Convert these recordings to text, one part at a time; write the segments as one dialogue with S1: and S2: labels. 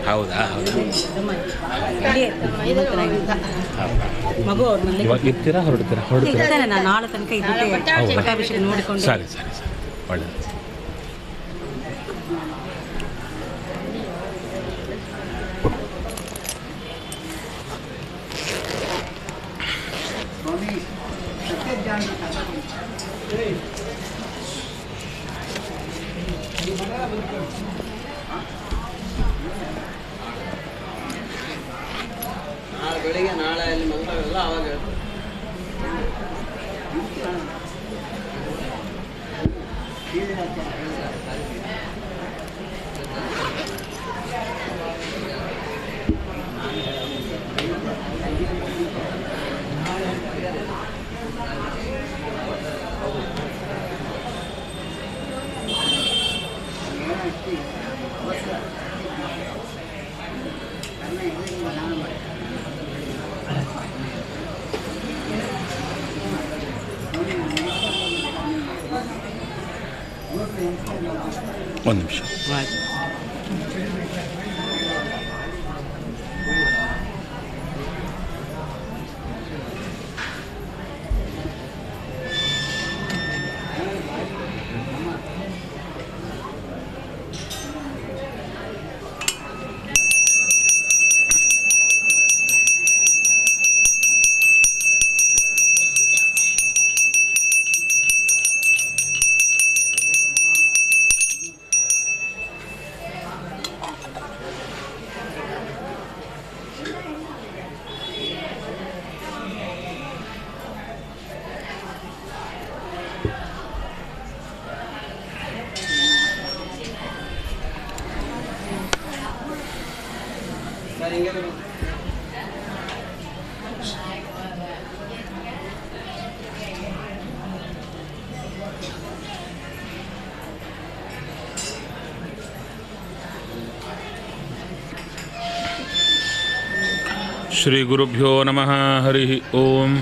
S1: ಹೌದಾ?
S2: ಮಗು
S1: ಇವಾಗ ಇರ್ತೀರಾ ಹೊರಡ್ತೀರಾ?
S2: ನಾನು ನಾಳೆ ತನಕ ಇದ್ದಿದ್ದೆ ಪಟ್ಟಾಭಿಷೇಕ ನೋಡಿಕೊಂಡು.
S1: ಸರಿ ಒಳ್ಳೆಯದು.
S3: ಬೆಳಿಗ್ಗೆ ನಾಳೆ ಅಲ್ಲಿ ಮಂಗಳವೆಲ್ಲ ಆವಾಗ
S1: ಒಂದು ನಿಮಿಷ. ಶ್ರೀ ಗುರುಭ್ಯೋ ನಮಃ. ಹರಿ ಓಂ.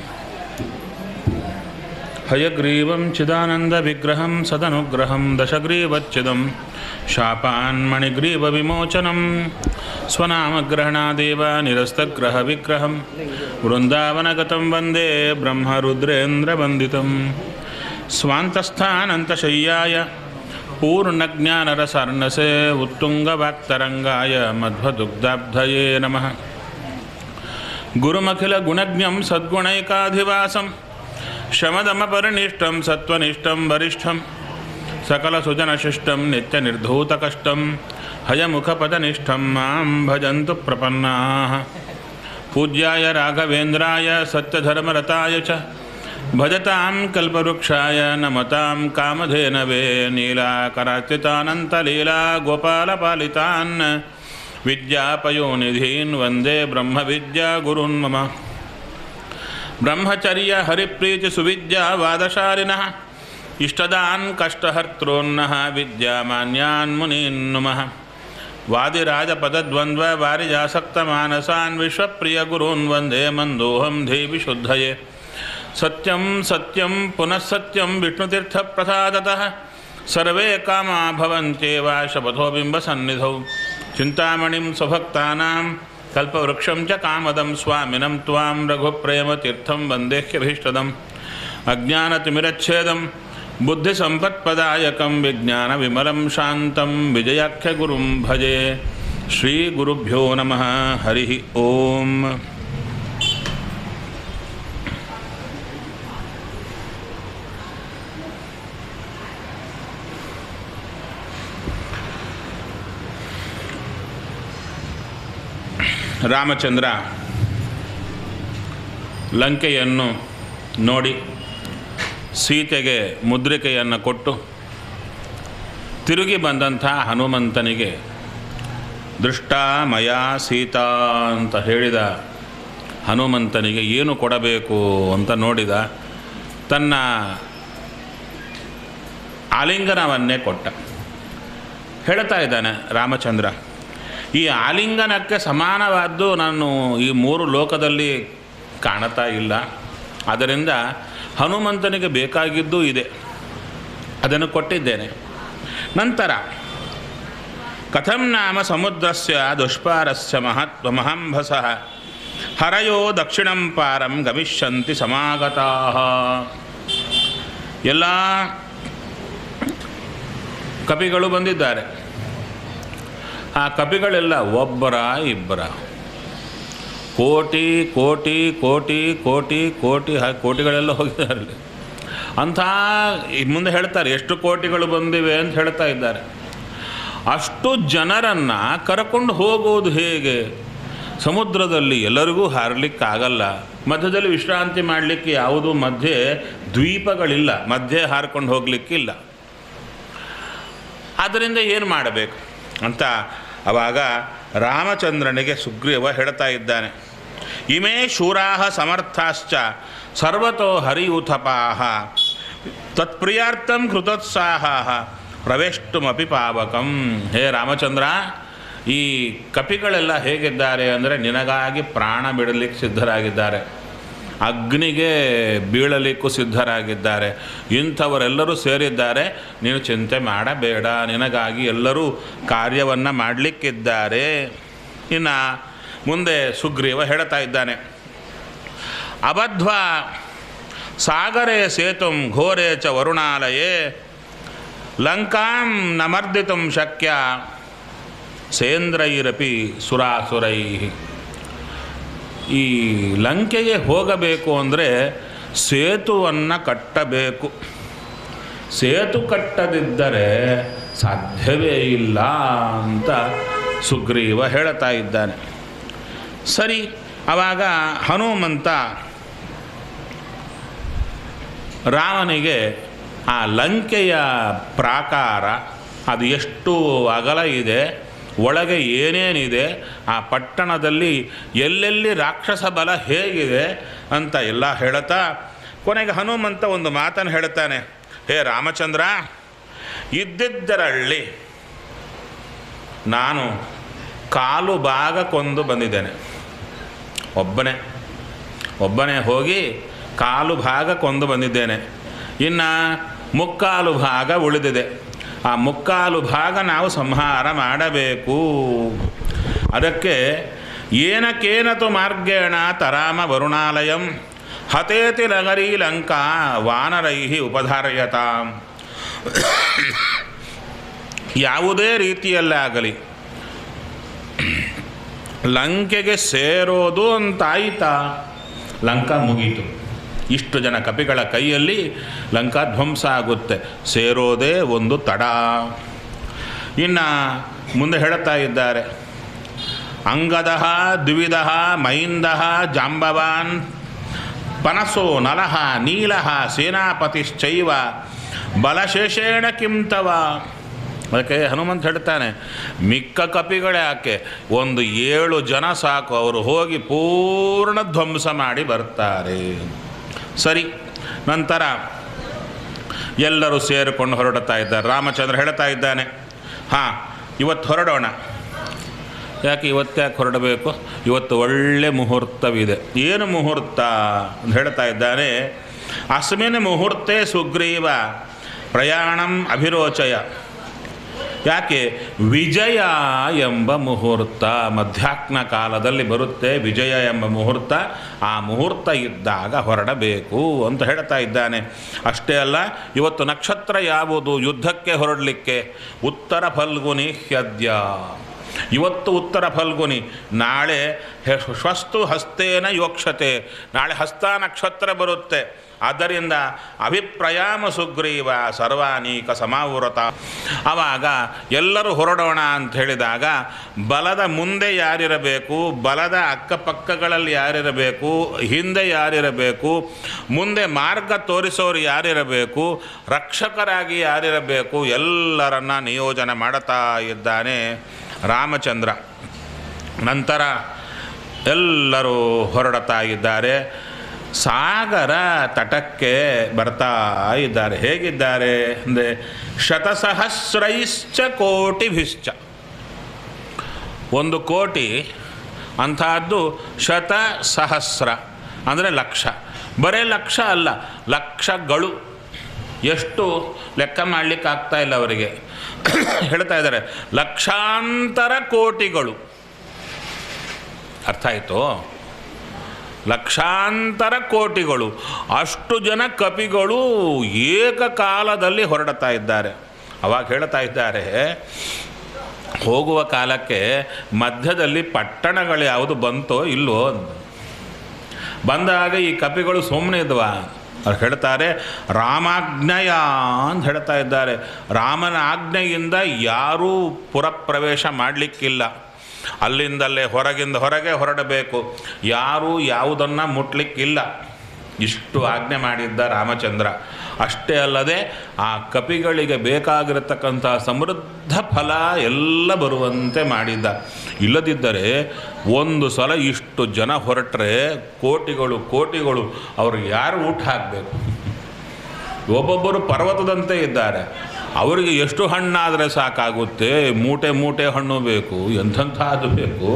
S1: ಹಯಗ್ರೀವಂ ಚಿದಾನಂದವಿಗ್ರಹಂ ಸದನುಗ್ರಹಂ ದಶಗ್ರೀವಚ್ಛಿದಂ ಶಾಪಾನ್ಮಣಿಗ್ರೀವವಿಮೋಚನಂ ಸ್ವನಾಮಗ್ರಹಣಾದೇವ ನಿರಸ್ತಗ್ರಹವಿಗ್ರಹಂ ವೃಂದಾವನಗತಂ ವಂದೇ ಬ್ರಹ್ಮರುದ್ರೇಂದ್ರವಂದಿತಂ ಸ್ವಾಂತಸ್ಥಾನಂತಶಯ್ಯಾಯ ಪೂರ್ಣಜ್ಞಾನರಸಾರ್ಣಸೇ ಉತ್ತುಂಗವಾಕ್ತರಂಗಾಯ ಮಧ್ವದುಗ್ಧಾಬ್ಧಯೇ ನಮಃ. ಗುರುಮಖಿಲ ಗುಣಜ್ಞಂ ಸದ್ಗುಣೈಕಾಧಿವಾಸಂ ಶಮದಮಪರಿನಿಷ್ಠಂ ಸತ್ವನಿಷ್ಠಂ ವರಿಷ್ಠಂ ಸಕಲಸುಜನಶಿಷ್ಟಂ ನಿತ್ಯನಿರ್ಧೂತಕಷ್ಟಂ ಹಯಮುಖಪದನಿಷ್ಠಂ ಮಾಂ ಭಜಂತು ಪ್ರಪನ್ನಾಃ. ಪೂಜ್ಯಾಯ ರಾಘವೇಂದ್ರಾಯ ಸತ್ಯಧರ್ಮರತಾಯ ಚ ಭಜತಾಂ ಕಲ್ಪವೃಕ್ಷಾಯ ನಮತಾಂ ಕಾಮಧೇನವೇ ನೀಲಾಕರಾರ್ಚಿತಾನಂತಲೀಲಾ ಗೋಪಾಲಪಾಲಿತಾನ್ ವಿದ್ಯಾಪಯೋನಿಧೀನ್ ವಂದೇ ಬ್ರಹ್ಮವಿದ್ಯಾ ಗುರುನ್ ಮಮ. ಬ್ರಹ್ಮಚರ್ಯ ಹರಿಪ್ರೀತಿ ಸುವಿದ್ಯಾ ವಾದಶಾಲಿನಃ ಇಷ್ಟದಾನ್ ಕಷ್ಟಹರ್ತॄನ್ನಃ ವಿದ್ಯಾಮಾನ್ಯಾನ್ ಮುನೀನ್ ನುಮಃ. ವಾದಿರಾಜಪದದ್ವಂದ್ವ ವಾರಿಜಾಸಕ್ತಮಾನಸಾನ್ ವಿಶ್ವಪ್ರಿಯ ಗುರೂನ್ ವಂದೇ ಮಂದೋಹಂ ದೇವಿ ಶುದ್ಧಯೇ. ಸತ್ಯಂ ಸತ್ಯಂ ಪುನಃ ಸತ್ಯಂ ವಿಷ್ಣುತೀರ್ಥಪ್ರಸಾದತಃ ಸರ್ವೇ ಕಾಮಾ ಭವಂತ್ಯೇವ ಶಪಥೋ ಬಿಂಬಸನ್ನಿಧೌ. ಚಿಂತಾಮಣಿಂ ಸ್ವಭಕ್ತಾನಾಂ ಕಲ್ಪವೃಕ್ಷಂ ಚ ಕಾಮದಂ ಸ್ವಾಮಿನಂ ತ್ವಾಂ ರಘುಪ್ರೇಮತೀರ್ಥಂ ವಂದೇಹ್ಯಭೀಷ್ಟದಂ. ಅಜ್ಞಾನತಿಮಿರಚ್ಛೇದಂ ಬುದ್ಧಿಸಂಪತ್ಪದಾಯಕಂ ವಿಜ್ಞಾನವಿಮಲಂ ಶಾಂತಂ ವಿಜಯಾಖ್ಯಗುರುಂ ಭಜೆ. ಶ್ರೀ ಗುರುಭ್ಯೋ ನಮಃ. ಹರಿ ಓಂ. ರಾಮಚಂದ್ರ ಲಂಕೆಯನ್ನು ನೋಡಿ ಸೀತೆಗೆ ಮುದ್ರಿಕೆಯನ್ನು ಕೊಟ್ಟು ತಿರುಗಿ ಬಂದಂಥ ಹನುಮಂತನಿಗೆ ದೃಷ್ಟ ಮಯಾ ಸೀತಾ ಅಂತ ಹೇಳಿದ ಹನುಮಂತನಿಗೆ ಏನು ಕೊಡಬೇಕು ಅಂತ ನೋಡಿದ. ತನ್ನ ಆಲಿಂಗನವನ್ನೇ ಕೊಟ್ಟ. ಹೇಳ್ತಾ ಇದ್ದಾನೆ ರಾಮಚಂದ್ರ, ಈ ಆಲಿಂಗನಕ್ಕೆ ಸಮಾನವಾದ್ದು ನಾನು ಈ ಮೂರು ಲೋಕದಲ್ಲಿ ಕಾಣುತ್ತಾ ಇಲ್ಲ. ಆದ್ದರಿಂದ ಹನುಮಂತನಿಗೆ ಬೇಕಾಗಿದ್ದು ಇದೆ, ಅದನ್ನು ಕೊಟ್ಟಿದ್ದೇನೆ. ನಂತರ ಕಥಂ ನಾಮ ಸಮುದ್ರಸ್ಯ ದುಷ್ಪಾರಸ್ಯ ಮಹಂಭಸಃ ಹರಯೋ ದಕ್ಷಿಣಂ ಪಾರಂ ಗಮಿಷ್ಯಂತಿ ಸಮಾಗತಾಃ. ಎಲ್ಲ ಕಪಿಗಳು ಬಂದಿದ್ದಾರೆ. ಆ ಕಪಿಗಳೆಲ್ಲ ಒಬ್ಬರ ಇಬ್ಬರ, ಕೋಟಿ ಕೋಟಿ ಕೋಟಿ ಕೋಟಿ ಕೋಟಿ ಕೋಟಿಗಳೆಲ್ಲ ಹೋಗಿದ್ದಾರೆ. ಅಂಥ ಮುಂದೆ ಹೇಳ್ತಾರೆ ಎಷ್ಟು ಕೋಟಿಗಳು ಬಂದಿವೆ ಅಂತ ಹೇಳ್ತಾ ಇದ್ದಾರೆ. ಅಷ್ಟು ಜನರನ್ನು ಕರ್ಕೊಂಡು ಹೋಗೋದು ಹೇಗೆ? ಸಮುದ್ರದಲ್ಲಿ ಎಲ್ಲರಿಗೂ ಹಾರಲಿಕ್ಕಾಗಲ್ಲ. ಮಧ್ಯದಲ್ಲಿ ವಿಶ್ರಾಂತಿ ಮಾಡಲಿಕ್ಕೆ ಯಾವುದೂ ಮಧ್ಯೆ ದ್ವೀಪಗಳಿಲ್ಲ, ಮಧ್ಯೆ ಹಾರ್ಕೊಂಡು ಹೋಗಲಿಕ್ಕಿಲ್ಲ. ಆದ್ದರಿಂದ ಏನು ಮಾಡಬೇಕು ಅಂತ ಆವಾಗ ರಾಮಚಂದ್ರನಿಗೆ ಸುಗ್ರೀವ ಹೇಳ್ತಾ ಇದ್ದಾನೆ. ಇಮೇ ಶೂರಾಹ ಸಮರ್ಥಾಶ್ಚ ಸರ್ವತೋ ಹರಿಯೂಥಪಾಹ ತತ್ಪ್ರಿಯಾರ್ಥಂ ಕೃತೋತ್ಸಾಹ ಪ್ರವೇಷ್ಟುಮಪಿ ಪಾವಕಂ. ಹೇ ರಾಮಚಂದ್ರ, ಈ ಕಪಿಗಳೆಲ್ಲ ಹೇಗಿದ್ದಾರೆ ಅಂದರೆ ನಿನಗಾಗಿ ಪ್ರಾಣ ಬಿಡಲಿಕ್ಕೆ ಸಿದ್ಧರಾಗಿದ್ದಾರೆ, ಅಗ್ನಿಗೆ ಬೀಳಲಿಕ್ಕೂ ಸಿದ್ಧರಾಗಿದ್ದಾರೆ. ಇಂಥವರೆಲ್ಲರೂ ಸೇರಿದ್ದಾರೆ. ನೀನು ಚಿಂತೆ ಮಾಡಬೇಡ, ನಿನಗಾಗಿ ಎಲ್ಲರೂ ಕಾರ್ಯವನ್ನು ಮಾಡಲಿಕ್ಕಿದ್ದಾರೆ. ಇನ್ನು ಮುಂದೆ ಸುಗ್ರೀವ ಹೇಳ್ತಾ ಇದ್ದಾನೆ. ಅಬದ್ಧ್ವಾ ಸಾಗರೇ ಸೇತುಂ ಘೋರೇ ಚ ವರುಣಾಲಯೇ ಲಂಕಾಂ ನಮರ್ದಿತು ಶಕ್ಯ ಸೇಂದ್ರೈರಪಿ ಸುರಾಸುರೈ. ಈ ಲಂಕೆಗೆ ಹೋಗಬೇಕು ಅಂದರೆ ಸೇತುವನ್ನು ಕಟ್ಟಬೇಕು. ಸೇತು ಕಟ್ಟದಿದ್ದರೆ ಸಾಧ್ಯವೇ ಇಲ್ಲ ಅಂತ ಸುಗ್ರೀವ ಹೇಳ್ತಾ ಇದ್ದಾನೆ. ಸರಿ, ಆವಾಗ ಹನುಮಂತ ರಾಮನಿಗೆ ಆ ಲಂಕೆಯ ಪ್ರಾಕಾರ ಅದು ಎಷ್ಟು ಅಗಲ ಇದೆ, ಒಳಗೆ ಏನೇನಿದೆ, ಆ ಪಟ್ಟಣದಲ್ಲಿ ಎಲ್ಲೆಲ್ಲಿ ರಾಕ್ಷಸ ಬಲ ಹೇಗಿದೆ ಅಂತ ಎಲ್ಲ ಹೇಳ್ತಾ ಕೊನೆಗೆ ಹನುಮಂತ ಒಂದು ಮಾತನ್ನು ಹೇಳ್ತಾನೆ. ಹೇ ರಾಮಚಂದ್ರ, ಇದ್ದಿದ್ದರಲ್ಲಿ ನಾನು ಕಾಲು ಭಾಗ ಕೊಂದು ಬಂದಿದ್ದೇನೆ. ಒಬ್ಬನೇ ಹೋಗಿ ಕಾಲು ಭಾಗ ಕೊಂದು ಬಂದಿದ್ದೇನೆ. ಇನ್ನು ಮುಕ್ಕಾಲು ಭಾಗ ಉಳಿದಿದೆ. ಆ ಮುಕ್ಕಾಲು ಭಾಗ ನಾವು ಸಂಹಾರ ಮಾಡಬೇಕು. ಅದಕ್ಕೆ ಏನಕೇನತು ಮಾರ್ಗೇಣ ತರಾಮ ವರುಣಾಲಯಂ ಹತೇತಿ ನಗರೀ ಲಂಕಾ ವಾನರೈ ಉಪಧಾರಯತಾಂ. ಯಾವುದೇ ರೀತಿಯಲ್ಲಾಗಲಿ ಲಂಕೆಗೆ ಸೇರೋದು ಅಂತಾಯಿತಾ, ಲಂಕಾ ಮುಗೀತು. ಇಷ್ಟು ಜನ ಕಪಿಗಳ ಕೈಯಲ್ಲಿ ಲಂಕಾ ಧ್ವಂಸ ಆಗುತ್ತೆ. ಸೇರೋದೇ ಒಂದು ತಡ. ಇನ್ನು ಮುಂದೆ ಹೇಳುತ್ತಾ ಇದ್ದಾರೆ. ಅಂಗದಃ ದ್ವಿವಿಧಃ ಮೈಂದಃ ಜಾಂಬವಾನ್ ಪನಸೋ ನಲಃ ನೀಲಃ ಸೇನಾಪತಿಶ್ಚೈವ ಬಲಶೇಷೇಣ ಕಿಂತವ. ಅದಕ್ಕೆ ಹನುಮಂತ ಹೇಳ್ತಾನೆ, ಮಿಕ್ಕ ಕಪಿಗಳೇ ಯಾಕೆ, ಒಂದು 7 ಜನ ಸಾಕು, ಅವರು ಹೋಗಿ ಪೂರ್ಣ ಧ್ವಂಸ ಮಾಡಿ ಬರ್ತಾರೆ. ಸರಿ, ನಂತರ ಎಲ್ಲರೂ ಸೇರಿಕೊಂಡು ಹೊರಡ್ತಾ ಇದ್ದಾರೆ. ರಾಮಚಂದ್ರ ಹೇಳ್ತಾ ಇದ್ದಾನೆ, ಹಾಂ ಇವತ್ತು ಹೊರಡೋಣ. ಯಾಕೆ ಇವತ್ತ್ಯಾಕೆ ಹೊರಡಬೇಕು? ಇವತ್ತು ಒಳ್ಳೆ ಮುಹೂರ್ತವಿದೆ. ಏನು ಮುಹೂರ್ತ ಅಂತ ಹೇಳ್ತಾ ಇದ್ದಾನೆ. ಅಸ್ಮಿನ್ ಮುಹೂರ್ತೆ ಸುಗ್ರೀವ ಪ್ರಯಾಣಂ ಅಭಿರೋಚಯ. ಯಾಕೆ? ವಿಜಯ ಎಂಬ ಮುಹೂರ್ತ ಮಧ್ಯಾಹ್ನ ಕಾಲದಲ್ಲಿ ಬರುತ್ತೆ. ವಿಜಯ ಎಂಬ ಮುಹೂರ್ತ, ಆ ಮುಹೂರ್ತ ಇದ್ದಾಗ ಹೊರಡಬೇಕು ಅಂತ ಹೇಳ್ತಾ ಇದ್ದಾನೆ. ಅಷ್ಟೇ ಅಲ್ಲ, ಇವತ್ತು ನಕ್ಷತ್ರ ಯಾವುದು ಯುದ್ಧಕ್ಕೆ ಹೊರಡಲಿಕ್ಕೆ? ಉತ್ತರ ಫಲ್ಗುನಿ ಹ್ಯದ್ಯ. ಇವತ್ತು ಉತ್ತರ ಫಲ್ಗುನಿ, ನಾಳೆ ಶ್ವಸ್ತು ಹಸ್ತೇನ ಯೋಕ್ಷತೆ, ನಾಳೆ ಹಸ್ತ ನಕ್ಷತ್ರ ಬರುತ್ತೆ. ಆದ್ದರಿಂದ ಅಭಿಪ್ರಾಯಾಮ ಸುಗ್ರೀವ ಸರ್ವಾನೀಕ ಸಮಾವೃತ. ಆವಾಗ ಎಲ್ಲರೂ ಹೊರಡೋಣ ಅಂತ ಹೇಳಿದಾಗ ಬಲದ ಮುಂದೆ ಯಾರಿರಬೇಕು, ಬಲದ ಅಕ್ಕಪಕ್ಕಗಳಲ್ಲಿ ಯಾರಿರಬೇಕು, ಹಿಂದೆ ಯಾರಿರಬೇಕು, ಮುಂದೆ ಮಾರ್ಗ ತೋರಿಸೋರು ಯಾರಿರಬೇಕು, ರಕ್ಷಕರಾಗಿ ಯಾರಿರಬೇಕು, ಎಲ್ಲರನ್ನ ನಿಯೋಜನೆ ಮಾಡುತ್ತಾ ಇದ್ದಾನೆ ರಾಮಚಂದ್ರ. ನಂತರ ಎಲ್ಲರೂ ಹೊರಡ್ತಾ ಇದ್ದಾರೆ. ಸಾಗರ ತಟಕ್ಕೆ ಬರ್ತಾ ಇದ್ದಾರೆ. ಹೇಗಿದ್ದಾರೆ ಅಂದರೆ ಶತಸಹಸ್ರೈಶ್ಚ ಕೋಟಿಭಿಶ್ಚ. 1 ಕೋಟಿ ಅಂಥದ್ದು, ಶತಸಹಸ್ರ ಅಂದರೆ ಲಕ್ಷ. ಬರೇ ಲಕ್ಷ ಅಲ್ಲ, ಲಕ್ಷಗಳು. ಎಷ್ಟು ಲೆಕ್ಕ ಮಾಡಲಿಕ್ಕಾಗ್ತಾ ಇಲ್ಲ ಅವರಿಗೆ. ಹೇಳ್ತಾ ಇದ್ದಾರೆ ಲಕ್ಷಾಂತರ ಕೋಟಿಗಳು. ಅರ್ಥ ಆಯಿತು? ಲಕ್ಷಾಂತರ ಕೋಟಿಗಳು ಅಷ್ಟು ಜನ ಕಪಿಗಳು ಏಕಕಾಲದಲ್ಲಿ ಹೊರಡ್ತಾ ಇದ್ದಾರೆ. ಅವಾಗ ಹೇಳ್ತಾ ಇದ್ದಾರೆ, ಹೋಗುವ ಕಾಲಕ್ಕೆ ಮಧ್ಯದಲ್ಲಿ ಪಟ್ಟಣಗಳು ಯಾವುದು ಬಂತೋ ಇಲ್ಲೋ, ಬಂದಾಗ ಈ ಕಪಿಗಳು ಸುಮ್ಮನೆ ಇದ್ವಾ? ಅವ್ರು ಹೇಳ್ತಾರೆ ರಾಮಾಜ್ಞೆಯ ಅಂತ ಹೇಳ್ತಾ ಇದ್ದಾರೆ. ರಾಮನ ಆಜ್ಞೆಯಿಂದ ಯಾರೂ ಪುರಪ್ರವೇಶ ಮಾಡಲಿಕ್ಕಿಲ್ಲ. ಅಲ್ಲಿಂದಲ್ಲೇ ಹೊರಗಿಂದ ಹೊರಗೆ ಹೊರಡಬೇಕು, ಯಾರೂ ಯಾವುದನ್ನು ಮುಟ್ಲಿಕ್ಕಿಲ್ಲ. ಇಷ್ಟು ಆಜ್ಞೆ ಮಾಡಿದ್ದ ರಾಮಚಂದ್ರ. ಅಷ್ಟೇ ಅಲ್ಲದೆ ಆ ಕಪಿಗಳಿಗೆ ಬೇಕಾಗಿರತಕ್ಕಂಥ ಸಮೃದ್ಧ ಫಲ ಎಲ್ಲ ಬರುವಂತೆ ಮಾಡಿದ್ದ. ಇಲ್ಲದಿದ್ದರೆ ಒಂದು ಸಲ ಇಷ್ಟು ಜನ ಹೊರಟ್ರೆ ಕೋಟಿಗಳು ಕೋಟಿಗಳು ಅವ್ರಿಗೆ ಯಾರು ಊಟ ಹಾಕಬೇಕು? ಒಬ್ಬೊಬ್ಬರು ಪರ್ವತದಂತೆ ಇದ್ದಾರೆ. ಅವರಿಗೆ ಎಷ್ಟು ಹಣ್ಣಾದರೆ ಸಾಕಾಗುತ್ತೆ? ಮೂಟೆ ಮೂಟೆ ಹಣ್ಣು ಬೇಕು, ಎಂಥದ್ದು ಬೇಕು.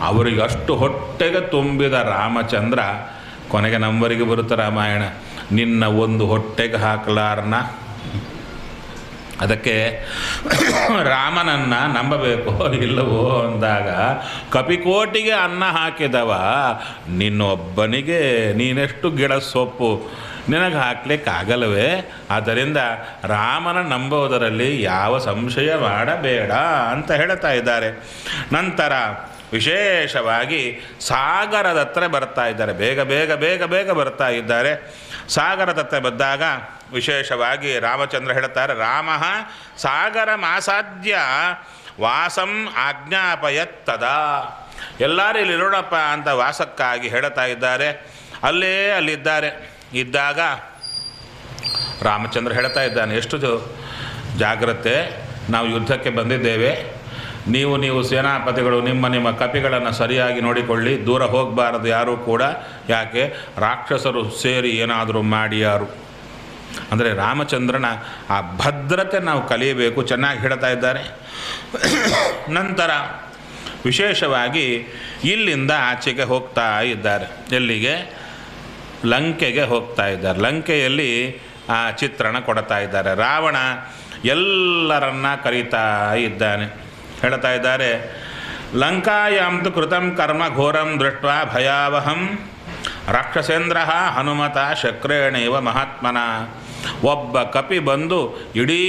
S1: ಅವರಿಗೆ ಅಷ್ಟು ಹೊಟ್ಟೆಗೆ ತುಂಬಿದ ರಾಮಚಂದ್ರ ಕೊನೆಗೆ ನಂಬರಿಗೆ ಬರುತ್ತೆ ರಾಮಾಯಣ, ನಿನ್ನ ಒಂದು ಹೊಟ್ಟೆಗೆ ಹಾಕಲಾರನ. ಅದಕ್ಕೆ ರಾಮನನ್ನು ನಂಬಬೇಕು ಇಲ್ಲವೋ ಅಂದಾಗ, ಕಪಿಕೋಟಿಗೆ ಅನ್ನ ಹಾಕಿದವ ನಿನ್ನೊಬ್ಬನಿಗೆ ನೀನೆಷ್ಟು ಗಿಡ ಸೊಪ್ಪು ನಿನಗೆ ಹಾಕ್ಲಿಕ್ಕಾಗಲ್ಲವೇ? ಆದ್ದರಿಂದ ರಾಮನ ನಂಬುವುದರಲ್ಲಿ ಯಾವ ಸಂಶಯ ಮಾಡಬೇಡ ಅಂತ ಹೇಳ್ತಾ ಇದ್ದಾರೆ. ನಂತರ ವಿಶೇಷವಾಗಿ ಸಾಗರದ ಹತ್ರ ಬರ್ತಾ ಇದ್ದಾರೆ. ಬೇಗ ಬೇಗ ಬೇಗ ಬೇಗ ಬರ್ತಾ ಇದ್ದಾರೆ. ಸಾಗರದ ಹತ್ರ ಬಂದಾಗ ವಿಶೇಷವಾಗಿ ರಾಮಚಂದ್ರ ಹೇಳ್ತಾರೆ, ರಾಮ ಸಾಗರ ಮಾಸಾದ್ಯ ವಾಸಂ ಆಜ್ಞಾಪಯತ್ತದಾ. ಎಲ್ಲರೂ ಇಲ್ಲಿರೋಣಪ್ಪ ಅಂತ ವಾಸಕ್ಕಾಗಿ ಹೇಳ್ತಾ ಇದ್ದಾರೆ. ಅಲ್ಲಿದ್ದಾರೆ. ಇದ್ದಾಗ ರಾಮಚಂದ್ರ ಹೇಳ್ತಾ ಇದ್ದಾನೆ, ಎಷ್ಟು ಜಾಗ್ರತೆ, ನಾವು ಯುದ್ಧಕ್ಕೆ ಬಂದಿದ್ದೇವೆ. ನೀವು ಸೇನಾಪತಿಗಳು ನಿಮ್ಮ ಕಪಿಗಳನ್ನು ಸರಿಯಾಗಿ ನೋಡಿಕೊಳ್ಳಿ, ದೂರ ಹೋಗಬಾರದು ಯಾರೂ ಕೂಡ. ಯಾಕೆ? ರಾಕ್ಷಸರು ಸೇರಿ ಏನಾದರೂ ಮಾಡಿ ಯಾರು ಅಂದರೆ ರಾಮಚಂದ್ರನ ಆ ಭದ್ರತೆ ನಾವು ಕಲಿಯಬೇಕು. ಚೆನ್ನಾಗಿ ಹೇಳ್ತಾ ಇದ್ದಾರೆ. ನಂತರ ವಿಶೇಷವಾಗಿ ಇಲ್ಲಿಂದ ಆಚೆಗೆ ಹೋಗ್ತಾ ಇದ್ದಾರೆ. ಎಲ್ಲಿಗೆ? ಲಂಕೆಗೆ ಹೋಗ್ತಾ ಇದ್ದಾರೆ. ಲಂಕೆಯಲ್ಲಿ ಆ ಚಿತ್ರಣ ಕೊಡ್ತಾ ಇದ್ದಾರೆ. ರಾವಣ ಎಲ್ಲರನ್ನ ಕರೀತಾ ಇದ್ದಾನೆ. ಹೇಳ್ತಾ ಇದ್ದಾರೆ, ಲಂಕಾಯಾಂತು ಕೃತಂ ಕರ್ಮ ಘೋರಂ ದೃಷ್ಟ ಭಯಾವಹಂ ರಾಕ್ಷಸೇಂದ್ರ ಹನುಮತ ಶಕ್ರೇಣೇವ ಮಹಾತ್ಮನ. ಒಬ್ಬ ಕಪಿ ಬಂದು ಇಡೀ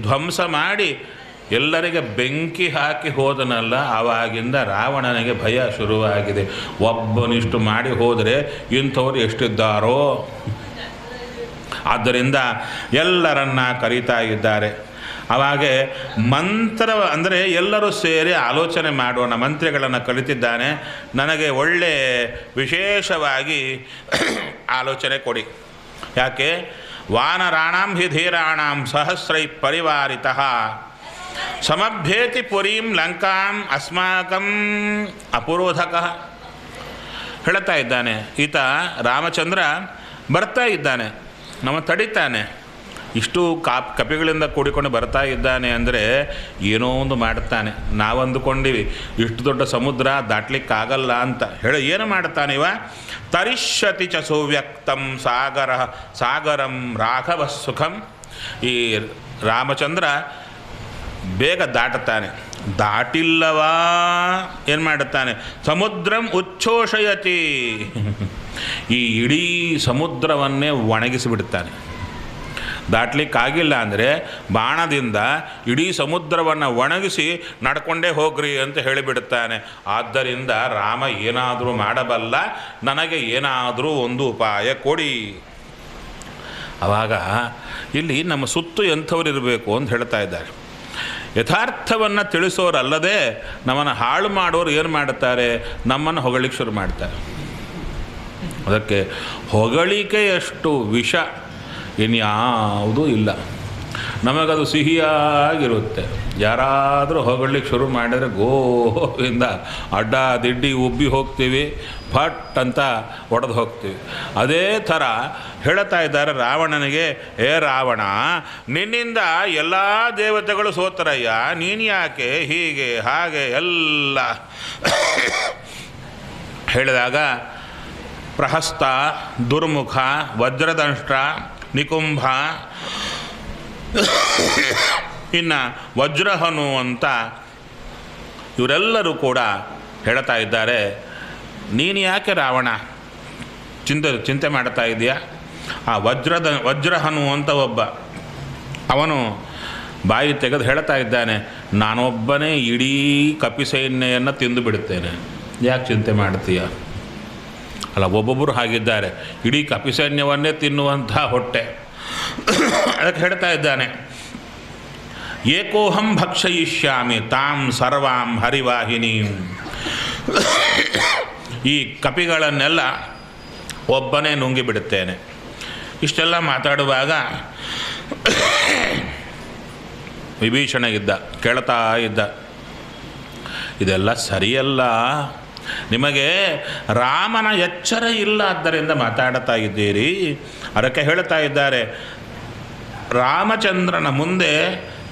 S1: ಧ್ವಂಸ ಮಾಡಿ ಎಲ್ಲರಿಗೆ ಬೆಂಕಿ ಹಾಕಿ ಹೋದನಲ್ಲ, ಆವಾಗಿಂದ ರಾವಣನಿಗೆ ಭಯ ಶುರುವಾಗಿದೆ. ಒಬ್ಬನಿಷ್ಟು ಮಾಡಿ ಹೋದರೆ ಇಂಥವ್ರು ಎಷ್ಟಿದ್ದಾರೋ. ಆದ್ದರಿಂದ ಎಲ್ಲರನ್ನ ಕರೀತಾ ಇದ್ದಾರೆ. ಅವಾಗೆ ಮಂತ್ರ ಅಂದರೆ ಎಲ್ಲರೂ ಸೇರಿ ಆಲೋಚನೆ ಮಾಡೋಣ. ಮಂತ್ರಿಗಳನ್ನು ಕಲಿತಿದ್ದಾನೆ. ನನಗೆ ಒಳ್ಳೆ ವಿಶೇಷವಾಗಿ ಆಲೋಚನೆ ಕೊಡಿ. ಯಾಕೆ? ವಾನರಾಣಾಂ ಹಿ ಧೀರಾಣಾಂ ಸಹಸ್ರೈ ಪರಿವಾರಿತಃ ಸಮಭ್ಯೇತಿ ಪುರೀಂ ಲಂಕಾಂ ಅಸ್ಮಾಕಂ ಅಪುರೋಧಕಃ. ಹೇಳ್ತಾ ಇದ್ದಾನೆ. ಈತ ರಾಮಚಂದ್ರ ಬರ್ತಾ ಇದ್ದಾನೆ, ನಮ್ಮ ತಡಿತಾನೆ. ಇಷ್ಟು ಕಪಿಗಳಿಂದ ಕೂಡಿಕೊಂಡು ಬರ್ತಾ ಇದ್ದಾನೆ ಅಂದರೆ ಏನೋ ಒಂದು ಮಾಡ್ತಾನೆ. ನಾವು ಅಂದುಕೊಂಡಿವಿ ಇಷ್ಟು ದೊಡ್ಡ ಸಮುದ್ರ ದಾಟ್ಲಿಕ್ಕಾಗಲ್ಲ ಅಂತ ಹೇಳಿ ಏನು ಮಾಡ್ತಾನೆ ಇವ? ತರಿಷ್ಯತಿ ಚ ಸುವ್ಯಕ್ತಂ ಸಾಗರಂ ರಾಘವ ಸುಖಂ. ಈ ರಾಮಚಂದ್ರ ಬೇಗ ದಾಟುತ್ತಾನೆ. ದಾಟಿಲ್ಲವಾ ಏನು ಮಾಡುತ್ತಾನೆ? ಸಮುದ್ರಂ ಉಚ್ಛೋಷಯತಿ. ಈ ಇಡೀ ಸಮುದ್ರವನ್ನೇ ಒಣಗಿಸಿಬಿಡ್ತಾನೆ. ದಾಟ್ಲಿಕ್ಕಾಗಿಲ್ಲ ಅಂದರೆ ಬಾಣದಿಂದ ಇಡೀ ಸಮುದ್ರವನ್ನು ಒಣಗಿಸಿ ನಡ್ಕೊಂಡೇ ಹೋಗ್ರಿ ಅಂತ ಹೇಳಿಬಿಡುತ್ತಾನೆ. ಆದ್ದರಿಂದ ರಾಮ ಏನಾದರೂ ಮಾಡಬಲ್ಲ, ನನಗೆ ಏನಾದರೂ ಒಂದು ಉಪಾಯ ಕೊಡಿ. ಆವಾಗ ಇಲ್ಲಿ ನಮ್ಮ ಸುತ್ತು ಎಂಥವ್ರು ಇರಬೇಕು ಅಂತ ಹೇಳ್ತಾ ಇದ್ದಾರೆ. ಯಥಾರ್ಥವನ್ನು ತಿಳಿಸೋರಲ್ಲದೆ ನಮ್ಮನ್ನು ಹಾಳು ಮಾಡೋರು ಏನು ಮಾಡುತ್ತಾರೆ? ನಮ್ಮನ್ನು ಹೊಗಳಿಕ್ಕೆ ಶುರು ಮಾಡ್ತಾರೆ. ಅದಕ್ಕೆ ಹೊಗಳಿಕೆಯಷ್ಟು ವಿಷ ಇನ್ಯಾವುದೂ ಇಲ್ಲ. ನಮಗದು ಸಿಹಿಯಾಗಿರುತ್ತೆ. ಯಾರಾದರೂ ಹೊಗಳಿಕ್ಕೆ ಶುರು ಮಾಡಿದರೆ ಗೋವಿಂದ ಅಡ್ಡ ದಿಡ್ಡಿ ಉಬ್ಬಿ ಹೋಗ್ತೀವಿ, ಫಟ್ ಅಂತ ಒಡೆದು ಹೋಗ್ತೀವಿ. ಅದೇ ಥರ ಹೇಳ್ತಾ ಇದ್ದಾರೆ ರಾವಣನಿಗೆ, ಹೇ ರಾವಣ, ನಿನ್ನಿಂದ ಎಲ್ಲ ದೇವತೆಗಳು ಸೋತರಯ್ಯ, ನೀನು ಯಾಕೆ ಹೀಗೆ ಹಾಗೆ ಎಲ್ಲ ಹೇಳಿದಾಗ ಪ್ರಹಸ್ತ, ದುರ್ಮುಖ, ವಜ್ರದಂಷ್ಟ್ರ, ನಿಕುಂಭ ಇನ್ನು ವಜ್ರಹನು ಅಂತ ಇವರೆಲ್ಲರೂ ಕೂಡ ಹೇಳ್ತಾ ಇದ್ದಾರೆ, ನೀನು ಯಾಕೆ ರಾವಣ ಚಿಂತೆ ಮಾಡ್ತಾ ಇದೆಯಾ? ಆ ವಜ್ರಹನು ಅಂತ ಒಬ್ಬ ಅವನು ಬಾಯಿ ತೆಗೆದು ಹೇಳ್ತಾ ಇದ್ದಾನೆ, ನಾನೊಬ್ಬನೇ ಇಡೀ ಕಪಿಸೈನ್ಯವನ್ನು ತಿಂದು ಬಿಡುತ್ತೇನೆ, ಯಾಕೆ ಚಿಂತೆ ಮಾಡ್ತೀಯ? ಅಲ್ಲ, ಒಬ್ಬೊಬ್ಬರು ಹಾಗಿದ್ದಾರೆ, ಇಡೀ ಕಪಿಸೈನ್ಯವನ್ನೇ ತಿನ್ನುವಂಥ ಹೊಟ್ಟೆ. ಅದಕ್ಕೆ ಹೇಳ್ತಾ ಇದ್ದಾನೆ, ಏಕೋಹಂ ಭಕ್ಷಯಿಷ್ಯಾಮಿ ತಾಂ ಸರ್ವಾಂ ಹರಿವಾಹಿನೀಂ. ಈ ಕಪಿಗಳನ್ನೆಲ್ಲ ಒಬ್ಬನೇ ನುಂಗಿಬಿಡುತ್ತೇನೆ. ಇಷ್ಟೆಲ್ಲ ಮಾತಾಡುವಾಗ ವಿಭೀಷಣ ಇದ್ದ, ಕೇಳ್ತಾ ಇದ್ದ, ಇದೆಲ್ಲ ಸರಿಯಲ್ಲ, ನಿಮಗೆ ರಾಮನ ಎಚ್ಚರ ಇಲ್ಲ, ಆದ್ದರಿಂದ ಮಾತಾಡ್ತಾ ಇದ್ದೀರಿ. ಅದಕ್ಕೆ ಹೇಳ್ತಾ ಇದ್ದಾರೆ, ರಾಮಚಂದ್ರನ ಮುಂದೆ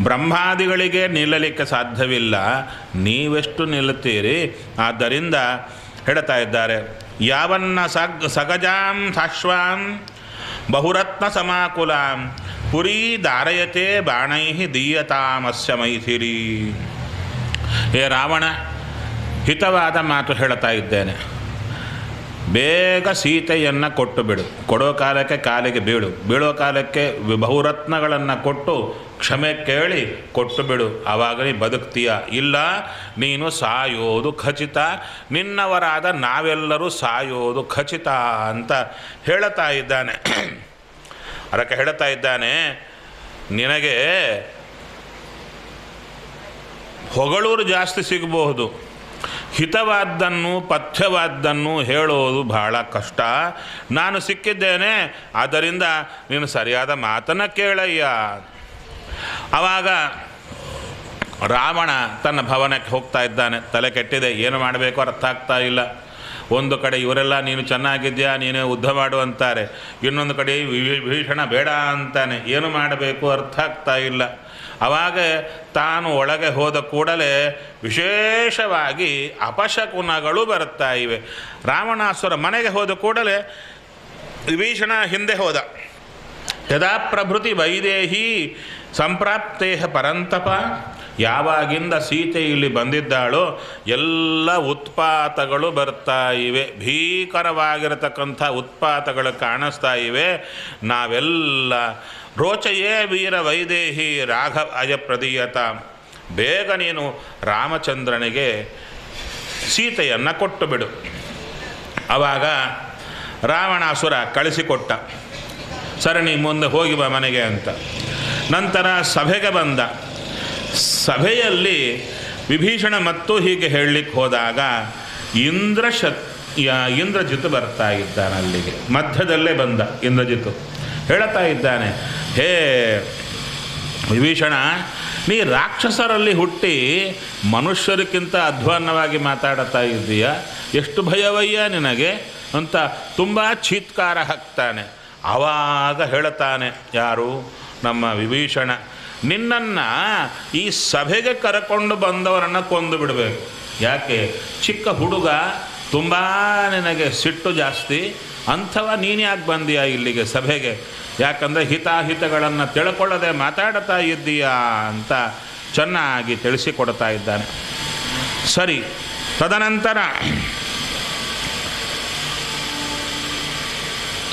S1: ಬ್ರಹ್ಮಾದಿಗಳಿಗೆ ನಿಲ್ಲಲಿಕ್ಕೆ ಸಾಧ್ಯವಿಲ್ಲ, ನೀವೆಷ್ಟು ನಿಲ್ಲುತ್ತೀರಿ? ಆದ್ದರಿಂದ ಹೇಳ್ತಾ ಇದ್ದಾರೆ, ಯಾವನ್ನ ಸಗಜಾಂ ಸಾಶ್ವಾಂ ಬಹುರತ್ನ ಸಮಾಕುಲಾಂ ಪುರಿ ದಾರಯತೆ ಬಾಣೈ ದೀಯತಾಮಸ್ಯ ಮೈಥಿಲಿ. ಹೇ ರಾವಣ, ಹಿತವಾದ ಮಾತು ಹೇಳ್ತಾ ಇದ್ದೇನೆ, ಬೇಗ ಸೀತೆಯನ್ನು ಕೊಟ್ಟು ಬಿಡು. ಕೊಡೋ ಕಾಲಕ್ಕೆ ಕಾಲಿಗೆ ಬೀಳು, ಬೀಳೋ ಕಾಲಕ್ಕೆ ಬಹುರತ್ನಗಳನ್ನು ಕೊಟ್ಟು ಕ್ಷಮೆ ಕೇಳಿ ಕೊಟ್ಟು ಬಿಡು, ಆವಾಗ ನೀ ಬದುಕ್ತೀಯ. ಇಲ್ಲ, ನೀನು ಸಾಯೋದು ಖಚಿತ, ನಿನ್ನವರಾದ ನಾವೆಲ್ಲರೂ ಸಾಯೋದು ಖಚಿತ ಅಂತ ಹೇಳ್ತಾ ಇದ್ದಾನೆ. ಅದಕ್ಕೆ ಹೇಳ್ತಾ ಇದ್ದಾನೆ, ನಿನಗೆ ಹೊಗಳೂರು ಜಾಸ್ತಿ ಸಿಗಬಹುದು, ಹಿತವಾದ್ದನ್ನು ಪಥ್ಯವಾದ್ದನ್ನು ಹೇಳೋದು ಬಹಳ ಕಷ್ಟ. ನಾನು ಸಿಕ್ಕಿದ್ದೇನೆ, ಆದ್ದರಿಂದ ನೀನು ಸರಿಯಾದ ಮಾತನ್ನು ಕೇಳಯ್ಯ. ಆವಾಗ ರಾವಣ ತನ್ನ ಭವನಕ್ಕೆ ಹೋಗ್ತಾ ಇದ್ದಾನೆ. ತಲೆ ಕೆಟ್ಟಿದೆ, ಏನು ಮಾಡಬೇಕು ಅರ್ಥ ಆಗ್ತಾ ಇಲ್ಲ. ಒಂದು ಕಡೆ ಇವರೆಲ್ಲ ನೀನು ಚೆನ್ನಾಗಿದ್ಯಾ, ನೀನು ಯುದ್ಧ ಮಾಡು ಅಂತಾರೆ, ಇನ್ನೊಂದು ಕಡೆ ವಿಭೀಷಣ ಬೇಡ ಅಂತಾನೆ, ಏನು ಮಾಡಬೇಕು ಅರ್ಥ ಆಗ್ತಾ ಇಲ್ಲ. ಆವಾಗ ತಾನು ಒಳಗೆ ಹೋದ ಕೂಡಲೇ ವಿಶೇಷವಾಗಿ ಅಪಶಕುನಗಳು ಬರ್ತಾ ಇವೆ. ರಾವಣಾಸುರ ಮನೆಗೆ ಹೋದ ಕೂಡಲೇ ವಿಭೀಷಣ ಹಿಂದೆ ಹೋದ. ಯದಾ ಪ್ರಭೃತಿ ವೈದೇಹಿ ಸಂಪ್ರಾಪ್ತೇಹ ಪರಂತಪ, ಯಾವಾಗಿಂದ ಸೀತೆ ಇಲ್ಲಿ ಬಂದಿದ್ದಾಳೋ ಎಲ್ಲ ಉತ್ಪಾತಗಳು ಬರ್ತಾ ಇವೆ, ಭೀಕರವಾಗಿರತಕ್ಕಂಥ ಉತ್ಪಾತಗಳು ಕಾಣಿಸ್ತಾ ಇವೆ. ನಾವೆಲ್ಲ ರೋಚಯೇ ವೀರ ವೈದೇಹಿ ರಾಘವ ಅಯಪ್ರದೀಯತ, ಬೇಗ ನೀನು ರಾಮಚಂದ್ರನಿಗೆ ಸೀತೆಯನ್ನು ಕೊಟ್ಟು ಬಿಡು. ಆವಾಗ ರಾವಣಾಸುರ ಕಳಿಸಿಕೊಟ್ಟ, ಸರಣಿ ಮುಂದೆ ಹೋಗಿ ಬಾ ಮನೆಗೆ ಅಂತ. ನಂತರ ಸಭೆಗೆ ಬಂದ. ಸಭೆಯಲ್ಲಿ ವಿಭೀಷಣ ಮತ್ತು ಹೀಗೆ ಹೇಳಲಿಕ್ಕೆ ಹೋದಾಗ ಇಂದ್ರಜಿತು ಬರ್ತಾ ಇದ್ದಾನೆ. ಅಲ್ಲಿಗೆ ಮಧ್ಯದಲ್ಲೇ ಬಂದ ಇಂದ್ರಜಿತು. ಹೇಳ್ತಾ ಇದ್ದಾನೆ, ಹೇ ವಿಭೀಷಣ, ನೀ ರಾಕ್ಷಸರಲ್ಲಿ ಹುಟ್ಟಿ ಮನುಷ್ಯರಿಗಿಂತ ಅಧ್ವಾನ್ನವಾಗಿ ಮಾತಾಡ್ತಾ ಇದ್ದೀಯ, ಎಷ್ಟು ಭಯವಯ್ಯ ನಿನಗೆ ಅಂತ ತುಂಬ ಚೀತ್ಕಾರ ಹಾಕ್ತಾನೆ. ಆವಾಗ ಹೇಳ್ತಾನೆ ಯಾರು, ನಮ್ಮ ವಿಭೀಷಣ, ನಿನ್ನನ್ನು ಈ ಸಭೆಗೆ ಕರ್ಕೊಂಡು ಬಂದವರನ್ನು ಕೊಂದು ಬಿಡಬೇಕು. ಯಾಕೆ? ಚಿಕ್ಕ ಹುಡುಗ, ತುಂಬ ನಿನಗೆ ಸಿಟ್ಟು ಜಾಸ್ತಿ, ಅಂಥವ ನೀನು ಯಾಕೆ ಬಂದೀಯಾ ಇಲ್ಲಿಗೆ ಸಭೆಗೆ? ಯಾಕಂದರೆ ಹಿತಾಹಿತಗಳನ್ನು ತಿಳ್ಕೊಳ್ಳದೆ ಮಾತಾಡ್ತಾ ಇದ್ದೀಯಾ ಅಂತ ಚೆನ್ನಾಗಿ ತಿಳಿಸಿಕೊಡ್ತಾ ಇದ್ದಾನೆ. ಸರಿ, ತದನಂತರ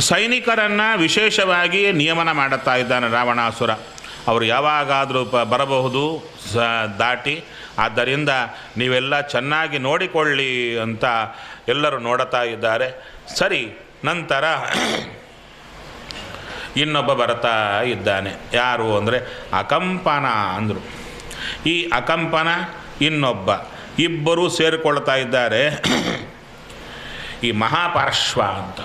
S1: ಸೈನಿಕರನ್ನು ವಿಶೇಷವಾಗಿ ನಿಯಮನ ಮಾಡುತ್ತಾ ಇದ್ದಾನೆ ರಾವಣಾಸುರ. ಅವರು ಯಾವಾಗಾದರೂ ಬರಬಹುದು ದಾಟಿ, ಆದ್ದರಿಂದ ನೀವೆಲ್ಲ ಚೆನ್ನಾಗಿ ನೋಡಿಕೊಳ್ಳಿ ಅಂತ ಎಲ್ಲರೂ ನೋಡುತ್ತಾ ಇದ್ದಾರೆ. ಸರಿ, ನಂತರ ಇನ್ನೊಬ್ಬ ಬರ್ತಾ ಇದ್ದಾನೆ. ಯಾರು ಅಂದರೆ ಅಕಂಪನ ಅಂದರು. ಈ ಅಕಂಪನ ಇನ್ನೊಬ್ಬ, ಇಬ್ಬರೂ ಸೇರಿಕೊಳ್ತಾ ಇದ್ದಾರೆ. ಈ ಮಹಾಪಾರ್ಶ್ವ ಅಂತ.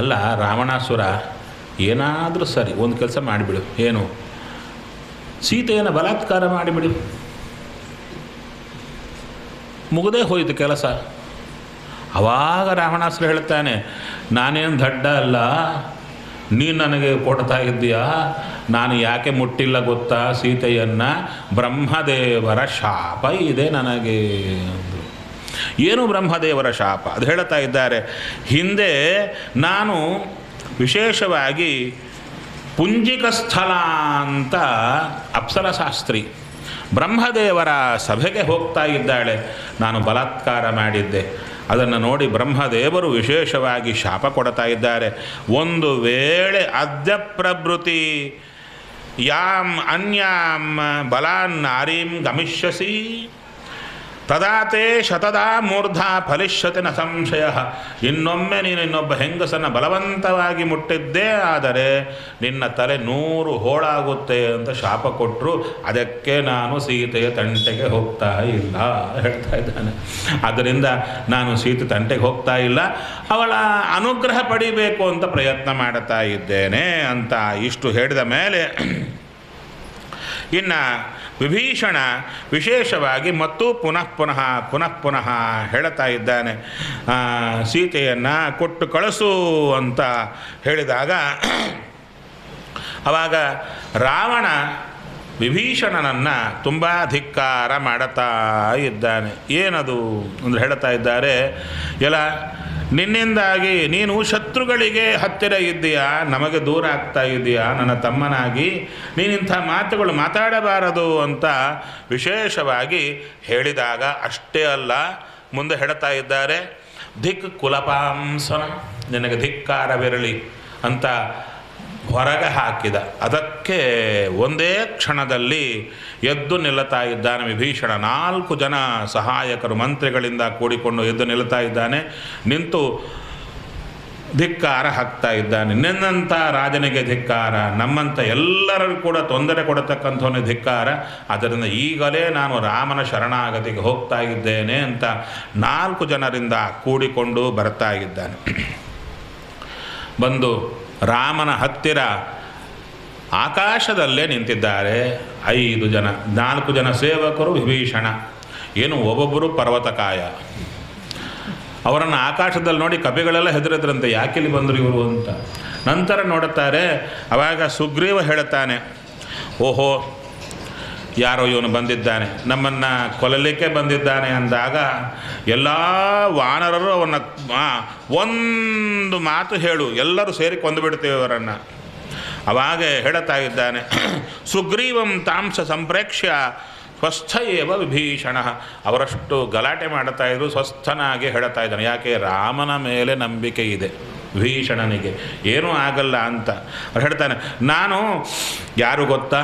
S1: ಅಲ್ಲ ರಾವಣಾಸುರ, ಏನಾದರೂ ಸರಿ ಒಂದು ಕೆಲಸ ಮಾಡಿಬಿಡು, ಏನು, ಸೀತೆಯನ್ನು ಬಲಾತ್ಕಾರ ಮಾಡಿಬಿಡು, ಮುಗದೇ ಹೋಯಿತು ಕೆಲಸ. ಆವಾಗ ರಾವಣಾಸುರ ಹೇಳ್ತಾನೆ, ನಾನೇನು ದಡ್ಡ ಅಲ್ಲ, ನೀನು ನನಗೆ ಕೊಡ್ತಾ ಇದ್ದೀಯಾ, ನಾನು ಯಾಕೆ ಮುಟ್ಟಿಲ್ಲ ಗೊತ್ತಾ ಸೀತೆಯನ್ನು? ಬ್ರಹ್ಮದೇವರ ಶಾಪ ಇದೆ ನನಗೆ ಅಂದರು. ಏನು ಬ್ರಹ್ಮದೇವರ ಶಾಪ? ಅದು ಹೇಳ್ತಾ ಇದ್ದಾರೆ, ಹಿಂದೆ ನಾನು ವಿಶೇಷವಾಗಿ ಪುಂಜಿಕಸ್ಥಲ ಅಂತ ಅಪ್ಸರಶಾಸ್ತ್ರಿ ಬ್ರಹ್ಮದೇವರ ಸಭೆಗೆ ಹೋಗ್ತಾ ಇದ್ದಾಳೆ. ನಾನು ಬಲಾತ್ಕಾರ ಮಾಡಿದ್ದೆ. ಅದನ್ನು ನೋಡಿ ಬ್ರಹ್ಮದೇವರು ವಿಶೇಷವಾಗಿ ಶಾಪ ಕೊಡ್ತಾ ಇದ್ದಾರೆ. ಒಂದು ವೇಳೆ ಅದ್ಯ ಪ್ರಭೃತಿ ಯಾಂ ಅನ್ಯಾಂ ಬಲಾನ್ ನಾರೀಂ ಗಮಿಷ್ಯಸಿ ತದಾತೇ ಶತದಾ ಮೂರ್ಧಾ ಫಲಿಷ್ಯತೆ ನ ಸಂಶಯ. ಇನ್ನೊಮ್ಮೆ ನೀನು ಇನ್ನೊಬ್ಬ ಹೆಂಗಸನ್ನು ಬಲವಂತವಾಗಿ ಮುಟ್ಟಿದ್ದೇ ಆದರೆ ನಿನ್ನ ತಲೆ 100 ಹೋಳಾಗುತ್ತೆ ಅಂತ ಶಾಪ ಕೊಟ್ಟರು. ಅದಕ್ಕೆ ನಾನು ಸೀತೆಯ ತಂಟೆಗೆ ಹೋಗ್ತಾ ಇಲ್ಲ ಹೇಳ್ತಾ ಇದ್ದಾನೆ. ಆದ್ದರಿಂದ ನಾನು ಸೀತೆ ತಂಟೆಗೆ ಹೋಗ್ತಾ ಇಲ್ಲ, ಅವಳ ಅನುಗ್ರಹ ಪಡಿಬೇಕು ಅಂತ ಪ್ರಯತ್ನ ಮಾಡುತ್ತಾ ಇದ್ದೇನೆ ಅಂತ ಇಷ್ಟು ಹೇಳಿದ ಮೇಲೆ ಇನ್ನು ವಿಭೀಷಣ ವಿಶೇಷವಾಗಿ ಮತ್ತು ಪುನಃ ಹೇಳ್ತಾ ಇದ್ದಾನೆ. ಸೀತೆಯನ್ನು ಕೊಟ್ಟು ಕಳಿಸು ಅಂತ ಹೇಳಿದಾಗ ಆವಾಗ ರಾವಣ ವಿಭೀಷಣನನ್ನು ತುಂಬ ಧಿಕ್ಕಾರ ಮಾಡುತ್ತಾ ಇದ್ದಾನೆ. ಏನದು ಅಂದರೆ ಹೇಳ್ತಾ ಇದ್ದಾರೆ, ಎಲ್ಲ ನಿನ್ನಿಂದಾಗಿ ನೀನು ಶತ್ರುಗಳಿಗೆ ಹತ್ತಿರ ಇದ್ದೀಯಾ, ನಮಗೆ ದೂರ ಆಗ್ತಾ ಇದೆಯಾ, ನನ್ನ ತಮ್ಮನಾಗಿ ನೀನಿಂಥ ಮಾತುಗಳು ಮಾತಾಡಬಾರದು ಅಂತ ವಿಶೇಷವಾಗಿ ಹೇಳಿದಾಗ ಅಷ್ಟೇ ಅಲ್ಲ, ಮುಂದೆ ಹೇಳ್ತಾ ಇದ್ದಾರೆ, ಧಿಕ್ ಕುಲಪಾಂಸನ, ನಿನಗೆ ಧಿಕ್ಕಾರವಿರಲಿ ಅಂತ ಹೊರಗೆ ಹಾಕಿದ. ಅದಕ್ಕೆ ಒಂದೇ ಕ್ಷಣದಲ್ಲಿ ಎದ್ದು ನಿಲ್ಲುತ್ತಾ ಇದ್ದಾನೆ ವಿಭೀಷಣ. 4 ಜನ ಸಹಾಯಕರು ಮಂತ್ರಿಗಳಿಂದ ಕೂಡಿಕೊಂಡು ಎದ್ದು ನಿಲ್ಲುತ್ತಾ ಇದ್ದಾನೆ. ನಿಂತು ಧಿಕ್ಕಾರ ಹಾಕ್ತಾ ಇದ್ದಾನೆ. ನಿನ್ನಂಥ ರಾಜನಿಗೆ ಧಿಕ್ಕಾರ, ನಮ್ಮಂಥ ಎಲ್ಲರಿಗೂ ಕೂಡ ತೊಂದರೆ ಕೊಡತಕ್ಕಂಥವನೇ ಧಿಕ್ಕಾರ. ಅದರಿಂದ ಈಗಲೇ ನಾನು ರಾಮನ ಶರಣಾಗತಿಗೆ ಹೋಗ್ತಾ ಇದ್ದೇನೆ ಅಂತ 4 ಜನರಿಂದ ಕೂಡಿಕೊಂಡು ಬರ್ತಾ ಇದ್ದಾನೆ. ಬಂದು ರಾಮನ ಹತ್ತಿರ ಆಕಾಶದಲ್ಲೇ ನಿಂತಿದ್ದಾರೆ 5 ಜನ. 4 ಜನ ಸೇವಕರು ವಿಭೀಷಣ, ಏನು ಒಬ್ಬೊಬ್ಬರು ಪರ್ವತಕಾಯ. ಅವರನ್ನು ಆಕಾಶದಲ್ಲಿ ನೋಡಿ ಕಪಿಗಳೆಲ್ಲ ಹೆದರಿದ್ರಂತೆ, ಯಾಕಿಲ್ಲಿ ಬಂದರು ಇವರು ಅಂತ. ನಂತರ ನೋಡುತ್ತಾರೆ, ಆವಾಗ ಸುಗ್ರೀವ ಹೇಳುತ್ತಾನೆ, ಓಹೋ ಯಾರೋ ಇವನು ಬಂದಿದ್ದಾನೆ, ನಮ್ಮನ್ನು ಕೊಲ್ಲಲಿಕ್ಕೆ ಬಂದಿದ್ದಾನೆ ಅಂದಾಗ ಎಲ್ಲ ವಾನರರು ಅವನ್ನ ಒಂದು ಮಾತು ಹೇಳು, ಎಲ್ಲರೂ ಸೇರಿ ಕೊಂದುಬಿಡ್ತೇವೆ ಅವರನ್ನು. ಅವಾಗ ಹೇಳುತ್ತಾ ಇದ್ದಾನೆ, ಸುಗ್ರೀವಂ ತಾಂಸ ಸಂಪ್ರೇಕ್ಷ್ಯ ಸ್ವಸ್ಥ ಏವ ವಿಭೀಷಣ. ಅವರಷ್ಟು ಗಲಾಟೆ ಮಾಡುತ್ತಾ ಇದ್ರು, ಸ್ವಸ್ಥನಾಗಿ ಹೇಳ್ತಾ ಇದ್ದಾನೆ. ಯಾಕೆ? ರಾಮನ ಮೇಲೆ ನಂಬಿಕೆ ಇದೆ ವಿಭೀಷಣನಿಗೆ, ಏನೂ ಆಗಲ್ಲ ಅಂತ. ಅವ್ರು ಹೇಳ್ತಾನೆ, ನಾನು ಯಾರು ಗೊತ್ತಾ,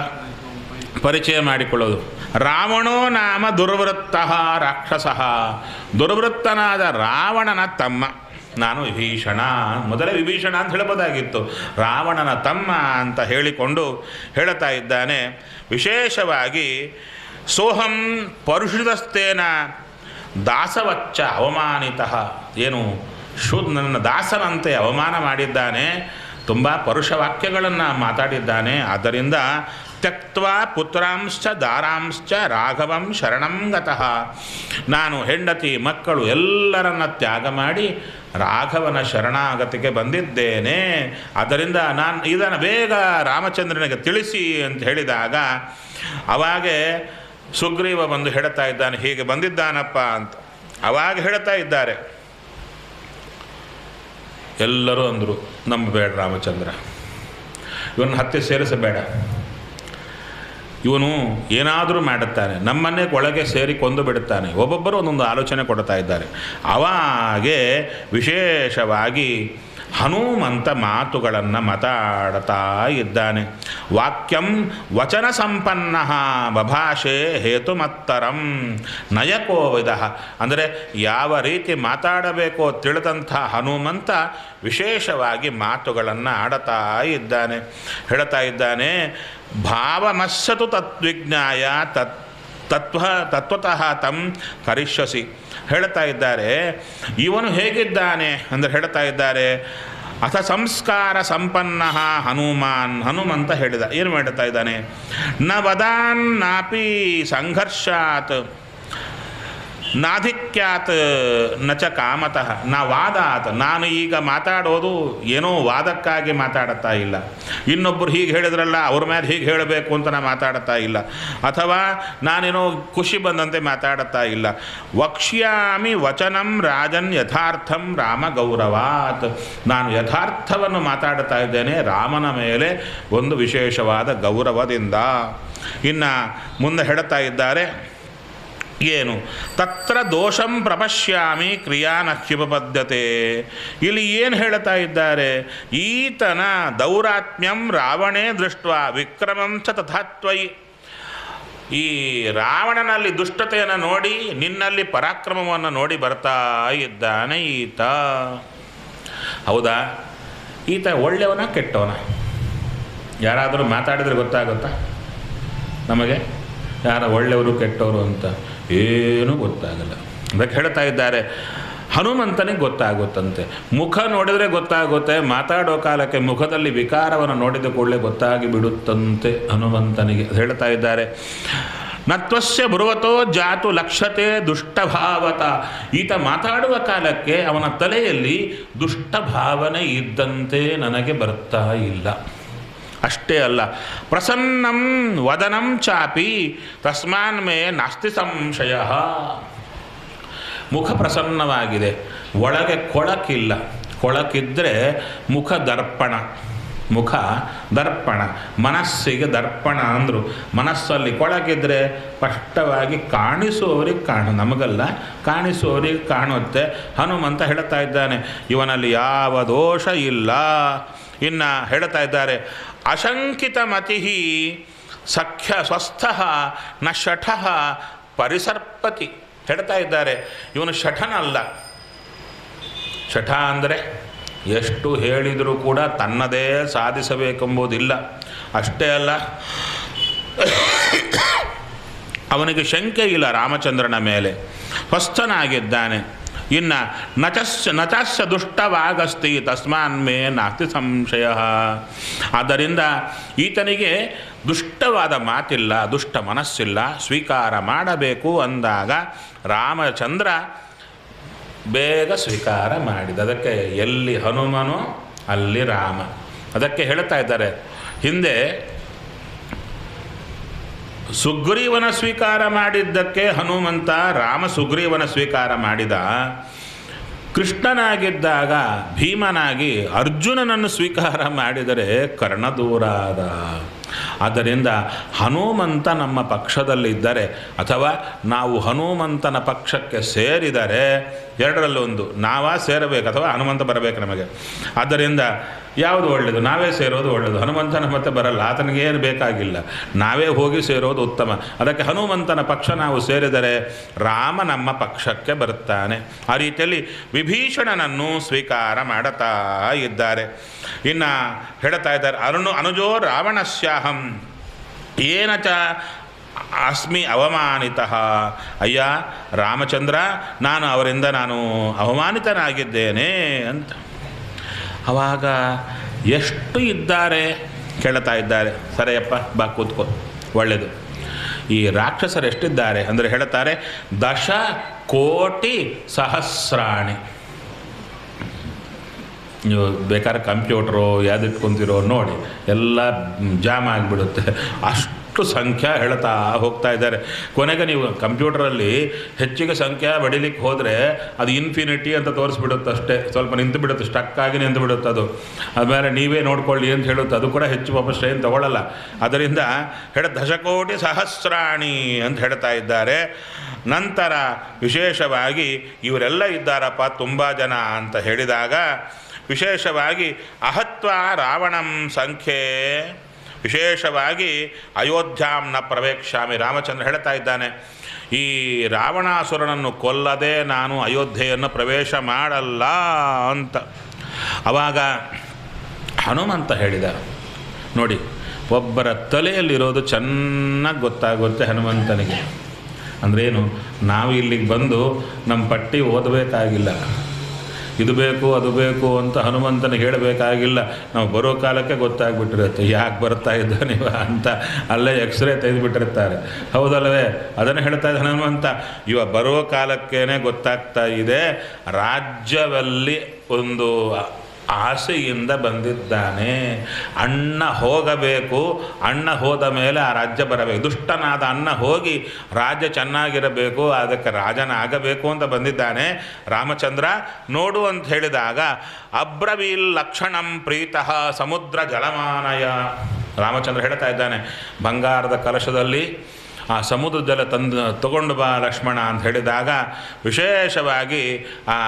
S1: ಪರಿಚಯ ಮಾಡಿಕೊಳ್ಳೋದು, ರಾವಣೋ ನಾಮ ದುರ್ವೃತ್ತ ರಾಕ್ಷಸ, ದುರ್ವೃತ್ತನಾದ ರಾವಣನ ತಮ್ಮ ನಾನು ವಿಭೀಷಣ. ಮೊದಲೇ ವಿಭೀಷಣ ಅಂತ ಹೇಳಬಹುದಾಗಿತ್ತು, ರಾವಣನ ತಮ್ಮ ಅಂತ ಹೇಳಿಕೊಂಡು ಹೇಳುತ್ತಾ ಇದ್ದಾನೆ. ವಿಶೇಷವಾಗಿ ಸೋಹಂ ಪರುಷಿತಸ್ತೇನ ದಾಸವಚ್ಚ ಅವಮಾನಿತ, ಏನು ನನ್ನ ದಾಸನಂತೆ ಅವಮಾನ ಮಾಡಿದ್ದಾನೆ, ತುಂಬ ಪರುಷ ವಾಕ್ಯಗಳನ್ನು ಮಾತಾಡಿದ್ದಾನೆ. ಆದ್ದರಿಂದ ತ್ಯಕ್ತ್ವಾ ಪುತ್ರಾಂಶ್ಚ ದಾರಾಂಶ್ಚ ರಾಘವಂ ಶರಣಂ ಗತಃ, ನಾನು ಹೆಂಡತಿ ಮಕ್ಕಳು ಎಲ್ಲರನ್ನ ತ್ಯಾಗ ಮಾಡಿ ರಾಘವನ ಶರಣಾಗತಿಗೆ ಬಂದಿದ್ದೇನೆ. ಆದ್ದರಿಂದ ನಾನು ಇದನ್ನು ಬೇಗ ರಾಮಚಂದ್ರನಿಗೆ ತಿಳಿಸಿ ಅಂತ ಹೇಳಿದಾಗ ಅವಾಗೆ ಸುಗ್ರೀವ ಬಂದು ಹೇಳ್ತಾ ಇದ್ದಾನೆ, ಹೀಗೆ ಬಂದಿದ್ದಾನಪ್ಪ ಅಂತ. ಅವಾಗ ಹೇಳ್ತಾ ಇದ್ದಾರೆ ಎಲ್ಲರೂ ಅಂದರು, ನಂಬಬೇಡ ರಾಮಚಂದ್ರ, ಇವನ್ನ ಹತ್ಯೆ ಸೇರಿಸಬೇಡ, ಇವನು ಏನಾದರೂ ಮಾಡುತ್ತಾನೆ, ನಮ್ಮನ್ನೇ ಒಳಗೆ ಸೇರಿ ಕೊಂದು ಬಿಡುತ್ತಾನೆ. ಒಬ್ಬೊಬ್ಬರು ಒಂದೊಂದು ಆಲೋಚನೆ ಕೊಡ್ತಾ ಇದ್ದಾರೆ. ಅವಾಗೆ ವಿಶೇಷವಾಗಿ ಹನುಮಂತ ಮಾತುಗಳನ್ನು ಮಾತಾಡ್ತಾ ಇದ್ದಾನೆ. ವಾಕ್ಯಂ ವಚನ ಸಂಪನ್ನ ಬಭಾಷೆ ಹೇತುಮತ್ತರಂ ನಯಕೋವಿದ, ಅಂದರೆ ಯಾವ ರೀತಿ ಮಾತಾಡಬೇಕೋ ತಿಳಿದಂಥ ಹನುಮಂತ ವಿಶೇಷವಾಗಿ ಮಾತುಗಳನ್ನು ಆಡುತ್ತಾ ಇದ್ದಾನೆ. ಹೇಳ್ತಾ ಇದ್ದಾನೆ, ಭಾವಮಸ್ಸತು ತದ್ವಿಜ್ಞಾಯ ತತ್ವತಃ ತಂ ಕರಿಷ್ಯಸಿ. ಹೇಳ್ತಾ ಇದ್ದಾರೆ, ಇವನು ಹೇಗಿದ್ದಾನೆ ಅಂದರೆ ಹೇಳ್ತಾ ಇದ್ದಾರೆ, ಅಥ ಸಂಸ್ಕಾರ ಸಂಪನ್ನ ಹನುಮಂತ ಹೇಳಿದ. ಏನು ಮಾಡ್ತಾ ಇದ್ದಾನೆ, ನ ವದಾನ್ ನಾಪಿ ಸಂಘರ್ಷಾತ್ ನಾಧಿಕ್ಯಾತ್ ನಚ ಕಾಮತಃ ನ ವಾದಾತ್. ನಾನು ಈಗ ಮಾತಾಡೋದು ಏನೋ ವಾದಕ್ಕಾಗಿ ಮಾತಾಡುತ್ತಾ ಇಲ್ಲ, ಇನ್ನೊಬ್ಬರು ಹೀಗೆ ಹೇಳಿದ್ರಲ್ಲ ಅವ್ರ ಮೇಲೆ ಹೀಗೆ ಹೇಳಬೇಕು ಅಂತ ನಾನು ಮಾತಾಡ್ತಾ ಇಲ್ಲ, ಅಥವಾ ನಾನೇನೋ ಖುಷಿ ಬಂದಂತೆ ಮಾತಾಡ್ತಾ ಇಲ್ಲ. ವಕ್ಷ್ಯಾಮಿ ವಚನಂ ರಾಜನ್ ಯಥಾರ್ಥಂ ರಾಮ ಗೌರವಾತ್. ನಾನು ಯಥಾರ್ಥವನ್ನು ಮಾತಾಡ್ತಾ ಇದ್ದೇನೆ ರಾಮನ ಮೇಲೆ ಒಂದು ವಿಶೇಷವಾದ ಗೌರವದಿಂದ. ಇನ್ನು ಮುಂದೆ ಹೇಳ್ತಾ ಇದ್ದಾರೆ ಏನು, ತತ್ರ ದೋಷಂ ಪ್ರಪಶ್ಯಾಮಿ ಕ್ರಿಯಾ ನಹ್ಯುಪಪದ್ಯತೆ. ಇಲ್ಲಿ ಏನು ಹೇಳ್ತಾ ಇದ್ದಾರೆ, ಈತನ ದೌರಾತ್ಮ್ಯಂ ರಾವಣೇ ದೃಷ್ಟ ವಿಕ್ರಮಂ ಚ ತಥಾತ್ವಯಿ. ಈ ರಾವಣನಲ್ಲಿ ದುಷ್ಟತೆಯನ್ನು ನೋಡಿ ನಿನ್ನಲ್ಲಿ ಪರಾಕ್ರಮವನ್ನು ನೋಡಿ ಬರ್ತಾ ಇದ್ದಾನೆ ಈತ. ಹೌದಾ, ಈತ ಒಳ್ಳೆಯವನ ಕೆಟ್ಟವನ? ಯಾರಾದರೂ ಮಾತಾಡಿದರೆ ಗೊತ್ತಾಗುತ್ತಾ ನಮಗೆ ಯಾರ ಒಳ್ಳೆಯವರು ಕೆಟ್ಟವರು ಅಂತ? ಏನೂ ಗೊತ್ತಾಗಲ್ಲ. ಅದಕ್ಕೆ ಹೇಳ್ತಾ ಇದ್ದಾರೆ ಹನುಮಂತನಿಗೆ ಗೊತ್ತಾಗುತ್ತಂತೆ. ಮುಖ ನೋಡಿದರೆ ಗೊತ್ತಾಗುತ್ತೆ, ಮಾತಾಡೋ ಕಾಲಕ್ಕೆ ಮುಖದಲ್ಲಿ ವಿಕಾರವನ್ನು ನೋಡಿದ ಕೂಡಲೇ ಗೊತ್ತಾಗಿ ಬಿಡುತ್ತಂತೆ ಹನುಮಂತನಿಗೆ. ಹೇಳ್ತಾ ಇದ್ದಾರೆ ನತ್ವಸ್ಯ ಬೃವತೋ ಜಾತು ಲಕ್ಷತೆ ದುಷ್ಟಭಾವತ. ಈತ ಮಾತಾಡುವ ಕಾಲಕ್ಕೆ ಅವನ ತಲೆಯಲ್ಲಿ ದುಷ್ಟಭಾವನೆ ಇದ್ದಂತೆ ನನಗೆ ಬರ್ತಾ ಇಲ್ಲ. ಅಷ್ಟೇ ಅಲ್ಲ, ಪ್ರಸನ್ನಂ ವದನಂ ಚಾಪಿ ತಸ್ಮಾನ್ ಮೇ ನಾಸ್ತಿ ಸಂಶಯ. ಮುಖ ಪ್ರಸನ್ನವಾಗಿದೆ, ಒಳಗೆ ಕೊಳಕಿಲ್ಲ. ಕೊಳಕಿದ್ದರೆ ಮುಖ ದರ್ಪಣ, ಮುಖ ದರ್ಪಣ, ಮನಸ್ಸಿಗೆ ದರ್ಪಣ ಅಂದರು. ಮನಸ್ಸಲ್ಲಿ ಕೊಳಕಿದ್ರೆ ಸ್ಪಷ್ಟವಾಗಿ ಕಾಣಿಸುವವರಿಗೆ ನಮಗಲ್ಲ, ಕಾಣಿಸುವವರಿಗೆ ಕಾಣುತ್ತೆ. ಹನುಮಂತ ಹೇಳ್ತಾ ಇದ್ದಾನೆ ಇವನಲ್ಲಿ ಯಾವ ದೋಷ ಇಲ್ಲ. ಇನ್ನು ಹೇಳ್ತಾ ಇದ್ದಾರೆ ಅಶಂಕಿತ ಮತಿ ಸಖ್ಯ ಸ್ವಸ್ಥ ನ ಶಠ ಪರಿಸರ್ಪತಿ. ಹೇಳ್ತಾ ಇದ್ದಾರೆ ಇವನು ಶಠನಲ್ಲ. ಶಠ ಅಂದರೆ ಎಷ್ಟು ಹೇಳಿದರೂ ಕೂಡ ತನ್ನದೇ ಸಾಧಿಸಬೇಕೆಂಬುದಿಲ್ಲ. ಅಷ್ಟೇ ಅಲ್ಲ, ಅವನಿಗೆ ಶಂಕೆ ಇಲ್ಲ ರಾಮಚಂದ್ರನ ಮೇಲೆ, ಸ್ವಸ್ಥನಾಗಿದ್ದಾನೆ. ಇನ್ನು ನಚಸ್ಯ ದುಷ್ಟವಾಗಸ್ತಿ ತಸ್ಮಾನ್ ಮೇ ನಾಸ್ತಿ ಸಂಶಯ. ಆದ್ದರಿಂದ ಈತನಿಗೆ ದುಷ್ಟವಾದ ಮಾತಿಲ್ಲ, ದುಷ್ಟ ಮನಸ್ಸಿಲ್ಲ. ಸ್ವೀಕಾರ ಮಾಡಬೇಕು ಅಂದಾಗ ರಾಮಚಂದ್ರ ಬೇಗ ಸ್ವೀಕಾರ ಮಾಡಿದ. ಅದಕ್ಕೆ ಎಲ್ಲಿ ಹನುಮನು ಅಲ್ಲಿ ರಾಮ. ಅದಕ್ಕೆ ಹೇಳ್ತಾ ಇದ್ದಾರೆ ಹಿಂದೆ ಸುಗ್ರೀವನ ಸ್ವೀಕಾರ ಮಾಡಿದ್ದಕ್ಕೆ ಹನುಮಂತ ರಾಮ ಸುಗ್ರೀವನ ಸ್ವೀಕಾರ ಮಾಡಿದ. ಕೃಷ್ಣನಾಗಿದ್ದಾಗ ಭೀಮನಾಗಿ ಅರ್ಜುನನನ್ನು ಸ್ವೀಕಾರ ಮಾಡಿದರೆ ಕರ್ಣ ದೂರಾದ. ಆದ್ದರಿಂದ ಹನುಮಂತ ನಮ್ಮ ಪಕ್ಷದಲ್ಲಿದ್ದರೆ ಅಥವಾ ನಾವು ಹನುಮಂತನ ಪಕ್ಷಕ್ಕೆ ಸೇರಿದರೆ ಎರಡರಲ್ಲೊಂದು, ನಾವೇ ಸೇರಬೇಕು ಅಥವಾ ಹನುಮಂತ ಬರಬೇಕು ನಮಗೆ. ಆದ್ದರಿಂದ ಯಾವುದು ಒಳ್ಳೆಯದು? ನಾವೇ ಸೇರೋದು ಒಳ್ಳೆಯದು. ಹನುಮಂತನ ಮತ್ತೆ ಬರಲ್ಲ, ಆತನಿಗೆ ಏನು ಬೇಕಾಗಿಲ್ಲ, ನಾವೇ ಹೋಗಿ ಸೇರೋದು ಉತ್ತಮ. ಅದಕ್ಕೆ ಹನುಮಂತನ ಪಕ್ಷ ನಾವು ಸೇರಿದರೆ ರಾಮ ನಮ್ಮ ಪಕ್ಷಕ್ಕೆ ಬರುತ್ತಾನೆ. ಆ ರೀತಿಯಲ್ಲಿ ವಿಭೀಷಣನನ್ನು ಸ್ವೀಕಾರ ಮಾಡುತ್ತಾ ಇದ್ದಾರೆ. ಇನ್ನು ಹೇಳ್ತಾ ಇದ್ದಾರೆ ಅನುಜೋ ರಾವಣಸ್ಯಾಹಂ ಏನ ಚ ಅಸ್ಮಿ ಅವಮಾನಿತ. ಅಯ್ಯ ರಾಮಚಂದ್ರ, ಅವರಿಂದ ನಾನು ಅವಮಾನಿತನಾಗಿದ್ದೇನೆ ಅಂತ. ಆವಾಗ ಎಷ್ಟು ಇದ್ದಾರೆ ಕೇಳ್ತಾ ಇದ್ದಾರೆ. ಸರಿಯಪ್ಪ ಬಾ ಕೂತ್ಕೋ, ಒಳ್ಳೆಯದು. ಈ ರಾಕ್ಷಸರು ಎಷ್ಟಿದ್ದಾರೆ ಅಂದರೆ ಹೇಳ್ತಾರೆ 10,00,00,000 ಸಹಸ್ರಾಣಿ. ನೀವು ಬೇಕಾದ್ರೆ ಕಂಪ್ಯೂಟ್ರು ಯಾವ್ದು ಇಟ್ಕೊತಿರೋ ನೋಡಿ, ಎಲ್ಲ ಜಾಮ್ ಆಗಿಬಿಡುತ್ತೆ. ಅಷ್ಟು ಸಂಖ್ಯೆ ಹೇಳ್ತಾ ಹೋಗ್ತಾ ಇದ್ದಾರೆ. ಕೊನೆಗೆ ನೀವು ಕಂಪ್ಯೂಟರಲ್ಲಿ ಹೆಚ್ಚಿಗೆ ಸಂಖ್ಯೆ ಬಡಿಲಿಕ್ಕೆ ಹೋದರೆ ಅದು ಇನ್ಫಿನಿಟಿ ಅಂತ ತೋರಿಸ್ಬಿಡುತ್ತೆ. ಅಷ್ಟೇ, ಸ್ವಲ್ಪ ನಿಂತು ಬಿಡುತ್ತೆ, ಸ್ಟಕ್ಕಾಗಿ ನಿಂತು ಬಿಡುತ್ತೆ. ಅದು ಆಮೇಲೆ ನೀವೇ ನೋಡ್ಕೊಳ್ಳಿ ಅಂತ ಹೇಳುತ್ತೆ. ಅದು ಕೂಡ ಹೆಚ್ಚು ವಾಪಸ್ ಏನು ತಗೊಳ್ಳಲ್ಲ. ಅದರಿಂದ 10,00,00,000 ಸಹಸ್ರಾಣಿ ಅಂತ ಹೇಳ್ತಾ ಇದ್ದಾರೆ. ನಂತರ ವಿಶೇಷವಾಗಿ ಇವರೆಲ್ಲ ಇದ್ದಾರಪ್ಪ ತುಂಬ ಜನ ಅಂತ ಹೇಳಿದಾಗ ವಿಶೇಷವಾಗಿ ಅಹತ್ವ ರಾವಣಂ ಸಂಖ್ಯೆ ವಿಶೇಷವಾಗಿ ಅಯೋಧ್ಯಾಂ ನ ಪ್ರವೇಕ್ಷ್ಯಾಮಿ. ರಾಮಚಂದ್ರ ಹೇಳ್ತಾ ಇದ್ದಾನೆ ಈ ರಾವಣಾಸುರನನ್ನು ಕೊಲ್ಲದೆ ನಾನು ಅಯೋಧ್ಯೆಯನ್ನು ಪ್ರವೇಶ ಮಾಡಲ್ಲ ಅಂತ. ಆವಾಗ ಹನುಮಂತ ಹೇಳಿದ, ನೋಡಿ ಒಬ್ಬರ ತಲೆಯಲ್ಲಿರೋದು ಚೆನ್ನಾಗಿ ಗೊತ್ತಾಗುತ್ತೆ ಹನುಮಂತನಿಗೆ. ಅಂದ್ರೇನು, ನಾವು ಇಲ್ಲಿಗೆ ಬಂದು ನಮ್ಮ ಪಟ್ಟಿ ಓದಬೇಕಾಗಿಲ್ಲ, ಇದು ಬೇಕು ಅದು ಬೇಕು ಅಂತ ಹನುಮಂತನಿಗೆ ಹೇಳಬೇಕಾಗಿಲ್ಲ. ನಾವು ಬರೋ ಕಾಲಕ್ಕೆ ಗೊತ್ತಾಗ್ಬಿಟ್ಟಿರುತ್ತೆ ಯಾಕೆ ಬರ್ತಾ ಇದ್ದಾನಿವ ಅಂತ. ಅಲ್ಲೇ ಎಕ್ಸ್ರೇ ತೆಗೆದುಬಿಟ್ಟಿರ್ತಾರೆ, ಹೌದಲ್ಲವೇ? ಅದನ್ನು ಹೇಳ್ತಾ ಇದ್ದ ಹನುಮಂತ, ಇವ ಬರೋ ಕಾಲಕ್ಕೇ ಗೊತ್ತಾಗ್ತಾ ಇದೆ ರಾಜ್ಯದಲ್ಲಿ ಒಂದು ಆಸೆಯಿಂದ ಬಂದಿದ್ದಾನೆ. ಅಣ್ಣ ಹೋಗಬೇಕು, ಅಣ್ಣ ಹೋದ ಮೇಲೆ ಆ ರಾಜ್ಯ ಬರಬೇಕು. ದುಷ್ಟನಾದ ಅಣ್ಣ ಹೋಗಿ ರಾಜ್ಯ ಚೆನ್ನಾಗಿರಬೇಕು, ಅದಕ್ಕೆ ರಾಜನಾಗಬೇಕು ಅಂತ ಬಂದಿದ್ದಾನೆ. ರಾಮಚಂದ್ರ ನೋಡು ಅಂತ ಹೇಳಿದಾಗ ಅಬ್ರವೀಲ್ ಲಕ್ಷಣಂ ಪ್ರೀತಃ ಸಮುದ್ರ ಜಲಮಾನಯ. ರಾಮಚಂದ್ರ ಹೇಳ್ತಾ ಇದ್ದಾನೆ, ಬಂಗಾರದ ಕಲಶದಲ್ಲಿ ಆ ಸಮುದ್ರ ಜಲ ತಗೊಂಡು ಬಾ ಲಕ್ಷ್ಮಣ ಅಂತ ಹೇಳಿದಾಗ ವಿಶೇಷವಾಗಿ ಆ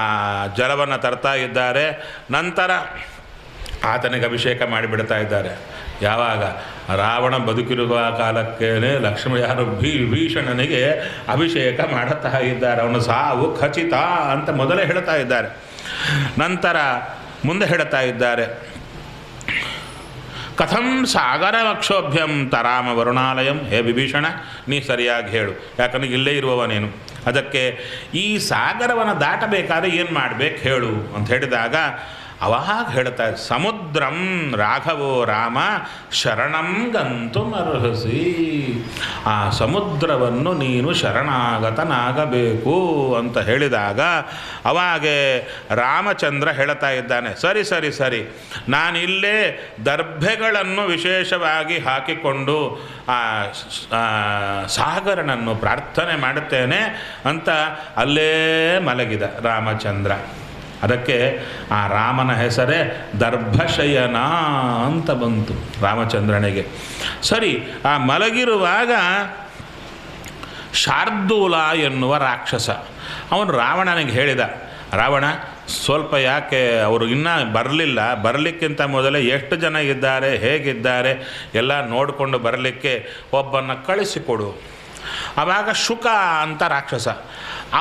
S1: ಜಲವನ್ನು ತರ್ತಾ ಇದ್ದಾರೆ. ನಂತರ ಆತನಿಗೆ ಅಭಿಷೇಕ ಮಾಡಿಬಿಡ್ತಾ ಇದ್ದಾರೆ. ಯಾವಾಗ ರಾವಣ ಬದುಕಿರುವ ಕಾಲಕ್ಕೇನೆ ಭೀಷಣನಿಗೆ ಅಭಿಷೇಕ ಮಾಡುತ್ತಾ ಇದ್ದಾರೆ. ಅವನು ಸಾವು ಖಚಿತ ಅಂತ ಮೊದಲೇ ಹೇಳ್ತಾ ಇದ್ದಾರೆ. ನಂತರ ಮುಂದೆ ಹೇಳ್ತಾ ಇದ್ದಾರೆ, ಕಥಂ ಸಾಗರ ವಕ್ಷೋಭ್ಯಂ ತರಾಮ ವರುಣಾಲಯಂ. ಹೇ ವಿಭೀಷಣ, ನೀ ಸರಿಯಾಗಿ ಹೇಳು, ಯಾಕಂದ್ರೆ ಇಲ್ಲೇ ಇರುವವ ನೀನು. ಅದಕ್ಕೆ ಈ ಸಾಗರವನ್ನು ದಾಟಬೇಕಾದ್ರೆ ಏನು ಮಾಡಬೇಕು ಹೇಳು ಅಂತ ಹೇಳಿದಾಗ ಅವಾಗ ಹೇಳ್ತಾ ಇದ್ದ, ಸಮುದ್ರಂ ರಾಘವೋ ರಾಮ ಶರಣಂ ಗಂತು ಅರ್ಹಸಿ. ಆ ಸಮುದ್ರವನ್ನು ನೀನು ಶರಣಾಗತನಾಗಬೇಕು ಅಂತ ಹೇಳಿದಾಗ ಅವಾಗೆ ರಾಮಚಂದ್ರ ಹೇಳ್ತಾ ಇದ್ದಾನೆ, ಸರಿ ಸರಿ ಸರಿ, ನಾನಿಲ್ಲೇ ದರ್ಭೆಗಳನ್ನು ವಿಶೇಷವಾಗಿ ಹಾಕಿಕೊಂಡು ಆ ಸಾಗರನನ್ನು ಪ್ರಾರ್ಥನೆ ಮಾಡುತ್ತೇನೆ ಅಂತ ಅಲ್ಲೇ ಮಲಗಿದ ರಾಮಚಂದ್ರ. ಅದಕ್ಕೆ ಆ ರಾಮನ ಹೆಸರೇ ದರ್ಭಶಯನ ಅಂತ ಬಂತು ರಾಮಚಂದ್ರನಿಗೆ. ಸರಿ, ಆ ಮಲಗಿರುವಾಗ ಶಾರ್ದೂಲ ಎನ್ನುವ ರಾಕ್ಷಸ ಅವನು ರಾವಣನಿಗೆ ಹೇಳಿದ, ರಾವಣ ಸ್ವಲ್ಪ ಯಾಕೆ ಅವರು ಇನ್ನೂ ಬರಲಿಲ್ಲ, ಬರಲಿಕ್ಕಿಂತ ಮೊದಲೇ ಎಷ್ಟು ಜನ ಇದ್ದಾರೆ, ಹೇಗಿದ್ದಾರೆ ಎಲ್ಲ ನೋಡಿಕೊಂಡು ಬರಲಿಕ್ಕೆ ಒಬ್ಬನ್ನು ಕಳಿಸಿಕೊಡು. ಆವಾಗ ಶುಕ ಅಂತ ರಾಕ್ಷಸ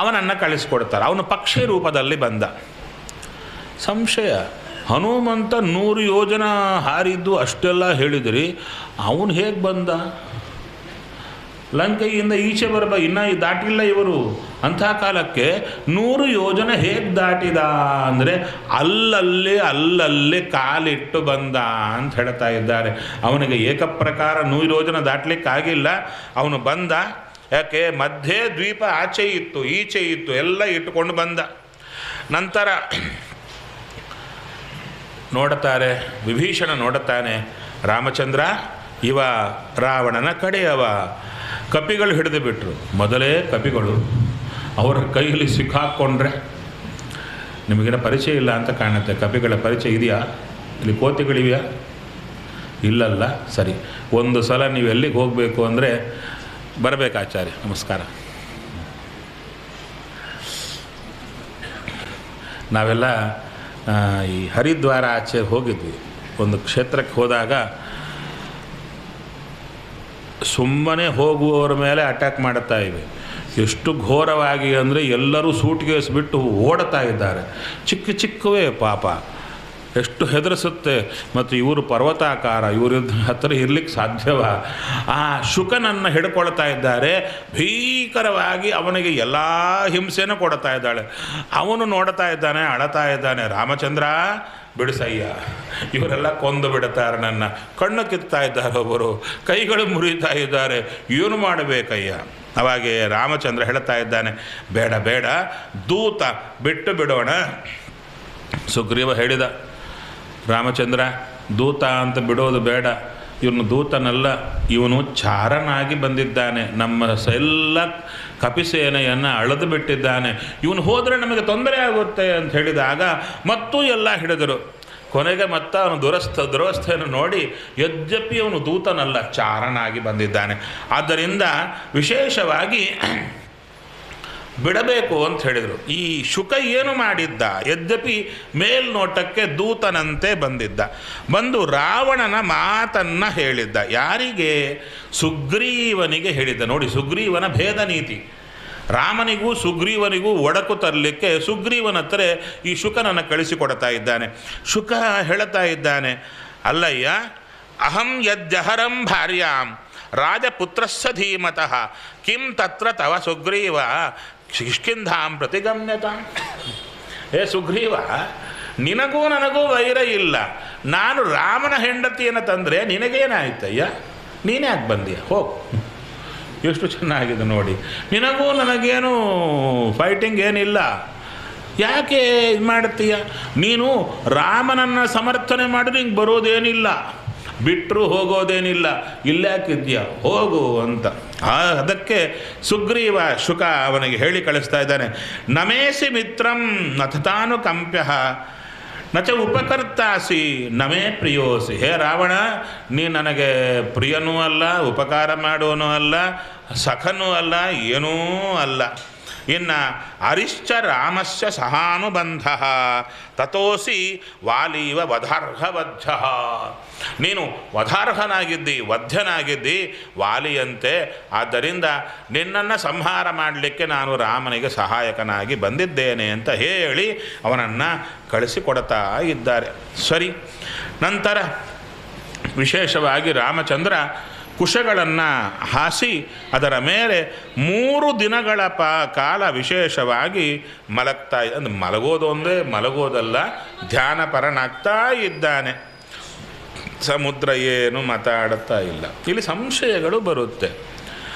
S1: ಅವನನ್ನು ಕಳಿಸಿಕೊಡ್ತಾರೆ. ಅವನು ಪಕ್ಷಿ ರೂಪದಲ್ಲಿ ಬಂದ. ಸಂಶಯ, ಹನುಮಂತ 100 ಯೋಜನ ಹಾರಿದ್ದು ಅಷ್ಟೆಲ್ಲ ಹೇಳಿದ್ರಿ, ಅವನು ಹೇಗೆ ಬಂದ? ಲಂಕೆಯಿಂದ ಈಚೆ ಇನ್ನೂ ದಾಟಿಲ್ಲ ಇವರು. ಅಂಥ ಕಾಲಕ್ಕೆ 100 ಯೋಜನ ಹೇಗೆ ದಾಟಿದ ಅಂದರೆ ಅಲ್ಲಲ್ಲಿ ಕಾಲಿಟ್ಟು ಬಂದ ಅಂತ ಹೇಳ್ತಾ ಇದ್ದಾರೆ. ಅವನಿಗೆ ಏಕಪ್ರಕಾರ 100 ಯೋಜನ ದಾಟಲಿಕ್ಕಾಗಿಲ್ಲ. ಅವನು ಬಂದ, ಯಾಕೆ ಮಧ್ಯೆ ದ್ವೀಪ ಆಚೆ ಇತ್ತು ಈಚೆ ಇತ್ತು ಎಲ್ಲ ಇಟ್ಟುಕೊಂಡು ಬಂದ. ನಂತರ ನೋಡುತ್ತಾರೆ, ವಿಭೀಷಣ ನೋಡುತ್ತಾನೆ, ರಾಮಚಂದ್ರ ಇವ ರಾವಣನ ಕಡೆಯವ. ಕಪಿಗಳು ಹಿಡಿದು ಬಿಟ್ಟರು. ಮೊದಲೇ ಕಪಿಗಳು ಅವರ ಕೈಯಲ್ಲಿ ಸಿಕ್ಕಾಕ್ಕೊಂಡ್ರೆ, ನಿಮಗೇನೋ ಪರಿಚಯ ಇಲ್ಲ ಅಂತ ಕಾಣುತ್ತೆ. ಕಪಿಗಳ ಪರಿಚಯ ಇದೆಯಾ? ಇಲ್ಲಿ ಕೋತಿಗಳಿವೆಯಾ? ಇಲ್ಲಲ್ಲ. ಸರಿ, ಒಂದು ಸಲ ನೀವು ಎಲ್ಲಿಗೆ ಹೋಗಬೇಕು ಅಂದರೆ ಬರಬೇಕು. ಆಚಾರ್ಯ ನಮಸ್ಕಾರ. ನಾವೆಲ್ಲ ಈ ಹರಿದ್ವಾರ ಆಚೆ ಹೋಗಿದ್ವಿ. ಒಂದು ಕ್ಷೇತ್ರಕ್ಕೆ ಹೋದಾಗ ಸುಮ್ಮನೆ ಹೋಗುವವರ ಮೇಲೆ ಅಟ್ಯಾಕ್ ಮಾಡುತ್ತಾ ಇವೆ. ಎಷ್ಟು ಘೋರವಾಗಿ ಅಂದರೆ ಎಲ್ಲರೂ ಸೂಟ್ ಕೇಸ್ ಬಿಟ್ಟು ಓಡ್ತಾ ಇದ್ದಾರೆ. ಚಿಕ್ಕ ಚಿಕ್ಕವೇ ಪಾಪ, ಎಷ್ಟು ಹೆದರಿಸುತ್ತೆ. ಮತ್ತು ಇವರು ಪರ್ವತಾಕಾರ, ಇವರು ಹತ್ತಿರ ಇರಲಿಕ್ಕೆ ಸಾಧ್ಯವ? ಆ ಶುಕನನ್ನು ಹಿಡ್ಕೊಳ್ತಾ ಇದ್ದಾರೆ. ಭೀಕರವಾಗಿ ಅವನಿಗೆ ಎಲ್ಲ ಹಿಂಸೆನೂ ಕೊಡ್ತಾ ಇದ್ದಾಳೆ. ಅವನು ನೋಡ್ತಾ ಇದ್ದಾನೆ, ಅಳತಾ ಇದ್ದಾನೆ, ರಾಮಚಂದ್ರ ಬಿಡಿಸಯ್ಯ, ಇವರೆಲ್ಲ ಕೊಂದು ಬಿಡುತ್ತಾರೆ ನನ್ನ. ಕಣ್ಣು ಕಿತ್ತಾ ಇದ್ದಾರೆ, ಒಬ್ಬರು ಕೈಗಳು ಮುರಿತಾ ಇದ್ದಾರೆ, ಏನು ಮಾಡಬೇಕಯ್ಯ? ಅವಾಗೆ ರಾಮಚಂದ್ರ ಹೇಳ್ತಾ ಇದ್ದಾನೆ, ಬೇಡ ಬೇಡ, ದೂತ ಬಿಟ್ಟು ಬಿಡೋಣ. ಸುಗ್ರೀವ ಹೇಳಿದ, ರಾಮಚಂದ್ರ ದೂತ ಅಂತ ಬಿಡೋದು ಬೇಡ, ಇವನು ದೂತನಲ್ಲ, ಇವನು ಚಾರನಾಗಿ ಬಂದಿದ್ದಾನೆ, ನಮ್ಮ ಎಲ್ಲ ಕಪಿಸೇನೆಯನ್ನು ಅಳೆದು ಬಿಟ್ಟಿದ್ದಾನೆ, ಇವನು ಹೋದರೆ ನಮಗೆ ತೊಂದರೆ ಆಗುತ್ತೆ ಅಂತ ಹೇಳಿದಾಗ ಮತ್ತೂ ಎಲ್ಲ ಹಿಡಿದರು. ಕೊನೆಗೆ ಮತ್ತೆ ಅವನು ದುರವಸ್ಥೆಯನ್ನು ನೋಡಿ, ಯದ್ಯಪಿ ಅವನು ದೂತನಲ್ಲ, ಚಾರನಾಗಿ ಬಂದಿದ್ದಾನೆ, ಆದ್ದರಿಂದ ವಿಶೇಷವಾಗಿ ಬಿಡಬೇಕು ಅಂತ ಹೇಳಿದರು. ಈ ಶುಕ ಏನು ಮಾಡಿದ್ದ? ಯದ್ಯಪಿ ಮೇಲ್ನೋಟಕ್ಕೆ ದೂತನಂತೆ ಬಂದಿದ್ದ, ಬಂದು ರಾವಣನ ಮಾತನ್ನು ಹೇಳಿದ್ದ. ಯಾರಿಗೆ? ಸುಗ್ರೀವನಿಗೆ ಹೇಳಿದ್ದ. ನೋಡಿ, ಸುಗ್ರೀವನ ಭೇದ ನೀತಿ. ರಾಮನಿಗೂ ಸುಗ್ರೀವನಿಗೂ ಒಡಕು ತರಲಿಕ್ಕೆ ಸುಗ್ರೀವನ ಹತ್ರ ಈ ಶುಕನನ್ನು ಕಳಿಸಿಕೊಡ್ತಾ ಇದ್ದಾನೆ. ಶುಕ ಹೇಳ್ತಾ ಇದ್ದಾನೆ, ಅಲ್ಲಯ್ಯ, ಅಹಂ ಯಜ್ಜಹರಂ ಭಾರ್ಯಾಂ ರಾಜಪುತ್ರಸ್ಸ ಧೀಮತಃ ಕಿಂ ತತ್ರ ತವ ಸುಗ್ರೀವ ಕಿಷ್ಕಿಂಧಾಂ ಪ್ರತಿಗಮ್ಯತ. ಏ ಸುಗ್ರೀವ, ನಿನಗೂ ನನಗೂ ವೈರ ಇಲ್ಲ, ನಾನು ರಾಮನ ಹೆಂಡತಿಯನ್ನು ತಂದರೆ ನಿನಗೇನಾಯ್ತಯ್ಯ? ನೀನೇ ಯಾಕೆ ಬಂದೀಯ? ಹೋಗು. ಎಷ್ಟು ಚೆನ್ನಾಗಿದೆ ನೋಡಿ, ನಿನಗೂ ನನಗೇನು ಫೈಟಿಂಗ್ ಏನಿಲ್ಲ, ಯಾಕೆ ಇದು ಮಾಡ್ತೀಯ? ನೀನು ರಾಮನನ್ನು ಸಮರ್ಥನೆ ಮಾಡಿದ್ರೆ ಹಿಂಗೆ ಬರೋದೇನಿಲ್ಲ, ಬಿಟ್ಟರು ಹೋಗೋದೇನಿಲ್ಲ, ಇಲ್ಲಾಕಿದ್ಯಾ ಹೋಗು ಅಂತ. ಅದಕ್ಕೆ ಸುಗ್ರೀವ ಶುಕ ಅವನಿಗೆ ಹೇಳಿ ಕಳಿಸ್ತಾ ಇದ್ದಾನೆ. ನಮೇಸಿ ಮಿತ್ರಂ ನಥತಾನು ಕಂಪ್ಯ ನಚ ಉಪಕರ್ತಾಸಿ ನಮೇ ಪ್ರಿಯೋಸಿ. ಹೇ ರಾವಣ, ನೀ ನನಗೆ ಪ್ರಿಯನೂ ಅಲ್ಲ, ಉಪಕಾರ ಮಾಡೋನೂ ಅಲ್ಲ, ಸಖನೂ ಅಲ್ಲ, ಏನೂ ಅಲ್ಲ. ಇನ್ನು ಅರಿಶ್ಚ ರಾಮಸ್ಯ ಸಹಾನುಬಂಧ ತತೋಸಿ ವಾಲೀವ ವಧಾರ್ಹವಧ್ಯ. ನೀನು ವಧಾರ್ಹನಾಗಿದ್ದಿ, ವಧ್ಯನಾಗಿದ್ದಿ ವಾಲಿಯಂತೆ. ಆದ್ದರಿಂದ ನಿನ್ನನ್ನು ಸಂಹಾರ ಮಾಡಲಿಕ್ಕೆ ನಾನು ರಾಮನಿಗೆ ಸಹಾಯಕನಾಗಿ ಬಂದಿದ್ದೇನೆ ಅಂತ ಹೇಳಿ ಅವನನ್ನು ಕಳಿಸಿಕೊಡ್ತಾ ಇದ್ದಾರೆ. ಸರಿ, ನಂತರ ವಿಶೇಷವಾಗಿ ರಾಮಚಂದ್ರ ಕುಶಗಳನ್ನು ಹಾಸಿ ಅದರ ಮೇಲೆ 3 ದಿನಗಳ ಕಾಲ ವಿಶೇಷವಾಗಿ ಮಲಗ್ತಾ ಅಂದರೆ ಮಲಗೋದು ಒಂದೇ ಮಲಗೋದಲ್ಲ, ಧ್ಯಾನಪರನಾಗ್ತಾ ಇದ್ದಾನೆ. ಸಮುದ್ರ ಏನು ಮಾತಾಡುತ್ತಾ ಇಲ್ಲ. ಇಲ್ಲಿ ಸಂಶಯಗಳು ಬರುತ್ತೆ.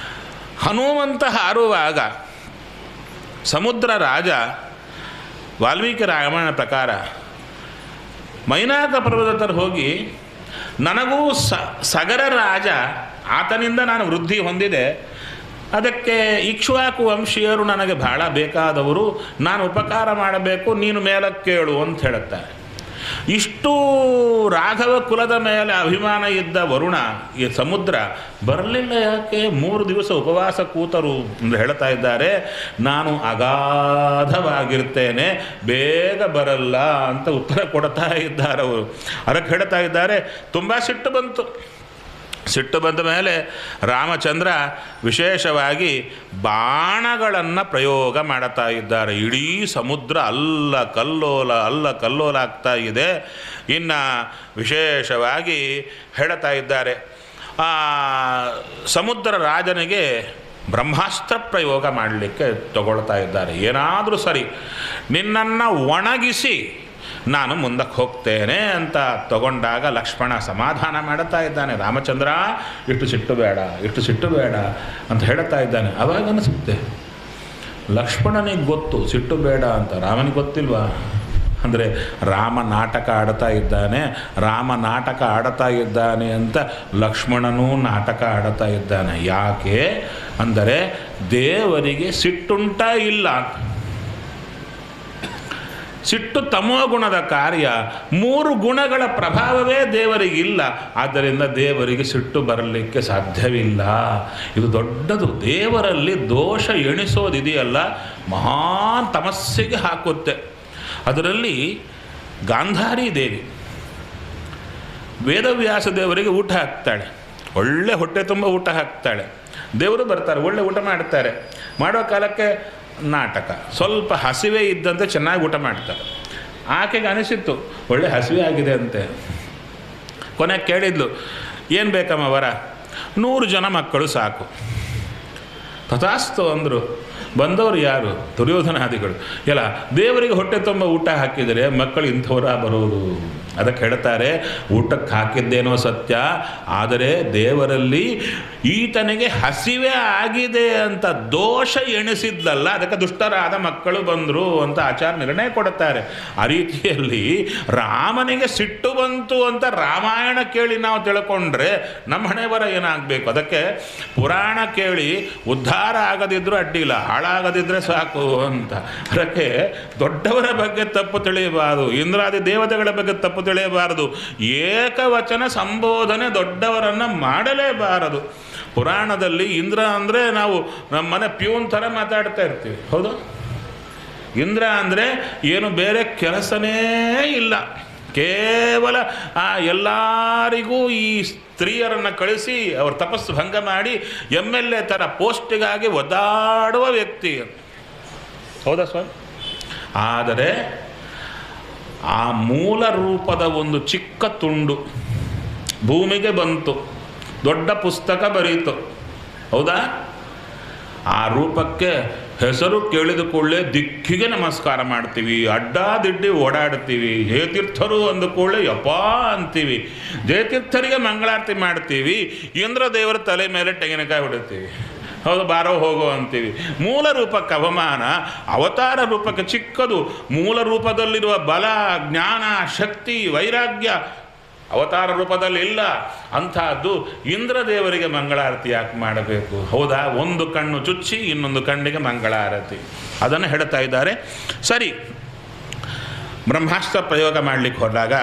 S1: ಹನುಮಂತ ಹಾರುವಾಗ ಸಮುದ್ರ ರಾಜ ವಾಲ್ಮೀಕಿ ರಾಮಾಯಣ ಪ್ರಕಾರ ಮೈನಾಕ ಪರ್ವತದ ಹೋಗಿ ನನಗೂ ಸಗರ ರಾಜ ಆತನಿಂದ ನಾನು ವೃದ್ಧಿ ಹೊಂದಿದೆ, ಅದಕ್ಕೆ ಇಕ್ಷ್ವಾಕು ವಂಶೀಯರು ನನಗೆ ಬಹಳ ಬೇಕಾದವರು, ನಾನು ಉಪಕಾರ ಮಾಡಬೇಕು, ನೀನು ಮೇಲಕ್ಕೇಳು ಅಂತ ಹೇಳುತ್ತಾರೆ. ಇಷ್ಟು ರಾಘವ ಕುಲದ ಮೇಲೆ ಅಭಿಮಾನ ಇದ್ದ ವರುಣ ಈ ಸಮುದ್ರ ಬರಲಿಲ್ಲ ಯಾಕೆ? 3 ದಿವಸ ಉಪವಾಸ ಕೂತರು ಎಂದು ಹೇಳ್ತಾ ಇದ್ದಾರೆ. ನಾನು ಅಗಾಧವಾಗಿರ್ತೇನೆ, ಬೇಗ ಬರಲ್ಲ ಅಂತ ಉತ್ತರ ಕೊಡ್ತಾ ಇದ್ದಾರೆ ಅವರು. ಅದಕ್ಕೆ ಹೇಳ್ತಾ ಇದ್ದಾರೆ, ತುಂಬ ಸಿಟ್ಟು ಬಂತು. ಸಿಟ್ಟು ಬಂದ ಮೇಲೆ ರಾಮಚಂದ್ರ ವಿಶೇಷವಾಗಿ ಬಾಣಗಳನ್ನು ಪ್ರಯೋಗ ಮಾಡುತ್ತಾ ಇದ್ದಾರೆ. ಇಡೀ ಸಮುದ್ರ ಅಲ್ಲ ಕಲ್ಲೋಲ ಆಗ್ತಾ ಇದೆ. ಇನ್ನು ವಿಶೇಷವಾಗಿ ಹೇಳ್ತಾ ಇದ್ದಾರೆ, ಸಮುದ್ರ ರಾಜನಿಗೆ ಬ್ರಹ್ಮಾಸ್ತ್ರ ಪ್ರಯೋಗ ಮಾಡಲಿಕ್ಕೆ ತಗೊಳ್ತಾ ಇದ್ದಾರೆ. ಏನಾದರೂ ಸರಿ, ನಿನ್ನನ್ನು ಒಣಗಿಸಿ ನಾನು ಮುಂದಕ್ಕೆ ಹೋಗ್ತೇನೆ ಅಂತ ತಗೊಂಡಾಗ ಲಕ್ಷ್ಮಣ ಸಮಾಧಾನ ಮಾಡುತ್ತಾ ಇದ್ದಾನೆ. ರಾಮಚಂದ್ರ ಇಷ್ಟು ಸಿಟ್ಟು ಬೇಡ ಅಂತ ಹೇಳ್ತಾ ಇದ್ದಾನೆ. ಆವಾಗ ಅನಿಸುತ್ತೆ, ಲಕ್ಷ್ಮಣನಿಗೆ ಗೊತ್ತು ಸಿಟ್ಟು ಬೇಡ ಅಂತ, ರಾಮನಿಗೆ ಗೊತ್ತಿಲ್ವಾ? ಅಂದರೆ ರಾಮ ನಾಟಕ ಆಡ್ತಾ ಇದ್ದಾನೆ ಅಂತ ಲಕ್ಷ್ಮಣನೂ ನಾಟಕ ಆಡ್ತಾ ಇದ್ದಾನೆ. ಯಾಕೆ ಅಂದರೆ ದೇವರಿಗೆ ಸಿಟ್ಟುಂಟಾ ಇಲ್ಲ. ಸಿಟ್ಟು ತಮೋಗುಣದ ಕಾರ್ಯ, 3 ಗುಣಗಳ ಪ್ರಭಾವವೇ ದೇವರಿಗಿಲ್ಲ. ಆದ್ದರಿಂದ ದೇವರಿಗೆ ಸಿಟ್ಟು ಬರಲಿಕ್ಕೆ ಸಾಧ್ಯವಿಲ್ಲ. ಇದು ದೊಡ್ಡದು. ದೇವರಲ್ಲಿ ದೋಷ ಎಣಿಸೋದಿದೆಯಲ್ಲ, ಮಹಾನ್ ತಮಸ್ಸೆಗೆ ಹಾಕುತ್ತೆ. ಅದರಲ್ಲಿ ಗಾಂಧಾರಿ ದೇವಿ ವೇದವ್ಯಾಸ ದೇವರಿಗೆ ಊಟ ಹಾಕ್ತಾಳೆ, ಒಳ್ಳೆ ಹೊಟ್ಟೆ ತುಂಬ ಊಟ ಹಾಕ್ತಾಳೆ. ದೇವರು ಬರ್ತಾರೆ, ಒಳ್ಳೆ ಊಟ ಮಾಡ್ತಾರೆ. ಮಾಡೋ ಕಾಲಕ್ಕೆ ನಾಟಕ, ಸ್ವಲ್ಪ ಹಸಿವೆ ಇದ್ದಂತೆ ಚೆನ್ನಾಗಿ ಊಟ ಮಾಡ್ತಾರೆ. ಆಕೆಗೆ ಅನಿಸಿತ್ತು ಒಳ್ಳೆ ಹಸಿವೆ ಆಗಿದೆ ಅಂತೆ. ಕೊನೆಗೆ ಕೇಳಿದ್ಲು, ಏನು ಬೇಕಮ್ಮ ವರ? 100 ಜನ ಮಕ್ಕಳು ಸಾಕು. ತಥಾಸ್ತು ಅಂದರು. ಬಂದವರು ಯಾರು? ದುರ್ಯೋಧನಾದಿಗಳು. ಎಲ್ಲ ದೇವರಿಗೆ ಹೊಟ್ಟೆ ತುಂಬ ಊಟ ಹಾಕಿದರೆ ಮಕ್ಕಳು ಇಂಥವರ ಬರೋದು. ಅದಕ್ಕೆ ಹೇಳ್ತಾರೆ, ಊಟಕ್ಕೆ ಹಾಕಿದ್ದೇನೋ ಸತ್ಯ, ಆದರೆ ದೇವರಲ್ಲಿ ಈತನಿಗೆ ಹಸಿವೆ ಆಗಿದೆ ಅಂತ ದೋಷ ಎಣಿಸಿದ್ದಲ್ಲ, ಅದಕ್ಕೆ ದುಷ್ಟರಾದ ಮಕ್ಕಳು ಬಂದರು ಅಂತ ಆಚಾರ್ಯ ನಿರ್ಣಯ ಕೊಡುತ್ತಾರೆ. ಆ ರೀತಿಯಲ್ಲಿ ರಾಮನಿಗೆ ಸಿಟ್ಟು ಬಂತು ಅಂತ ರಾಮಾಯಣ ಕೇಳಿ ನಾವು ತಿಳ್ಕೊಂಡ್ರೆ ನಮ್ಮ ಹಣೆಬರ ಏನಾಗಬೇಕು? ಅದಕ್ಕೆ ಪುರಾಣ ಕೇಳಿ ಉದ್ಧಾರ ಆಗದಿದ್ದರೂ ಅಡ್ಡಿಲ್ಲ, ಹಾಳಾಗದಿದ್ದರೆ ಸಾಕು ಅಂತ. ಅದಕ್ಕೆ ದೊಡ್ಡವರ ಬಗ್ಗೆ ತಪ್ಪು ತಿಳಿಯಬಾರದು, ಇಂದ್ರಾದಿ ದೇವತೆಗಳ ಬಗ್ಗೆ ತಪ್ಪು ತಿಳಿಯಬಾರದು, ಏಕವಚನ ಸಂಬೋಧನೆ ದೊಡ್ಡವರನ್ನು ಮಾಡಲೇಬಾರದು. ಪುರಾಣದಲ್ಲಿ ಇಂದ್ರ ಅಂದರೆ ನಾವು ನಮ್ಮ ಮನೆ ಪ್ಯೂನ್ ಥರ ಮಾತಾಡ್ತಾ ಇರ್ತೀವಿ, ಹೌದು? ಇಂದ್ರ ಅಂದರೆ ಏನು ಬೇರೆ ಕೆಲಸನೇ ಇಲ್ಲ, ಕೇವಲ ಎಲ್ಲರಿಗೂ ಈ ಸ್ತ್ರೀಯರನ್ನು ಕಳಿಸಿ ಅವ್ರ ತಪಸ್ಸು ಭಂಗ ಮಾಡಿ MLA ಥರ ಪೋಸ್ಟಿಗಾಗಿ ಒದ್ದಾಡುವ ವ್ಯಕ್ತಿ, ಹೌದಾ ಸ್ವಾಮಿ? ಆದರೆ ಆ ಮೂಲ ರೂಪದ ಒಂದು ಚಿಕ್ಕ ತುಂಡು ಭೂಮಿಗೆ ಬಂತು, ದೊಡ್ಡ ಪುಸ್ತಕ ಬರೀತು, ಹೌದಾ? ಆ ರೂಪಕ್ಕೆ ಹೆಸರು ಕೇಳಿದ ಕೂಡಲೇ ದಿಕ್ಕಿಗೆ ನಮಸ್ಕಾರ ಮಾಡ್ತೀವಿ, ಅಡ್ಡಾದಿಡ್ಡಿ ಓಡಾಡ್ತೀವಿ. ಜಯತೀರ್ಥರು ಅಂದ ಕೂಡಲೇ ಯಪ್ಪ ಅಂತೀವಿ, ಜಯತೀರ್ಥರಿಗೆ ಮಂಗಳಾರತಿ ಮಾಡ್ತೀವಿ, ಇಂದ್ರದೇವರ ತಲೆ ಮೇಲೆ ತೆಂಗಿನಕಾಯಿ ಹೊಡಿತೀವಿ, ಹೌದು, ಬಾರೋ ಹೋಗೋ ಅಂತೀವಿ. ಮೂಲ ರೂಪಕ್ಕೆ ಅವಮಾನ, ಅವತಾರ ರೂಪಕ್ಕೆ ಚಿಕ್ಕದು. ಮೂಲ ರೂಪದಲ್ಲಿರುವ ಬಲ, ಜ್ಞಾನ, ಶಕ್ತಿ, ವೈರಾಗ್ಯ ಅವತಾರ ರೂಪದಲ್ಲಿ ಇಲ್ಲ. ಅಂಥದ್ದು ಇಂದ್ರದೇವರಿಗೆ ಮಂಗಳಾರತಿ ಯಾಕೆ ಮಾಡಬೇಕು? ಹೌದಾ, ಒಂದು ಕಣ್ಣು ಚುಚ್ಚಿ ಇನ್ನೊಂದು ಕಣ್ಣಿಗೆ ಮಂಗಳಾರತಿ, ಅದನ್ನು ಹೇಳ್ತಾ ಇದ್ದಾರೆ. ಸರಿ, ಬ್ರಹ್ಮಾಸ್ತ್ರ ಪ್ರಯೋಗ ಮಾಡಲಿಕ್ಕೆ ಹೋದಾಗ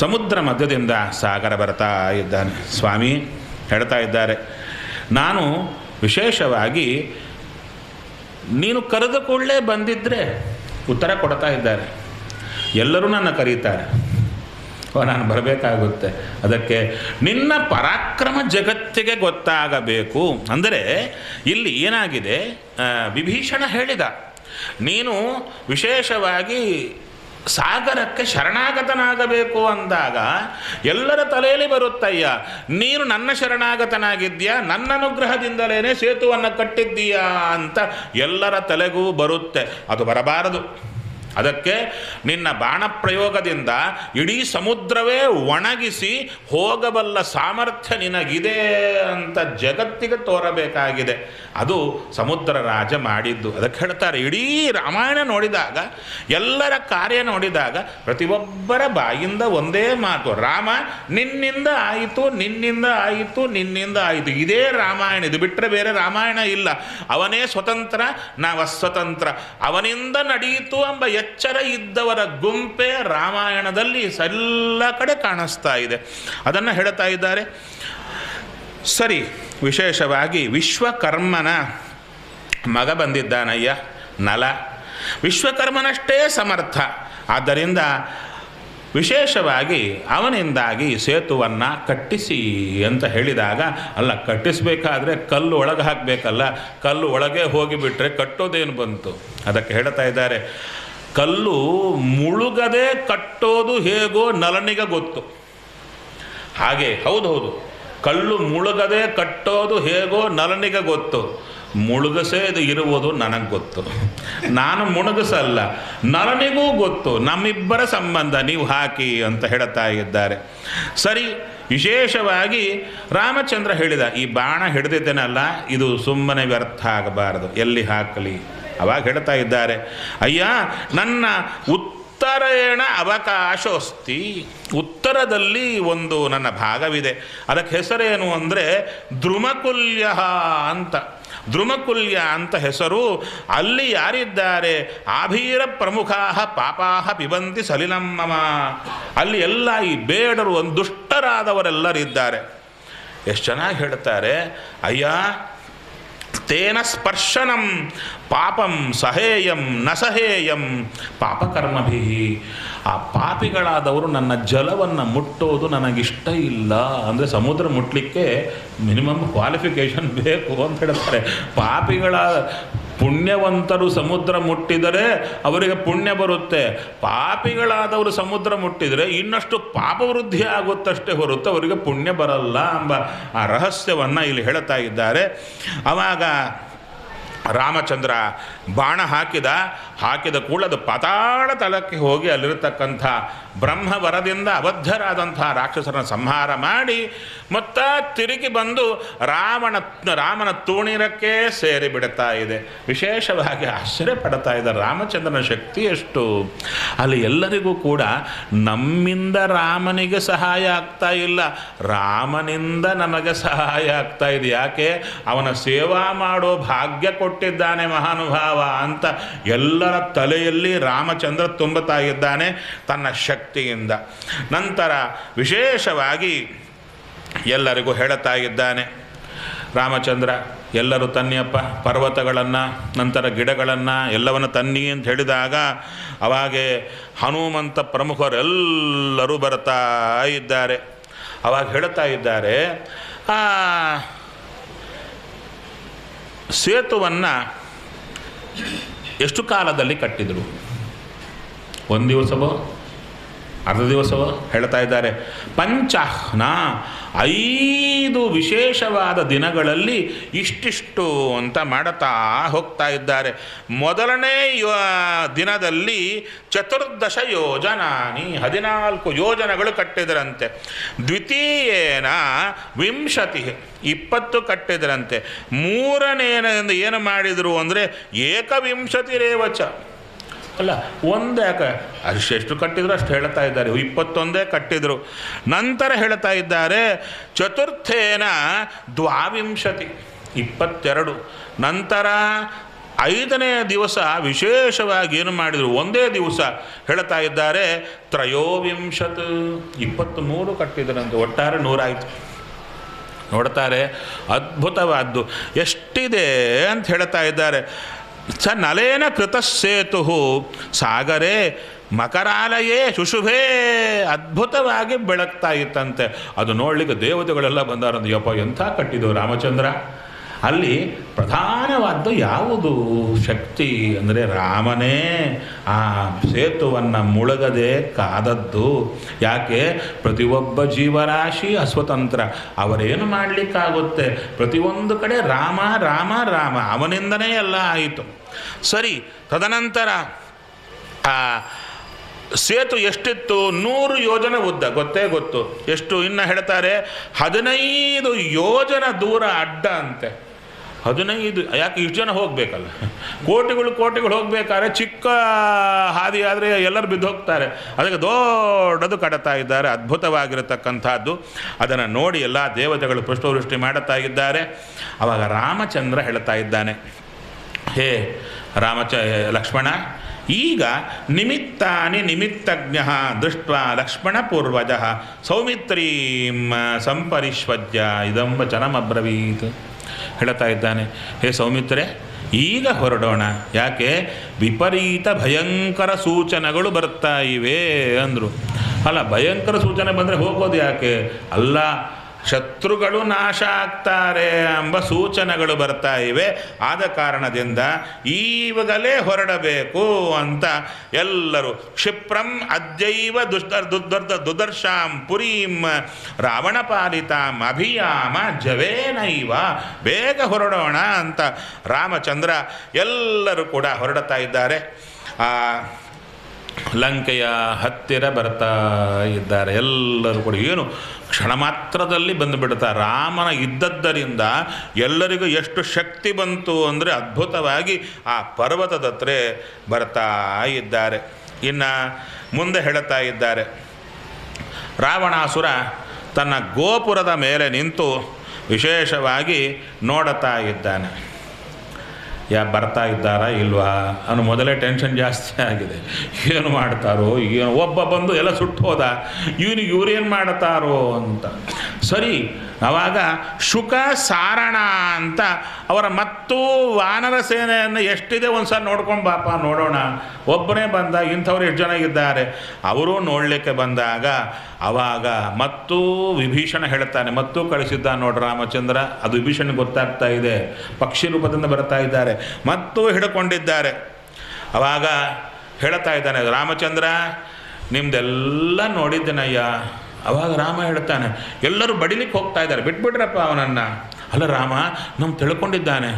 S1: ಸಮುದ್ರ ಮಧ್ಯದಿಂದ ಸಾಗರ ಬರ್ತಾ ಇದ್ದಾನೆ. ಸ್ವಾಮಿ ಹೇಳ್ತಾ ಇದ್ದಾರೆ, ನಾನು ವಿಶೇಷವಾಗಿ ನೀನು ಕರೆದ ಕೂಡಲೇ ಬಂದಿದ್ದರೆ ಉತ್ತರ ಕೊಡ್ತಾ ಇದ್ದಾರೆ. ಎಲ್ಲರೂ ನನ್ನ ಕರೀತಾರೆ, ನಾನು ಬರಬೇಕಾಗುತ್ತೆ. ಅದಕ್ಕೆ ನಿನ್ನ ಪರಾಕ್ರಮ ಜಗತ್ತಿಗೆ ಗೊತ್ತಾಗಬೇಕು. ಅಂದರೆ ಇಲ್ಲಿ ಏನಾಗಿದೆ, ವಿಭೀಷಣ ಹೇಳಿದ, ನೀನು ವಿಶೇಷವಾಗಿ ಸಾಗರಕ್ಕೆ ಶರಣಾಗತನಾಗಬೇಕು ಅಂದಾಗ ಎಲ್ಲರ ತಲೆಯಲ್ಲಿ ಬರುತ್ತಯ್ಯ, ನೀನು ನನ್ನ ಶರಣಾಗತನಾಗಿದ್ದೀಯಾ, ನನ್ನ ಅನುಗ್ರಹದಿಂದಲೇ ಸೇತುವನ್ನು ಕಟ್ಟಿದ್ದೀಯಾ ಅಂತ ಎಲ್ಲರ ತಲೆಗೂ ಬರುತ್ತೆ. ಅದು ಬರಬಾರದು. ಅದಕ್ಕೆ ನಿನ್ನ ಬಾಣ ಪ್ರಯೋಗದಿಂದ ಇಡೀ ಸಮುದ್ರವೇ ಒಣಗಿಸಿ ಹೋಗಬಲ್ಲ ಸಾಮರ್ಥ್ಯ ನಿನಗಿದೆ ಅಂತ ಜಗತ್ತಿಗೆ ತೋರಬೇಕಾಗಿದೆ. ಅದು ಸಮುದ್ರ ರಾಜ ಮಾಡಿದ್ದು. ಅದಕ್ಕೆ ಹೇಳ್ತಾರೆ, ಇಡೀ ರಾಮಾಯಣ ನೋಡಿದಾಗ, ಎಲ್ಲರ ಕಾರ್ಯ ನೋಡಿದಾಗ ಪ್ರತಿಯೊಬ್ಬರ ಬಾಯಿಂದ ಒಂದೇ ಮಾತು, ರಾಮ ನಿನ್ನಿಂದ ಆಯಿತು, ನಿನ್ನಿಂದ ಆಯಿತು, ನಿನ್ನಿಂದ ಆಯಿತು. ಇದೇ ರಾಮಾಯಣ, ಇದು ಬಿಟ್ಟರೆ ಬೇರೆ ರಾಮಾಯಣ ಇಲ್ಲ. ಅವನೇ ಸ್ವತಂತ್ರ, ನಾವು ಅಸ್ವತಂತ್ರ, ಅವನಿಂದ ನಡೆಯಿತು ಎಂಬ ಎಚ್ಚರ ಇದ್ದವರ ಗುಂಪೇ ರಾಮಾಯಣದಲ್ಲಿ ಎಲ್ಲ ಕಡೆ ಕಾಣಿಸ್ತಾ ಇದೆ. ಅದನ್ನು ಹೇಳ್ತಾ ಇದ್ದಾರೆ. ಸರಿ, ವಿಶೇಷವಾಗಿ ವಿಶ್ವಕರ್ಮನ ಮಗ ಬಂದಿದ್ದಾನಯ್ಯ, ನಲ. ವಿಶ್ವಕರ್ಮನಷ್ಟೇ ಸಮರ್ಥ. ಆದ್ದರಿಂದ ವಿಶೇಷವಾಗಿ ಅವನಿಂದಾಗಿ ಸೇತುವನ್ನು ಕಟ್ಟಿಸಿ ಅಂತ ಹೇಳಿದಾಗ, ಅಲ್ಲ, ಕಟ್ಟಿಸಬೇಕಾದ್ರೆ ಕಲ್ಲು ಒಳಗೆ ಹಾಕಬೇಕಲ್ಲ, ಕಲ್ಲು ಒಳಗೆ ಹೋಗಿಬಿಟ್ರೆ ಕಟ್ಟೋದೇನು ಬಂತು? ಅದಕ್ಕೆ ಹೇಳ್ತಾ ಇದ್ದಾರೆ, ಕಲ್ಲು ಮುಳುಗದೆ ಕಟ್ಟೋದು ಹೇಗೋ ನಲನಿಗೆ ಗೊತ್ತು. ಹಾಗೆ ಹೌದೌದು, ಕಲ್ಲು ಮುಳುಗದೆ ಕಟ್ಟೋದು ಹೇಗೋ ನಲನಿಗೆ ಗೊತ್ತು, ಮುಳುಗಸೇದು ಇರುವುದು ನನಗೆ ಗೊತ್ತು. ನಾನು ಮುಳುಗಸಲ್ಲ, ನಲನಿಗೂ ಗೊತ್ತು. ನಮ್ಮಿಬ್ಬರ ಸಂಬಂಧ ನೀವು ಹಾಕಿ ಅಂತ ಹೇಳ್ತಾ ಇದ್ದಾರೆ. ಸರಿ, ವಿಶೇಷವಾಗಿ ರಾಮಚಂದ್ರ ಹೇಳಿದ, ಈ ಬಾಣ ಹಿಡಿದಿದ್ದೇನಲ್ಲ, ಇದು ಸುಮ್ಮನೆ ವ್ಯರ್ಥ ಆಗಬಾರದು, ಎಲ್ಲಿ ಹಾಕಲಿ? ಅವಾಗ ಹೇಳ್ತಾ ಇದ್ದಾರೆ, ಅಯ್ಯ, ನನ್ನ ಉತ್ತರೇಣ ಅವಕಾಶೋಸ್ತಿ, ಉತ್ತರದಲ್ಲಿ ಒಂದು ನನ್ನ ಭಾಗವಿದೆ. ಅದಕ್ಕೆ ಹೆಸರೇನು ಅಂದರೆ ದ್ರುಮಕುಲ್ಯ ಅಂತ. ದ್ರುಮಕುಲ್ಯ ಅಂತ ಹೆಸರು. ಅಲ್ಲಿ ಯಾರಿದ್ದಾರೆ? ಆಭೀರ ಪ್ರಮುಖಾ ಪಾಪಾ ಪಿಬಂತಿ ಸಲಿಲಮ್ಮಮ. ಅಲ್ಲಿ ಎಲ್ಲ ಈ ಬೇಡರು, ಒಂದು ದುಷ್ಟರಾದವರೆಲ್ಲರಿದ್ದಾರೆ. ಎಷ್ಟು ಚೆನ್ನಾಗಿ ಹೇಳ್ತಾರೆ, ಅಯ್ಯ, ತೇನ ಸ್ಪರ್ಶನಂ ಪಾಪಂ ಸಹೇಯಂ ನ ಸಹೇಯಂ ಪಾಪಕರ್ಮಭಿ. ಆ ಪಾಪಿಗಳಾದವರು ನನ್ನ ಜಲವನ್ನು ಮುಟ್ಟೋದು ನನಗಿಷ್ಟ ಇಲ್ಲ. ಅಂದರೆ ಸಮುದ್ರ ಮುಟ್ಟಲಿಕ್ಕೆ ಮಿನಿಮಮ್ ಕ್ವಾಲಿಫಿಕೇಷನ್ ಬೇಕು ಅಂತ ಹೇಳ್ತಾರೆ. ಪಾಪಿಗಳ ಪುಣ್ಯವಂತರು ಸಮುದ್ರ ಮುಟ್ಟಿದರೆ ಅವರಿಗೆ ಪುಣ್ಯ ಬರುತ್ತೆ. ಪಾಪಿಗಳಾದವರು ಸಮುದ್ರ ಮುಟ್ಟಿದರೆ ಇನ್ನಷ್ಟು ಪಾಪವೃದ್ಧಿ ಆಗುತ್ತಷ್ಟೇ ಹೊರತು ಅವರಿಗೆ ಪುಣ್ಯ ಬರಲ್ಲ ಎಂಬ ಆ ರಹಸ್ಯವನ್ನು ಇಲ್ಲಿ ಹೇಳ್ತಾ ಇದ್ದಾರೆ. ಆವಾಗ ರಾಮಚಂದ್ರ ಬಾಣ ಹಾಕಿದ ಕೂಡ ಅದು ಪಾತಾಳ ತಲಕ್ಕೆ ಹೋಗಿ ಅಲ್ಲಿರತಕ್ಕಂಥ ಬ್ರಹ್ಮವರದಿಂದ ಅಬದ್ಧರಾದಂಥ ರಾಕ್ಷಸರನ್ನು ಸಂಹಾರ ಮಾಡಿ ಮತ್ತು ತಿರುಗಿ ಬಂದು ರಾಮನ ತೂಣಿರಕ್ಕೆ ಸೇರಿಬಿಡ್ತಾ ಇದೆ. ವಿಶೇಷವಾಗಿ ಆಶ್ಚರ್ಯ ಪಡ್ತಾ ಇದ್ದಾರೆ, ರಾಮಚಂದ್ರನ ಶಕ್ತಿ ಎಷ್ಟು. ಅಲ್ಲಿ ಎಲ್ಲರಿಗೂ ಕೂಡ ನಮ್ಮಿಂದ ರಾಮನಿಗೆ ಸಹಾಯ ಆಗ್ತಾ ಇಲ್ಲ, ರಾಮನಿಂದ ನಮಗೆ ಸಹಾಯ ಆಗ್ತಾ ಇದೆ. ಯಾಕೆ? ಅವನ ಸೇವಾ ಮಾಡೋ ಭಾಗ್ಯ ಕೊಟ್ಟಿದ್ದಾನೆ ಮಹಾನುಭಾವ ಅಂತ ಎಲ್ಲರ ತಲೆಯಲ್ಲಿ ರಾಮಚಂದ್ರ ತುಂಬುತ್ತಾ ಇದ್ದಾನೆ ತನ್ನ ಶಕ್ತಿಯಿಂದ. ನಂತರ ವಿಶೇಷವಾಗಿ ಎಲ್ಲರಿಗೂ ಹೇಳುತ್ತಾ ಇದ್ದಾನೆ ರಾಮಚಂದ್ರ, ಎಲ್ಲರೂ ತನ್ನಿಯಪ್ಪ ಪರ್ವತಗಳನ್ನು, ನಂತರ ಗಿಡಗಳನ್ನು ಎಲ್ಲವನ್ನು ತನ್ನಿ ಅಂತ ಹೇಳಿದಾಗ ಅವಾಗೆ ಹನುಮಂತ ಪ್ರಮುಖರೆಲ್ಲರೂ ಬರ್ತಾ ಇದ್ದಾರೆ. ಅವಾಗ ಹೇಳ್ತಾ ಇದ್ದಾರೆ, ಆ ಸೇತುವನ್ನು ಎಷ್ಟು ಕಾಲದಲ್ಲಿ ಕಟ್ಟಿದರು? ಒಂದು ದಿವಸವೋ ಅರ್ಧ ದಿವಸವೋ ಹೇಳ್ತಾ ಇದ್ದಾರೆ. ಪಂಚಾಹ್ನ 5 ವಿಶೇಷವಾದ ದಿನಗಳಲ್ಲಿ ಇಷ್ಟಿಷ್ಟು ಅಂತ ಮಾಡುತ್ತಾ ಹೋಗ್ತಾ ಇದ್ದಾರೆ. ಮೊದಲನೇ ದಿನದಲ್ಲಿ 14 ಯೋಜನಾನಿ 14 ಯೋಜನೆಗಳು ಕಟ್ಟಿದರಂತೆ. ದ್ವಿತೀಯೇನ 20 20 ಕಟ್ಟಿದರಂತೆ. ಮೂರನೇನಿಂದ ಏನು ಮಾಡಿದರು ಅಂದರೆ ಏಕವಿಂಶತಿರೇವಚ ಅಲ್ಲ, ಒಂದೇ ಅಷ್ಟೆಷ್ಟು ಕಟ್ಟಿದ್ರು ಅಷ್ಟು ಹೇಳ್ತಾ ಇದ್ದಾರೆ. 21 ಕಟ್ಟಿದರು. ನಂತರ ಹೇಳ್ತಾ ಇದ್ದಾರೆ ಚತುರ್ಥೇನ 22 22. ನಂತರ 5ನೇ ದಿವಸ ವಿಶೇಷವಾಗಿ ಏನು ಮಾಡಿದರು, ಒಂದೇ ದಿವಸ ಹೇಳ್ತಾ ಇದ್ದಾರೆ 23 23 ಕಟ್ಟಿದರಂತೆ. ಒಟ್ಟಾರೆ 100 ಆಯಿತು. ನೋಡ್ತಾರೆ, ಅದ್ಭುತವಾದ್ದು ಎಷ್ಟಿದೆ ಅಂತ ಹೇಳ್ತಾ ಇದ್ದಾರೆ. ಸ ನಲೇನ ಕೃತ ಸೇತು ಸಾಗರೇ ಮಕರಾಲಯೇ ಶುಶುಭೇ ಅದ್ಭುತವಾಗಿ ಬೆಳಗ್ತಾ ಇತ್ತಂತೆ. ಅದು ನೋಡಲಿಕ್ಕೆ ದೇವತೆಗಳೆಲ್ಲ ಬಂದಾರಂದು. ಯಪ್ಪ ಎಂಥ ಕಟ್ಟಿದ್ದು ರಾಮಚಂದ್ರ. ಅಲ್ಲಿ ಪ್ರಧಾನವಾದ್ದು ಯಾವುದು ಶಕ್ತಿ ಅಂದರೆ ರಾಮನೇ ಆ ಸೇತುವನ್ನು ಮುಳುಗದೆ ಕಾದದ್ದು. ಯಾಕೆ? ಪ್ರತಿಯೊಬ್ಬ ಜೀವರಾಶಿ ಅಸ್ವತಂತ್ರ, ಅವರೇನು ಮಾಡಲಿಕ್ಕಾಗುತ್ತೆ? ಪ್ರತಿಯೊಂದು ಕಡೆ ರಾಮ ರಾಮ ರಾಮ, ಅವನಿಂದನೇ ಎಲ್ಲ ಆಯಿತು. ಸರಿ, ತದನಂತರ ಆ ಸೇತು ಎಷ್ಟಿತ್ತು? 100 ಯೋಜನೆ ಉದ್ದ, ಗೊತ್ತೇ ಗೊತ್ತು. ಎಷ್ಟು ಇನ್ನು ಹೇಳ್ತಾರೆ 15 ಯೋಜನ ದೂರ ಅಡ್ಡ ಅಂತೆ. 15, ಯಾಕೆ ಇಷ್ಟು ಜನ ಹೋಗಬೇಕಲ್ಲ, ಕೋಟಿಗಳು ಹೋಗಬೇಕಾದ್ರೆ ಚಿಕ್ಕ ಹಾದಿ ಆದರೆ ಎಲ್ಲರೂ ಬಿದ್ದು ಹೋಗ್ತಾರೆ. ಅದಕ್ಕೆ ದೊಡ್ಡದು ಕಟ್ತಾ ಇದ್ದಾರೆ. ಅದ್ಭುತವಾಗಿರತಕ್ಕಂಥದ್ದು. ಅದನ್ನು ನೋಡಿ ಎಲ್ಲ ದೇವತೆಗಳು ಪುಷ್ಪವೃಷ್ಟಿ ಮಾಡುತ್ತಾ ಇದ್ದಾರೆ. ಆವಾಗ ರಾಮಚಂದ್ರ ಹೇಳ್ತಾ ಇದ್ದಾನೆ, ಹೇ ಲಕ್ಷ್ಮಣ, ಈಗ ನಿಮಿತ್ತಾನಿ ನಿಮಿತ್ತಜ್ಞ ದೃಷ್ಟ ಲಕ್ಷ್ಮಣ ಪೂರ್ವಜ ಸೌಮಿತ್ರೀಂ ಸಂಪರಿಷ್ವಜ್ಯ ಇದಂ ವಚನಮಬ್ರವೀತ್. ಹೇಳ್ತಾ ಇದ್ದಾನೆ, ಹೇ ಸೌಮಿತ್ರೇ, ಈಗ ಹೊರಡೋಣ. ಯಾಕೆ? ವಿಪರೀತ ಭಯಂಕರ ಸೂಚನೆಗಳು ಬರ್ತಾ ಇವೆ ಅಂದರು. ಅಲ್ಲ, ಭಯಂಕರ ಸೂಚನೆ ಬಂದರೆ ಹೋಗೋದು ಯಾಕೆ? ಅಲ್ಲ, ಶತ್ರುಗಳು ನಾಶ ಆಗ್ತಾರೆ ಎಂಬ ಸೂಚನೆಗಳು ಬರ್ತಾ ಇವೆ. ಆದ ಕಾರಣದಿಂದ ಈವಾಗಲೇ ಹೊರಡಬೇಕು ಅಂತ ಎಲ್ಲರೂ ಕ್ಷಿಪ್ರಂ ಅದ್ಯೈವ ದುದರ್ಶಾಂ ಪುರೀಂ ರಾವಣ ಪಾಲಿತಾಂ ಅಭಿಯಾಮ ಜವೇನೈವ. ಬೇಗ ಹೊರಡೋಣ ಅಂತ ರಾಮಚಂದ್ರ ಎಲ್ಲರೂ ಕೂಡ ಹೊರಡ್ತಾ ಇದ್ದಾರೆ. ಲಂಕೆಯ ಹತ್ತಿರ ಬರ್ತಾ ಇದ್ದಾರೆ ಎಲ್ಲರೂ ಕೂಡ. ಏನು ಕ್ಷಣ ಮಾತ್ರದಲ್ಲಿ ಬಂದುಬಿಡ್ತಾರೆ. ರಾಮನ ಇದ್ದದ್ದರಿಂದ ಎಲ್ಲರಿಗೂ ಎಷ್ಟು ಶಕ್ತಿ ಬಂತು ಅಂದರೆ ಅದ್ಭುತವಾಗಿ ಆ ಪರ್ವತದ ಹತ್ರ ಬರ್ತಾ ಇದ್ದಾರೆ. ಇನ್ನು ಮುಂದೆ ಹೇಳ್ತಾ ಇದ್ದಾರೆ, ರಾವಣಾಸುರ ತನ್ನ ಗೋಪುರದ ಮೇಲೆ ನಿಂತು ವಿಶೇಷವಾಗಿ ನೋಡುತ್ತಾ ಇದ್ದಾನೆ. ಬರ್ತಾ ಇದ್ದಾರಾ ಇಲ್ವಾ ಅನ್ನೋ ಮೊದಲೇ ಟೆನ್ಷನ್ ಜಾಸ್ತಿ ಆಗಿದೆ. ಏನು ಮಾಡ್ತಾರೋ ಏನು, ಒಬ್ಬ ಬಂದು ಎಲ್ಲ ಸುಟ್ಟು ಹೋದ, ಇವ್ರೇನು ಮಾಡ್ತಾರೋ ಅಂತ. ಸರಿ, ಆವಾಗ ಶುಕ ಸಾರಣ ಅಂತ ಅವರ ಮತ್ತು ವಾನರ ಸೇನೆಯನ್ನು ಎಷ್ಟಿದೆ ಒಂದು ಸಲ ನೋಡ್ಕೊಂಡು ಬಾಪ ನೋಡೋಣ. ಒಬ್ಬನೇ ಬಂದ, ಇಂಥವ್ರು ಎಷ್ಟು ಜನ ಇದ್ದಾರೆ ಅವರು ನೋಡಲಿಕ್ಕೆ ಬಂದಾಗ ಆವಾಗ ಮತ್ತು ವಿಭೀಷಣ ಹೇಳ್ತಾನೆ, ಮತ್ತು ಕಳಿಸಿದ್ದ ನೋಡ್ರಿ ರಾಮಚಂದ್ರ. ಅದು ವಿಭೀಷಣ ಗೊತ್ತಾಗ್ತಾ ಇದೆ, ಪಕ್ಷಿ ರೂಪದಿಂದ ಬರ್ತಾ ಇದ್ದಾರೆ, ಮತ್ತು ಹಿಡ್ಕೊಂಡಿದ್ದಾರೆ. ಆವಾಗ ಹೇಳ್ತಾ ಇದ್ದಾನೆ, ರಾಮಚಂದ್ರ ನಿಮ್ದೆಲ್ಲ ನೋಡಿದ್ದೇನಯ್ಯ. ಅವಾಗ ರಾಮ ಹೇಳ್ತಾನೆ, ಎಲ್ಲರೂ ಬಡಿಲಿಕ್ಕೆ ಹೋಗ್ತಾ ಇದ್ದಾರೆ, ಬಿಟ್ಬಿಟ್ರಪ್ಪ ಅವನನ್ನು. ಅಲ್ಲ ರಾಮ ನಮ್ಮ ತಿಳ್ಕೊಂಡಿದ್ದಾನೆ.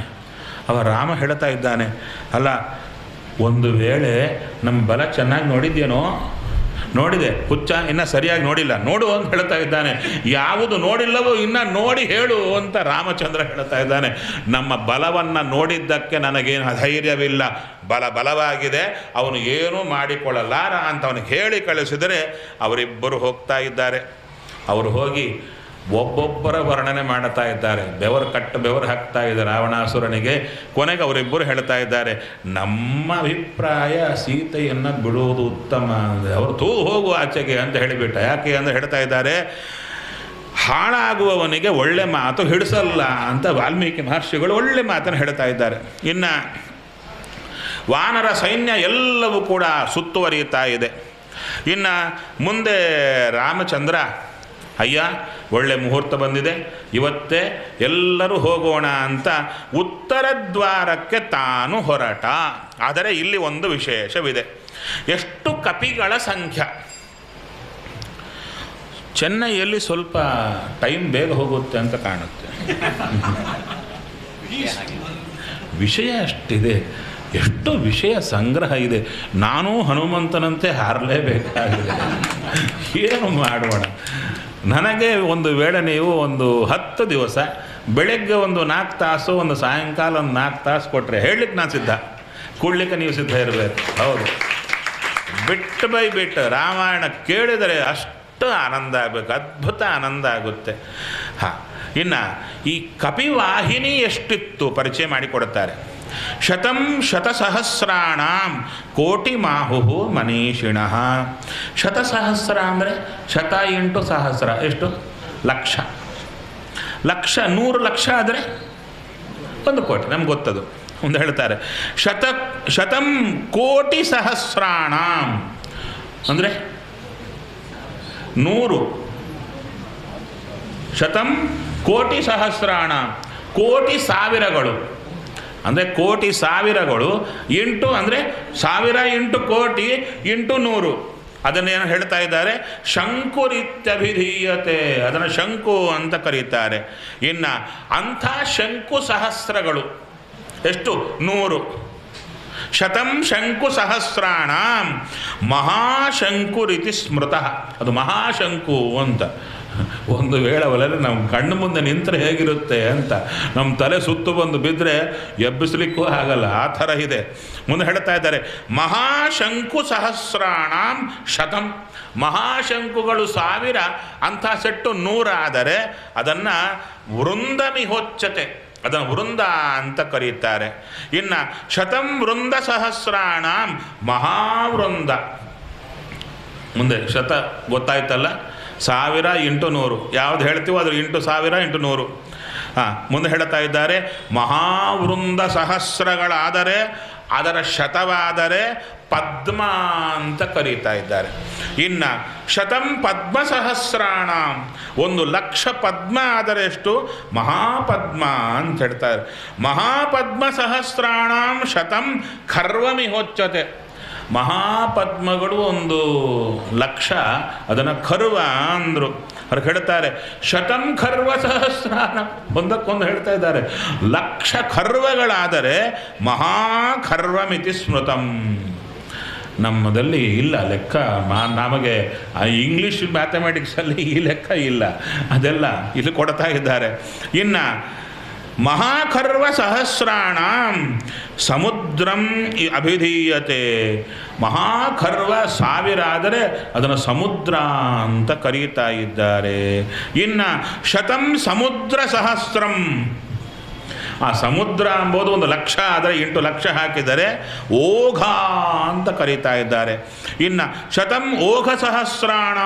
S1: ಅವ ರಾಮ ಹೇಳ್ತಾ ಇದ್ದಾನೆ, ಅಲ್ಲ ಒಂದು ವೇಳೆ ನಮ್ಮ ಬಲ ಚೆನ್ನಾಗಿ ನೋಡಿದ್ದೇನೋ? ನೋಡಿದೆ, ಹುಚ್ಚ ಇನ್ನು ಸರಿಯಾಗಿ ನೋಡಿಲ್ಲ, ನೋಡು ಅಂತ ಹೇಳ್ತಾ ಇದ್ದಾನೆ. ಯಾವುದು ನೋಡಿಲ್ಲವೋ ಇನ್ನು ನೋಡಿ ಹೇಳು ಅಂತ ರಾಮಚಂದ್ರ ಹೇಳ್ತಾ ಇದ್ದಾನೆ. ನಮ್ಮ ಬಲವನ್ನು ನೋಡಿದ್ದಕ್ಕೆ ನನಗೇನು ಧೈರ್ಯವಿಲ್ಲ, ಬಲವಾಗಿದೆ, ಅವನು ಏನೂ ಮಾಡಿಕೊಳ್ಳಲಾರ ಅಂತ ಅವನಿಗೆ ಹೇಳಿ ಕಳಿಸಿದರೆ ಅವರಿಬ್ಬರು ಹೋಗ್ತಾ ಇದ್ದಾರೆ. ಅವರು ಹೋಗಿ ಒಬ್ಬೊಬ್ಬರ ವರ್ಣನೆ ಮಾಡ್ತಾ ಇದ್ದಾರೆ. ಬೆವರು ಹಾಕ್ತಾ ಇದ್ದಾರೆ ರಾವಣಾಸುರನಿಗೆ. ಕೊನೆಗೆ ಅವರಿಬ್ಬರು ಹೇಳ್ತಾ ಇದ್ದಾರೆ, ನಮ್ಮ ಅಭಿಪ್ರಾಯ ಸೀತೆಯನ್ನು ಬಿಡುವುದು ಉತ್ತಮ. ಅವರು ಹೋಗು ಆಚೆಗೆ ಅಂತ ಹೇಳಿಬಿಟ್ಟ. ಯಾಕೆ ಅಂದರೆ ಹೇಳ್ತಾ ಇದ್ದಾರೆ, ಹಾಳಾಗುವವನಿಗೆ ಒಳ್ಳೆ ಮಾತು ಹಿಡಿಸಲ್ಲ ಅಂತ ವಾಲ್ಮೀಕಿ ಮಹರ್ಷಿಗಳು ಒಳ್ಳೆ ಮಾತನ್ನು ಹೇಳ್ತಾ ಇದ್ದಾರೆ. ಇನ್ನು ವಾನರ ಸೈನ್ಯ ಎಲ್ಲವೂ ಕೂಡ ಸುತ್ತುವರಿಯುತ್ತಾ ಇದೆ. ಇನ್ನು ಮುಂದೆ ರಾಮಚಂದ್ರ, ಅಯ್ಯ ಒಳ್ಳೆ ಮುಹೂರ್ತ ಬಂದಿದೆ, ಇವತ್ತೇ ಎಲ್ಲರೂ ಹೋಗೋಣ ಅಂತ ಉತ್ತರ ದ್ವಾರಕ್ಕೆ ತಾನು ಹೊರಟ. ಆದರೆ ಇಲ್ಲಿ ಒಂದು ವಿಶೇಷವಿದೆ. ಎಷ್ಟು ಕಪಿಗಳ ಸಂಖ್ಯೆ ಚೆನ್ನೈಯಲ್ಲಿ ಸ್ವಲ್ಪ ಟೈಮ್ ಬೇಗ ಹೋಗುತ್ತೆ ಅಂತ ಕಾಣುತ್ತೆ. ವಿಷಯ ಅಷ್ಟಿದೆ, ಎಷ್ಟು ವಿಷಯ ಸಂಗ್ರಹ ಇದೆ. ನಾನೂ ಹನುಮಂತನಂತೆ ಹಾರಲೇಬೇಕಾಗಿದೆ. ಏನು ಮಾಡೋಣ? ನನಗೆ ಒಂದು ವೇಳೆ ನೀವು ಒಂದು 10 ದಿವಸ ಬೆಳಗ್ಗೆ ಒಂದು 4 ತಾಸು, ಒಂದು ಸಾಯಂಕಾಲ ಒಂದು 4 ತಾಸು ಕೊಟ್ಟರೆ ಹೇಳಲಿಕ್ಕೆ ನಾನು ಸಿದ್ಧ, ಕೊಡ್ಲಿಕ್ಕೆ ನೀವು ಸಿದ್ಧ ಇರಬೇಕು. ಹೌದು, ಬಿಟ್ಟು ಬೈ ಬಿಟ್ಟು ರಾಮಾಯಣ ಕೇಳಿದರೆ ಅಷ್ಟು ಆನಂದ ಆಗಬೇಕು, ಅದ್ಭುತ ಆನಂದ ಆಗುತ್ತೆ. ಹಾಂ, ಇನ್ನು ಈ ಕಪಿವಾಹಿನಿ ಎಷ್ಟಿತ್ತು ಪರಿಚಯ ಮಾಡಿಕೊಡುತ್ತಾರೆ. ಶತಂ ಶತಸಹಸ್ರಾಣಾಂ ಕೋಟಿ ಮಾಹು ಮನೀಷಿಣಃ. ಶತಸಹಸ್ರ ಅಂದರೆ 100 × 1000 ಎಷ್ಟು? ಲಕ್ಷ. ಲಕ್ಷ 100 ಲಕ್ಷ ಆದರೆ 1 ಕೋಟಿ, ನಮ್ಗೆ ಗೊತ್ತದು. ಒಂದು ಹೇಳ್ತಾರೆ ಶತಂ ಕೋಟಿ ಸಹಸ್ರಾಣಾಂ ಅಂದರೆ 100. ಶತಂ ಕೋಟಿ ಸಹಸ್ರಾಣಾಂ, ಕೋಟಿ ಸಾವಿರಗಳು ಅಂದರೆ ಕೋಟಿ ಸಾವಿರಗಳು ಇಂಟು ಅಂದರೆ 1000 × ಕೋಟಿ × 100. ಅದನ್ನೇನು ಹೇಳ್ತಾ ಇದ್ದಾರೆ? ಶಂಕುರಿತ್ಯಭಿಧೀಯತೆ. ಅದನ್ನು ಶಂಕು ಅಂತ ಕರೀತಾರೆ. ಇನ್ನು ಅಂಥ ಶಂಕು ಸಹಸ್ರಗಳು ಎಷ್ಟು? 100. ಶತಂ ಶಂಕು ಸಹಸ್ರಾಣಾಂ ಮಹಾಶಂಕುರಿತಿ ಸ್ಮೃತಃ. ಅದು ಮಹಾಶಂಕು ಅಂತ. ಒಂದು ವೇಳೆ ಒಲೆಯಲ್ಲಿ ನಮ್ಮ ಕಣ್ಣು ಮುಂದೆ ನಿಂತರೆ ಹೇಗಿರುತ್ತೆ ಅಂತ ನಮ್ಮ ತಲೆ ಸುತ್ತು ಬಂದು ಬಿದ್ದರೆ ಎಬ್ಬಿಸ್ಲಿಕ್ಕೂ ಆಗಲ್ಲ, ಆ ಥರ ಇದೆ. ಮುಂದೆ ಹೇಳ್ತಾ ಇದ್ದಾರೆ ಮಹಾಶಂಕು ಸಹಸ್ರಾಣಾಂ ಶತಂ. ಮಹಾಶಂಕುಗಳು 1000, ಅಂಥ ಸೆಟ್ಟು 100 ಆದರೆ ಅದನ್ನು ವೃಂದಮಿಹೋಚ್ಚತೆ, ಅದನ್ನು ವೃಂದ ಅಂತ ಕರೀತಾರೆ. ಇನ್ನು ಶತಂ ವೃಂದ ಸಹಸ್ರಾಣಾಂ ಮಹಾವೃಂದ. ಮುಂದೆ ಶತ ಗೊತ್ತಾಯ್ತಲ್ಲ, 1000 × 100 ಯಾವುದು ಹೇಳ್ತೀವೋ ಅದ್ರ × 1000 × 100. ಮುಂದೆ ಹೇಳ್ತಾ ಇದ್ದಾರೆ ಮಹಾವೃಂದ ಸಹಸ್ರಗಳಾದರೆ ಅದರ ಶತವಾದರೆ ಪದ್ಮ ಅಂತ ಕರೀತಾ ಇದ್ದಾರೆ. ಇನ್ನು ಶತಂ ಪದ್ಮ ಸಹಸ್ರಾಣ, 1,00,000 ಪದ್ಮ ಆದರೆ ಎಷ್ಟು? ಮಹಾಪದ್ಮ ಅಂತ ಹೇಳ್ತಾರೆ. ಮಹಾಪದ್ಮ ಸಹಸ್ರಾಣಾಂ ಶತಂ ಖರ್ವಮಿಹೋಚ್ಚತೆ. ಮಹಾಪದ್ಮಗಳು 1,00,000, ಅದನ್ನು ಖರ್ವ ಅಂದರು. ಅವ್ರು ಹೇಳ್ತಾರೆ ಶತಂ ಖರ್ವ ಸಹಸ್ರಾಣ, ಒಂದಕ್ಕೊಂದು ಹೇಳ್ತಾ ಇದ್ದಾರೆ. 1,00,000 ಖರ್ವಗಳಾದರೆ ಮಹಾಖರ್ವಮಿತಿ ಸ್ಮೃತಂ. ನಮ್ಮದಲ್ಲಿ ಇಲ್ಲ ಲೆಕ್ಕ. ನಮಗೆ ಇಂಗ್ಲೀಷ್ ಮ್ಯಾಥಮೆಟಿಕ್ಸಲ್ಲಿ ಈ ಲೆಕ್ಕ ಇಲ್ಲ, ಅದೆಲ್ಲ ಇಲ್ಲಿ ಕೊಡ್ತಾ ಇದ್ದಾರೆ. ಇನ್ನು ಮಹಾಖರ್ವ ಸಹಸ್ರಾಣ ಸಮುದ್ರಂ ಅಭಿಧೀಯತೆ. ಮಹಾಖರ್ವ 1000 ಆದರೆ ಅದನ್ನು ಸಮುದ್ರ ಅಂತ ಕರೀತಾ ಇದ್ದಾರೆ. ಇನ್ನು ಶತಂ ಸಮುದ್ರ ಸಹಸ್ರಂ, ಆ ಸಮುದ್ರ ಎಂಬುದು 1,00,000 ಆದರೆ 8,00,000 ಹಾಕಿದರೆ ಓಘ ಅಂತ ಕರೀತಾ ಇದ್ದಾರೆ. ಇನ್ನು ಶತಂ ಓಘ ಸಹಸ್ರಾಣ,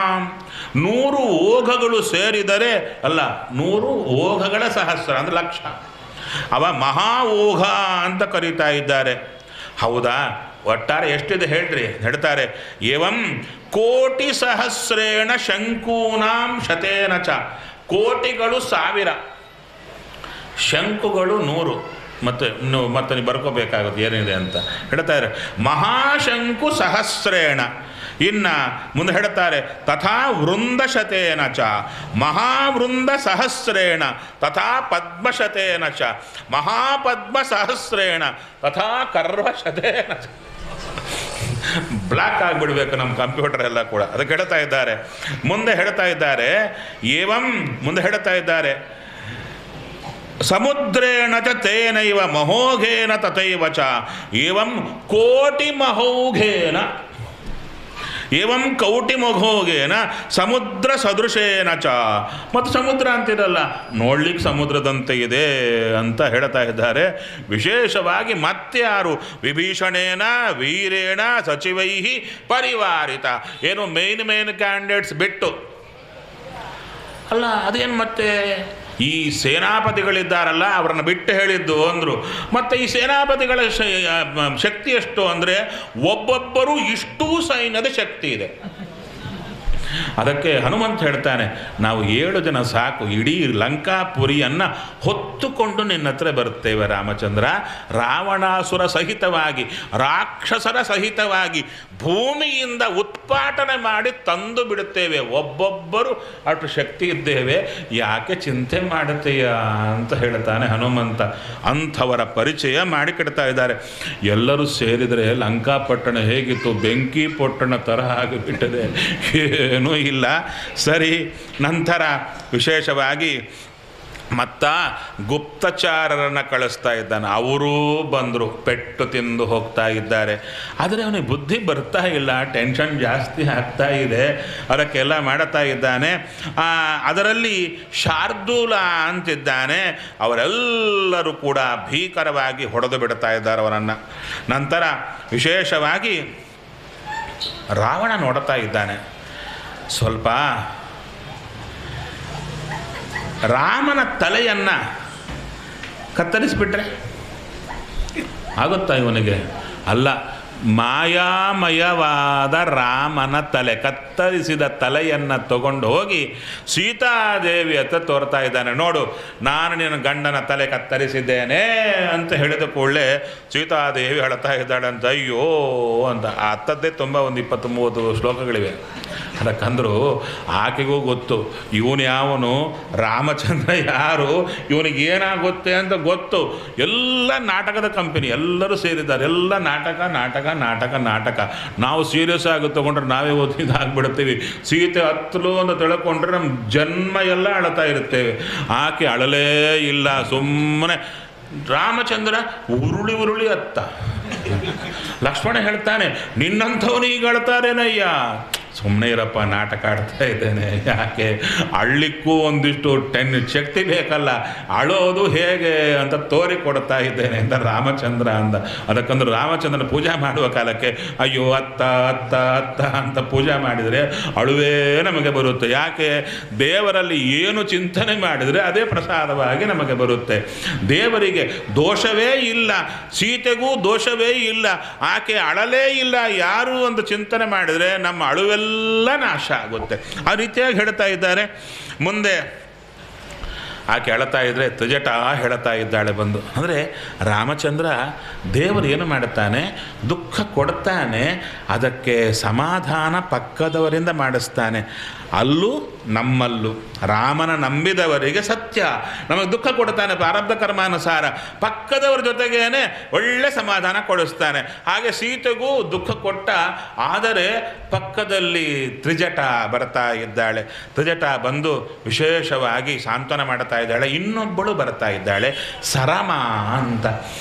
S1: 100 ಓಘಗಳು ಸೇರಿದರೆ ಅಲ್ಲ, 100 ಓಘಗಳ ಸಹಸ್ರ ಅಂದರೆ 1,00,000, ಅವ ಮಹಾ ಓಘ ಅಂತ ಕರೀತಾ ಇದ್ದಾರೆ. ಹೌದಾ? ಒಟ್ಟಾರೆ ಎಷ್ಟಿದೆ ಹೇಳ್ರಿ? ಹೇಳ್ತಾರೆ ಏವಂ ಕೋಟಿ ಸಹಸ್ರೇಣ ಶಂಕೂನಾಂ ಶತೇನ ಚ. ಕೋಟಿಗಳು 1000, ಶಂಕುಗಳು 100. ಮತ್ತೆ ನೀವು ಬರ್ಕೋಬೇಕಾಗುತ್ತೆ ಏನಿದೆ ಅಂತ ಹೇಳ್ತಾರೆ. ಮಹಾಶಂಕು ಸಹಸ್ರೇಣ. ಇನ್ನು ಮುಂದೆ ಹೇಳ್ತಾರೆ ತಥಾ ವೃಂದಶತೇನ ಚ, ಮಹಾವೃಂದ ಸಹಸ್ರೇಣ ತಥಾ ಪದ್ಮಶತೇನ ಚ, ಮಹಾಪದ್ಮ ಸಹಸ್ರೇಣ ತಥಾ ಕರ್ವಶತೇನ ಚ. ಬ್ಲ್ಯಾಕ್ ಆಗಿಬಿಡ್ಬೇಕು ನಮ್ಮ ಕಂಪ್ಯೂಟರ್ ಎಲ್ಲ ಕೂಡ. ಅದಕ್ಕೆ ಹೇಳ್ತಾ ಇದ್ದಾರೆ. ಮುಂದೆ ಹೇಳ್ತಾ ಇದ್ದಾರೆ ಏವಂ, ಮುಂದೆ ಹೇಳ್ತಾ ಇದ್ದಾರೆ ಸಮುದ್ರೇಣ ಚ ತೇನೈವ ಮಹೋಘೇನ ತಥೈವ ಚ ಏವಂ ಕೋಟಿ ಮಹೌಘೇನ, ಏವಂ ಕೌಟಿ ಮಹೋಘೇನ ಸಮುದ್ರ ಸದೃಶೇನ ಚ. ಮತ್ತು ಸಮುದ್ರ ಅಂತಿರಲ್ಲ, ನೋಡ್ಲಿಕ್ಕೆ ಸಮುದ್ರದಂತೆ ಇದೆ ಅಂತ ಹೇಳ್ತಾ ಇದ್ದಾರೆ. ವಿಶೇಷವಾಗಿ ಮತ್ಯಾರು ವಿಭೀಷಣೇನ ವೀರೇಣ ಸಚಿವೈ ಪರಿವಾರಿತ. ಏನು ಮೇನ್ ಕ್ಯಾಂಡಿಡೇಟ್ಸ್ ಬಿಟ್ಟು ಅಲ್ಲ, ಅದೇನು ಮತ್ತೆ ಈ ಸೇನಾಪತಿಗಳಿದ್ದಾರಲ್ಲ ಅವರನ್ನು ಬಿಟ್ಟು ಹೇಳಿದ್ದು ಅಂದರು. ಮತ್ತು ಈ ಸೇನಾಪತಿಗಳ ಶಕ್ತಿ ಎಷ್ಟು ಅಂದರೆ ಒಬ್ಬೊಬ್ಬರು ಇಷ್ಟೂ ಸೈನ್ಯದ ಶಕ್ತಿ ಇದೆ. ಅದಕ್ಕೆ ಹನುಮಂತ ಹೇಳ್ತಾನೆ, ನಾವು 7 ಜನ ಸಾಕು, ಇಡೀ ಲಂಕಾಪುರಿಯನ್ನು ಹೊತ್ತುಕೊಂಡು ನಿನ್ನ ಹತ್ರ ಬರುತ್ತೇವೆ ರಾಮಚಂದ್ರ. ರಾವಣಾಸುರ ಸಹಿತವಾಗಿ, ರಾಕ್ಷಸರ ಸಹಿತವಾಗಿ ಭೂಮಿಯಿಂದ ಉತ್ಪಾಟನೆ ಮಾಡಿ ತಂದು ಬಿಡುತ್ತೇವೆ. ಒಬ್ಬೊಬ್ಬರು ಅಷ್ಟು ಶಕ್ತಿ ಇದ್ದೇವೆ, ಯಾಕೆ ಚಿಂತೆ ಮಾಡುತ್ತೀಯ ಅಂತ ಹೇಳ್ತಾನೆ ಹನುಮಂತ. ಅಂಥವರ ಪರಿಚಯ ಮಾಡಿಕೊಡ್ತಾ ಇದ್ದಾರೆ. ಎಲ್ಲರೂ ಸೇರಿದರೆ ಲಂಕಾಪಟ್ಟಣ ಹೇಗಿತ್ತು, ಬೆಂಕಿ ಪೊಟ್ಟಣ ತರಹ ಆಗಿಬಿಟ್ಟದೆ, ಏನೂ ಇಲ್ಲ. ಸರಿ, ನಂತರ ವಿಶೇಷವಾಗಿ ಗುಪ್ತಚಾರರನ್ನು ಕಳಿಸ್ತಾ ಇದ್ದಾನೆ. ಅವರೂ ಬಂದರು, ಪೆಟ್ಟು ತಿಂದು ಹೋಗ್ತಾ ಇದ್ದಾರೆ. ಆದರೆ ಅವನಿಗೆ ಬುದ್ಧಿ ಬರ್ತಾ ಇಲ್ಲ, ಟೆನ್ಷನ್ ಜಾಸ್ತಿ ಆಗ್ತಾ ಇದೆ, ಅದಕ್ಕೆಲ್ಲ ಮಾಡುತ್ತಾ ಇದ್ದಾನೆ. ಅದರಲ್ಲಿ ಶಾರ್ದೂಲ ಅಂತಿದ್ದಾನೆ. ಅವರೆಲ್ಲರೂ ಕೂಡ ಭೀಕರವಾಗಿ ಹೊಡೆದು ಬಿಡ್ತಾ ಇದ್ದಾರೆ ಅವನನ್ನು. ನಂತರ ವಿಶೇಷವಾಗಿ ರಾವಣ ನೋಡ್ತಾ ಇದ್ದಾನೆ. ಸ್ವಲ್ಪ ರಾಮನ ತಲೆಯನ್ನು ಕತ್ತರಿಸಿಬಿಟ್ರೆ ಆಗುತ್ತಾ ಇವನಿಗೆ? ಅಲ್ಲ, ಮಾಯಾಮಯವಾದ ರಾಮನ ತಲೆ, ಕತ್ತರಿಸಿದ ತಲೆಯನ್ನು ತಗೊಂಡು ಹೋಗಿ ಸೀತಾದೇವಿ ಹತ್ರ ತೋರ್ತಾ ಇದ್ದಾನೆ. ನೋಡು, ನಾನು ನಿನ್ನ ಗಂಡನ ತಲೆ ಕತ್ತರಿಸಿದ್ದೇನೆ ಅಂತ ಹೇಳಿದ ಕೂಡಲೇ ಸೀತಾದೇವಿ ಹೇಳ್ತಾ ಇದ್ದಾಳಂತ, ಅಯ್ಯೋ ಅಂತ. ಆ ಅರ್ಥದ್ದೇ ತುಂಬ ಒಂದು 20-30 ಶ್ಲೋಕಗಳಿವೆ. ಅದಕ್ಕಂದ್ರು ಆಕೆಗೂ ಗೊತ್ತು ಇವನು ಯಾವನು, ರಾಮಚಂದ್ರ ಯಾರು, ಇವನಿಗೆ ಏನಾಗುತ್ತೆ ಅಂತ ಗೊತ್ತು. ಎಲ್ಲ ನಾಟಕದ ಕಂಪನಿ, ಎಲ್ಲರೂ ಸೇರಿದ್ದಾರೆ. ಎಲ್ಲ ನಾಟಕ ನಾಟಕ ನಾಟಕ ನಾಟಕ. ನಾವು ಸೀರಿಯಸ್ ಆಗಿ ತೊಗೊಂಡ್ರೆ ನಾವೇ ಇದಾಗ್ಬಿಡ್ತೀವಿ. ಸೀತೆ ಹತ್ತಲು ಅಂತ ತಿಳ್ಕೊಂಡ್ರೆ ನಮ್ಮ ಜನ್ಮ ಎಲ್ಲ ಅಳ್ತಾ ಇರ್ತೇವೆ. ಆಕೆ ಅಳಲೇ ಇಲ್ಲ, ಸುಮ್ಮನೆ ರಾಮಚಂದ್ರ ಉರುಳಿ ಅತ್ತ. ಲಕ್ಷ್ಮಣ ಹೇಳ್ತಾನೆ, ನಿನ್ನಂಥವನು ಈಗ ಅಳ್ತಾರೇನಯ್ಯ, ಸುಮ್ಮನೆ ಇರಪ್ಪ, ನಾಟಕ ಆಡ್ತಾ ಇದ್ದೇನೆ, ಯಾಕೆ ಅಳ್ಳಿಕ್ಕೂ ಒಂದಿಷ್ಟು ಶಕ್ತಿ ಬೇಕಲ್ಲ, ಅಳೋದು ಹೇಗೆ ಅಂತ ತೋರಿಕೊಡ್ತಾ ಇದ್ದೇನೆ ಅಂತ ರಾಮಚಂದ್ರ ಅಂದ. ಅದಕ್ಕಂದ್ರೆ ರಾಮಚಂದ್ರನ ಪೂಜೆ ಮಾಡುವ ಕಾಲಕ್ಕೆ ಅಯ್ಯೋ ಅತ್ತ ಅತ್ತ ಅತ್ತ ಅಂತ ಪೂಜೆ ಮಾಡಿದರೆ ಅಳುವೇ ನಮಗೆ ಬರುತ್ತೆ. ಯಾಕೆ? ದೇವರಲ್ಲಿ ಏನು ಚಿಂತನೆ ಮಾಡಿದರೆ ಅದೇ ಪ್ರಸಾದವಾಗಿ ನಮಗೆ ಬರುತ್ತೆ. ದೇವರಿಗೆ ದೋಷವೇ ಇಲ್ಲ, ಸೀತೆಗೂ ದೋಷವೇ ಇಲ್ಲ, ಆಕೆ ಅಳಲೇ ಇಲ್ಲ, ಯಾರು ಒಂದು ಚಿಂತನೆ ಮಾಡಿದರೆ ನಮ್ಮ ಅಳುವೆಲ್ಲ ನಾಶ ಆಗುತ್ತೆ. ಆ ರೀತಿಯಾಗಿ ಹೇಳ್ತಾ ಇದ್ದಾರೆ. ಮುಂದೆ ಆಕೆ ಹೇಳ್ತಾ ಇದ್ದರೆ ತ್ರಿಜಟ ಹೇಳ್ತಾ ಇದ್ದಾಳೆ ಬಂದು. ಅಂದರೆ ರಾಮಚಂದ್ರ ದೇವರು ಏನು ಮಾಡುತ್ತಾನೆ, ದುಃಖ ಕೊಡ್ತಾನೆ, ಅದಕ್ಕೆ ಸಮಾಧಾನ ಪಕ್ಕದವರಿಂದ ಮಾಡಿಸ್ತಾನೆ. ಅಲ್ಲೂ ನಮ್ಮಲ್ಲೂ ರಾಮನ ನಂಬಿದವರಿಗೆ ಸತ್ಯ, ನಮಗೆ ದುಃಖ ಕೊಡ್ತಾನೆ ಪ್ರಾರಬ್ಧ ಕರ್ಮಾನುಸಾರ, ಪಕ್ಕದವರ ಜೊತೆಗೇನೆ ಒಳ್ಳೆ ಸಮಾಧಾನ ಕೊಡಿಸ್ತಾನೆ. ಹಾಗೆ ಸೀತೆಗೂ ದುಃಖ ಕೊಟ್ಟ, ಆದರೆ ಪಕ್ಕದಲ್ಲಿ ತ್ರಿಜಟ ಬರ್ತಾ ಇದ್ದಾಳೆ. ತ್ರಿಜಟ ಬಂದು ವಿಶೇಷವಾಗಿ ಸಾಂತ್ವನ ಮಾಡ್ತಾ ಇದ್ದಾಳೆ. ಇನ್ನೊಬ್ಬಳು ಬರ್ತಾ ಇದ್ದಾಳೆ, ಸರಮ ಅಂತ.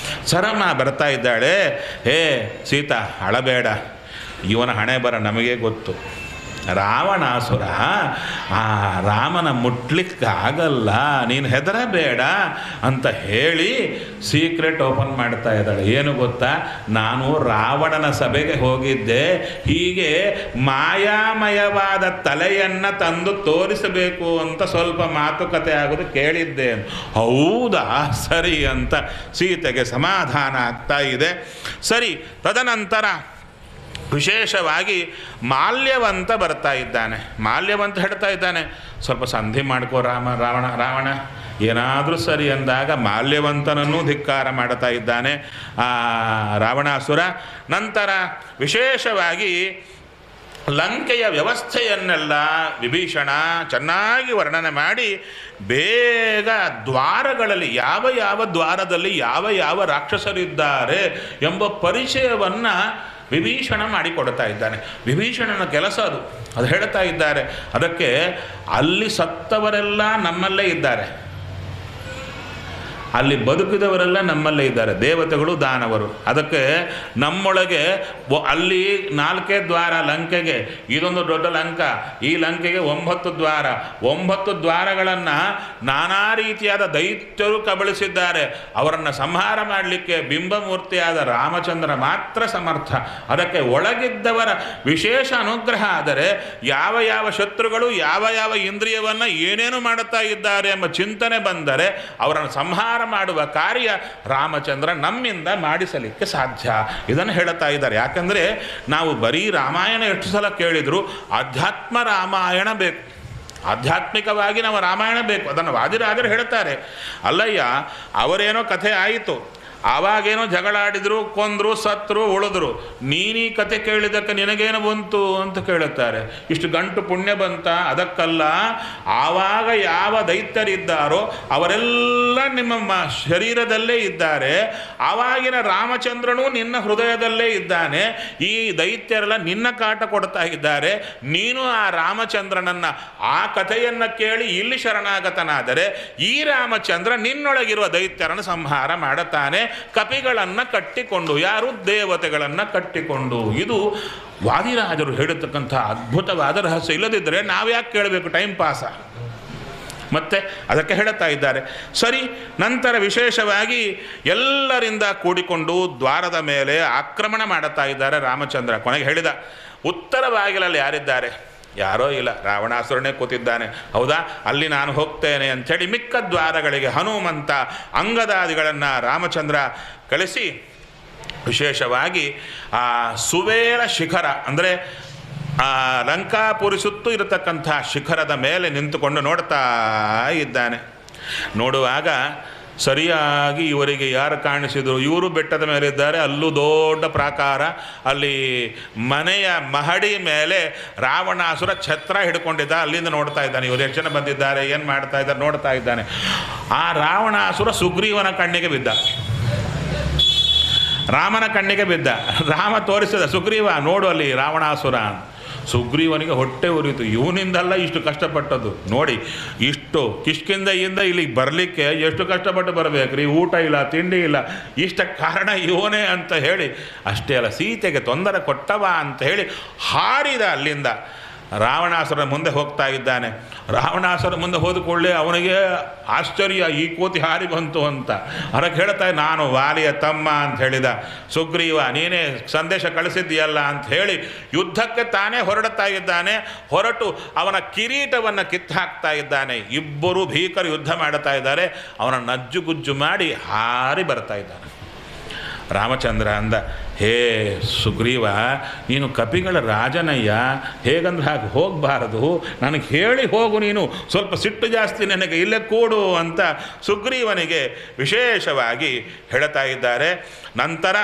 S1: ಸರಮ ಬರ್ತಾ ಇದ್ದಾಳೆ, ಹೇ ಸೀತಾ ಅಳಬೇಡ, ಇವನ ಹಣೆ ಬರ ನಮಗೆ ಗೊತ್ತು. ರಾವಣಾಸುರ ಆ ರಾಮನ ಮುಟ್ಲಿಕ್ಕಾಗಲ್ಲ, ನೀನು ಹೆದರಬೇಡ ಅಂತ ಹೇಳಿ ಸೀಕ್ರೆಟ್ ಓಪನ್ ಮಾಡ್ತಾ ಇದ್ದಾಳೆ. ಏನು ಗೊತ್ತಾ, ನಾನು ರಾವಣನ ಸಭೆಗೆ ಹೋಗಿದ್ದೆ, ಹೀಗೆ ಮಾಯಾಮಯವಾದ ತಲೆಯನ್ನು ತಂದು ತೋರಿಸಬೇಕು ಅಂತ ಸ್ವಲ್ಪ ಮಾತುಕತೆ ಆಗೋದು ಕೇಳಿದ್ದೆ. ಹೌದಾ, ಸರಿ ಅಂತ ಸೀತೆಗೆ ಸಮಾಧಾನ ಆಗ್ತಾ ಇದೆ. ಸರಿ, ತದನಂತರ ವಿಶೇಷವಾಗಿ ಮಾಲ್ಯವಂತ ಬರ್ತಾ ಇದ್ದಾನೆ. ಮಾಲ್ಯವಂತ ಹೇಳ್ತಾ ಇದ್ದಾನೆ, ಸ್ವಲ್ಪ ಸಂಧಿ ಮಾಡ್ಕೋ ರಾವಣ ಏನಾದರೂ ಸರಿ ಅಂದಾಗ ಮಾಲ್ಯವಂತನನ್ನು ಧಿಕ್ಕಾರ ಮಾಡ್ತಾ ಇದ್ದಾನೆ ರಾವಣಾಸುರ. ನಂತರ ವಿಶೇಷವಾಗಿ ಲಂಕೆಯ ವ್ಯವಸ್ಥೆಯನ್ನೆಲ್ಲ ವಿಭೀಷಣ ಚೆನ್ನಾಗಿ ವರ್ಣನೆ ಮಾಡಿ, ಬೇಗ ದ್ವಾರಗಳಲ್ಲಿ ಯಾವ ಯಾವ ದ್ವಾರದಲ್ಲಿ ಯಾವ ಯಾವ ರಾಕ್ಷಸರಿದ್ದಾರೆ ಎಂಬ ಪರಿಚಯವನ್ನು ವಿಭೀಷಣ ಮಾಡಿಕೊಡ್ತಾ ಇದ್ದಾನೆ. ವಿಭೀಷಣನ ಕೆಲಸ ಅದು ಹೇಳ್ತಾ ಇದ್ದಾರೆ. ಅದಕ್ಕೆ ಅಲ್ಲಿ ಸತ್ತವರೆಲ್ಲ ನಮ್ಮಲ್ಲೇ ಇದ್ದಾರೆ, ಅಲ್ಲಿ ಬದುಕಿದವರೆಲ್ಲ ನಮ್ಮಲ್ಲೇ ಇದ್ದಾರೆ, ದೇವತೆಗಳು ದಾನವರು. ಅದಕ್ಕೆ ನಮ್ಮೊಳಗೆ ಅಲ್ಲಿ 4 ದ್ವಾರ ಲಂಕೆಗೆ, ಇದೊಂದು ದೊಡ್ಡ ಲಂಕ, ಈ ಲಂಕೆಗೆ 9 ದ್ವಾರ. 9 ದ್ವಾರಗಳನ್ನು ನಾನಾ ರೀತಿಯಾದ ದೈತ್ಯರು ಕಬಳಿಸಿದ್ದಾರೆ. ಅವರನ್ನು ಸಂಹಾರ ಮಾಡಲಿಕ್ಕೆ ಬಿಂಬಮೂರ್ತಿಯಾದ ರಾಮಚಂದ್ರ ಮಾತ್ರ ಸಮರ್ಥ. ಅದಕ್ಕೆ ಒಳಗಿದ್ದವರ ವಿಶೇಷ ಅನುಗ್ರಹ ಆದರೆ ಯಾವ ಯಾವ ಶತ್ರುಗಳು ಯಾವ ಯಾವ ಇಂದ್ರಿಯವನ್ನು ಏನೇನು ಮಾಡುತ್ತಾ ಇದ್ದಾರೆ ಎಂಬ ಚಿಂತನೆ ಬಂದರೆ ಅವರನ್ನು ಸಂಹಾರ ಸಂಹಾರ ಮಾಡುವ ಕಾರ್ಯ ರಾಮಚಂದ್ರ ನಮ್ಮಿಂದ ಮಾಡಿಸಲಿಕ್ಕೆ ಸಾಧ್ಯ. ಇದನ್ನು ಹೇಳ್ತಾ ಇದ್ದಾರೆ. ಯಾಕಂದರೆ ನಾವು ಬರೀ ರಾಮಾಯಣ ಎಷ್ಟು ಸಲ ಕೇಳಿದರೂ ಅಧ್ಯಾತ್ಮ ರಾಮಾಯಣ ಬೇಕು, ಆಧ್ಯಾತ್ಮಿಕವಾಗಿ ನಾವು ರಾಮಾಯಣ ಬೇಕು. ಅದನ್ನು ವಾದಿರಾಜರು ಹೇಳ್ತಾರೆ, ಅಲ್ಲಯ್ಯ ಅವರೇನೋ ಕಥೆ ಆಯಿತು, ಆವಾಗೇನೋ ಜಗಳಾಡಿದ್ರು, ಕೊಂದರು, ಸತ್ರು, ಉಳಿದ್ರು, ನೀನೀ ಕತೆ ಕೇಳಿದ್ದಕ್ಕೆ ನಿನಗೇನು ಬಂತು ಅಂತ ಕೇಳುತ್ತಾರೆ. ಇಷ್ಟು ಗಂಟು ಪುಣ್ಯ ಬಂತ? ಅದಕ್ಕಲ್ಲ, ಆವಾಗ ಯಾವ ದೈತ್ಯರಿದ್ದಾರೋ ಅವರೆಲ್ಲ ನಿಮ್ಮ ಶರೀರದಲ್ಲೇ ಇದ್ದಾರೆ. ಆವಾಗಿನ ರಾಮಚಂದ್ರನೂ ನಿನ್ನ ಹೃದಯದಲ್ಲೇ ಇದ್ದಾನೆ. ಈ ದೈತ್ಯರೆಲ್ಲ ನಿನ್ನ ಕಾಟ ಕೊಡ್ತಾ ಇದ್ದಾರೆ. ನೀನು ಆ ರಾಮಚಂದ್ರನನ್ನು ಆ ಕಥೆಯನ್ನು ಕೇಳಿ ಇಲ್ಲಿ ಶರಣಾಗತನಾದರೆ ಈ ರಾಮಚಂದ್ರ ನಿನ್ನೊಳಗಿರುವ ದೈತ್ಯರನ್ನು ಸಂಹಾರ ಮಾಡುತ್ತಾನೆ, ಕಪಿಗಳನ್ನು ಕಟ್ಟಿಕೊಂಡು, ಯಾರು ದೇವತೆಗಳನ್ನು ಕಟ್ಟಿಕೊಂಡು. ಇದು ವಾದಿರಾಜರು ಹೇಳಿರ್ತಕ್ಕಂಥ ಅದ್ಭುತವಾದ ರಹಸ್ಯ. ಇಲ್ಲದಿದ್ದರೆ ನಾವ್ಯಾಕೆ ಕೇಳಬೇಕು, ಟೈಮ್ ಪಾಸ. ಮತ್ತೆ ಅದಕ್ಕೆ ಹೇಳುತ್ತಾ ಇದ್ದಾರೆ. ಸರಿ, ನಂತರ ವಿಶೇಷವಾಗಿ ಎಲ್ಲರಿಂದ ಕೂಡಿಕೊಂಡು ದ್ವಾರದ ಮೇಲೆ ಆಕ್ರಮಣ ಮಾಡುತ್ತಾ ಇದ್ದಾರೆ ರಾಮಚಂದ್ರ. ಕೊನೆಗೆ ಹೇಳಿದ, ಉತ್ತರ ಬಾಗಿಲಲ್ಲಿ ಯಾರಿದ್ದಾರೆ? ಯಾರೋ ಇಲ್ಲ, ರಾವಣಾಸುರನೇ ಕೂತಿದ್ದಾನೆ. ಹೌದಾ, ಅಲ್ಲಿ ನಾನು ಹೋಗ್ತೇನೆ ಅಂಥೇಳಿ ಮಿಕ್ಕ ದ್ವಾರಗಳಿಗೆ ಹನುಮಂತ ಅಂಗದಾದಿಗಳನ್ನು ರಾಮಚಂದ್ರ ಕಳಿಸಿ ವಿಶೇಷವಾಗಿ ಆ ಸುವೇಳ ಶಿಖರ ಅಂದರೆ ಆ ಲಂಕಾಪುರಿ ಸುತ್ತೂ ಇರತಕ್ಕಂಥ ಶಿಖರದ ಮೇಲೆ ನಿಂತುಕೊಂಡು ನೋಡ್ತಾ ಇದ್ದಾನೆ. ನೋಡುವಾಗ ಸರಿಯಾಗಿ ಇವರಿಗೆ ಯಾರು ಕಾಣಿಸಿದರು? ಇವರು ಬೆಟ್ಟದ ಮೇಲೆ ಇದ್ದಾರೆ, ಅಲ್ಲೂ ದೊಡ್ಡ ಪ್ರಾಕಾರ, ಅಲ್ಲಿ ಮನೆಯ ಮಹಡಿ ಮೇಲೆ ರಾವಣಾಸುರ ಛತ್ರ ಹಿಡ್ಕೊಂಡಿದ್ದ, ಅಲ್ಲಿಂದ ನೋಡ್ತಾ ಇದ್ದಾನೆ. ಇವರು ಎಷ್ಟು ಜನ ಬಂದಿದ್ದಾರೆ, ಏನು ಮಾಡ್ತಾ ಇದ್ದಾರೆ ನೋಡ್ತಾ ಇದ್ದಾನೆ. ಆ ರಾವಣಾಸುರ ಸುಗ್ರೀವನ ಕಣ್ಣಿಗೆ ಬಿದ್ದ, ರಾಮನ ಕಣ್ಣಿಗೆ ಬಿದ್ದ. ರಾಮ ತೋರಿಸಿದ, ಸುಗ್ರೀವ ನೋಡು ಅಲ್ಲಿ ರಾವಣಾಸುರ. ಸುಗ್ರೀವನಿಗೆ ಹೊಟ್ಟೆ ಉರಿಯಿತು. ಇವನಿಂದಲ್ಲ ಇಷ್ಟು ಕಷ್ಟಪಟ್ಟದ್ದು ನೋಡಿ. ಇಷ್ಟು ಕಿಷ್ಕಿಂಧೆಯಿಂದ ಇಲ್ಲಿಗೆ ಬರಲಿಕ್ಕೆ ಎಷ್ಟು ಕಷ್ಟಪಟ್ಟು ಬರಬೇಕ್ರಿ, ಊಟ ಇಲ್ಲ, ತಿಂಡಿ ಇಲ್ಲ, ಇಷ್ಟ ಕಾರಣ ಇವನೇ ಅಂತ ಹೇಳಿ, ಅಷ್ಟೇ ಅಲ್ಲ ಸೀತೆಗೆ ತೊಂದರೆ ಕೊಟ್ಟವ ಅಂತ ಹೇಳಿ ಹಾರಿದ ಅಲ್ಲಿಂದ. ರಾವಣಾಸುರನ ಮುಂದೆ ಹೋಗ್ತಾ ಇದ್ದಾನೆ. ರಾವಣಾಸುರ ಮುಂದೆ ಹೋದಕೊಳ್ಳೆ ಅವನಿಗೆ ಆಶ್ಚರ್ಯ, ಈ ಕೋತಿ ಹಾರಿ ಬಂತು ಅಂತ. ಅದಕ್ಕೆ ಹೇಳ್ತಾ, ನಾನು ವಾಲಿಯ ತಮ್ಮ ಅಂತ ಹೇಳಿದ ಸುಗ್ರೀವ, ನೀನೇ ಸಂದೇಶ ಕಳಿಸಿದ್ದೀಯಲ್ಲ ಅಂತ ಹೇಳಿ ಯುದ್ಧಕ್ಕೆ ತಾನೇ ಹೊರಡ್ತಾ ಇದ್ದಾನೆ. ಹೊರಟು ಅವನ ಕಿರೀಟವನ್ನು ಕಿತ್ತು ಹಾಕ್ತಾ ಇದ್ದಾನೆ. ಇಬ್ಬರು ಭೀಕರು ಯುದ್ಧ ಮಾಡ್ತಾ ಇದ್ದಾರೆ. ಅವನ ನಜ್ಜುಗುಜ್ಜು ಮಾಡಿ ಹಾರಿ ಬರ್ತಾ ಇದ್ದಾನೆ. ರಾಮಚಂದ್ರ ಅಂದ, ಹೇ ಸುಗ್ರೀವ, ನೀನು ಕಪಿಗಳ ರಾಜನಯ್ಯ, ಹೇಗಂದ್ರೆ ಹಾಗೆ ಹೋಗಬಾರದು, ನನಗೆ ಹೇಳಿ ಹೋಗು, ನೀನು ಸ್ವಲ್ಪ ಸಿಟ್ಟು ಜಾಸ್ತಿ ನನಗೆ, ಇಲ್ಲೇ ಕೂಡು ಅಂತ ಸುಗ್ರೀವನಿಗೆ ವಿಶೇಷವಾಗಿ ಹೇಳ್ತಾ ಇದ್ದಾರೆ. ನಂತರ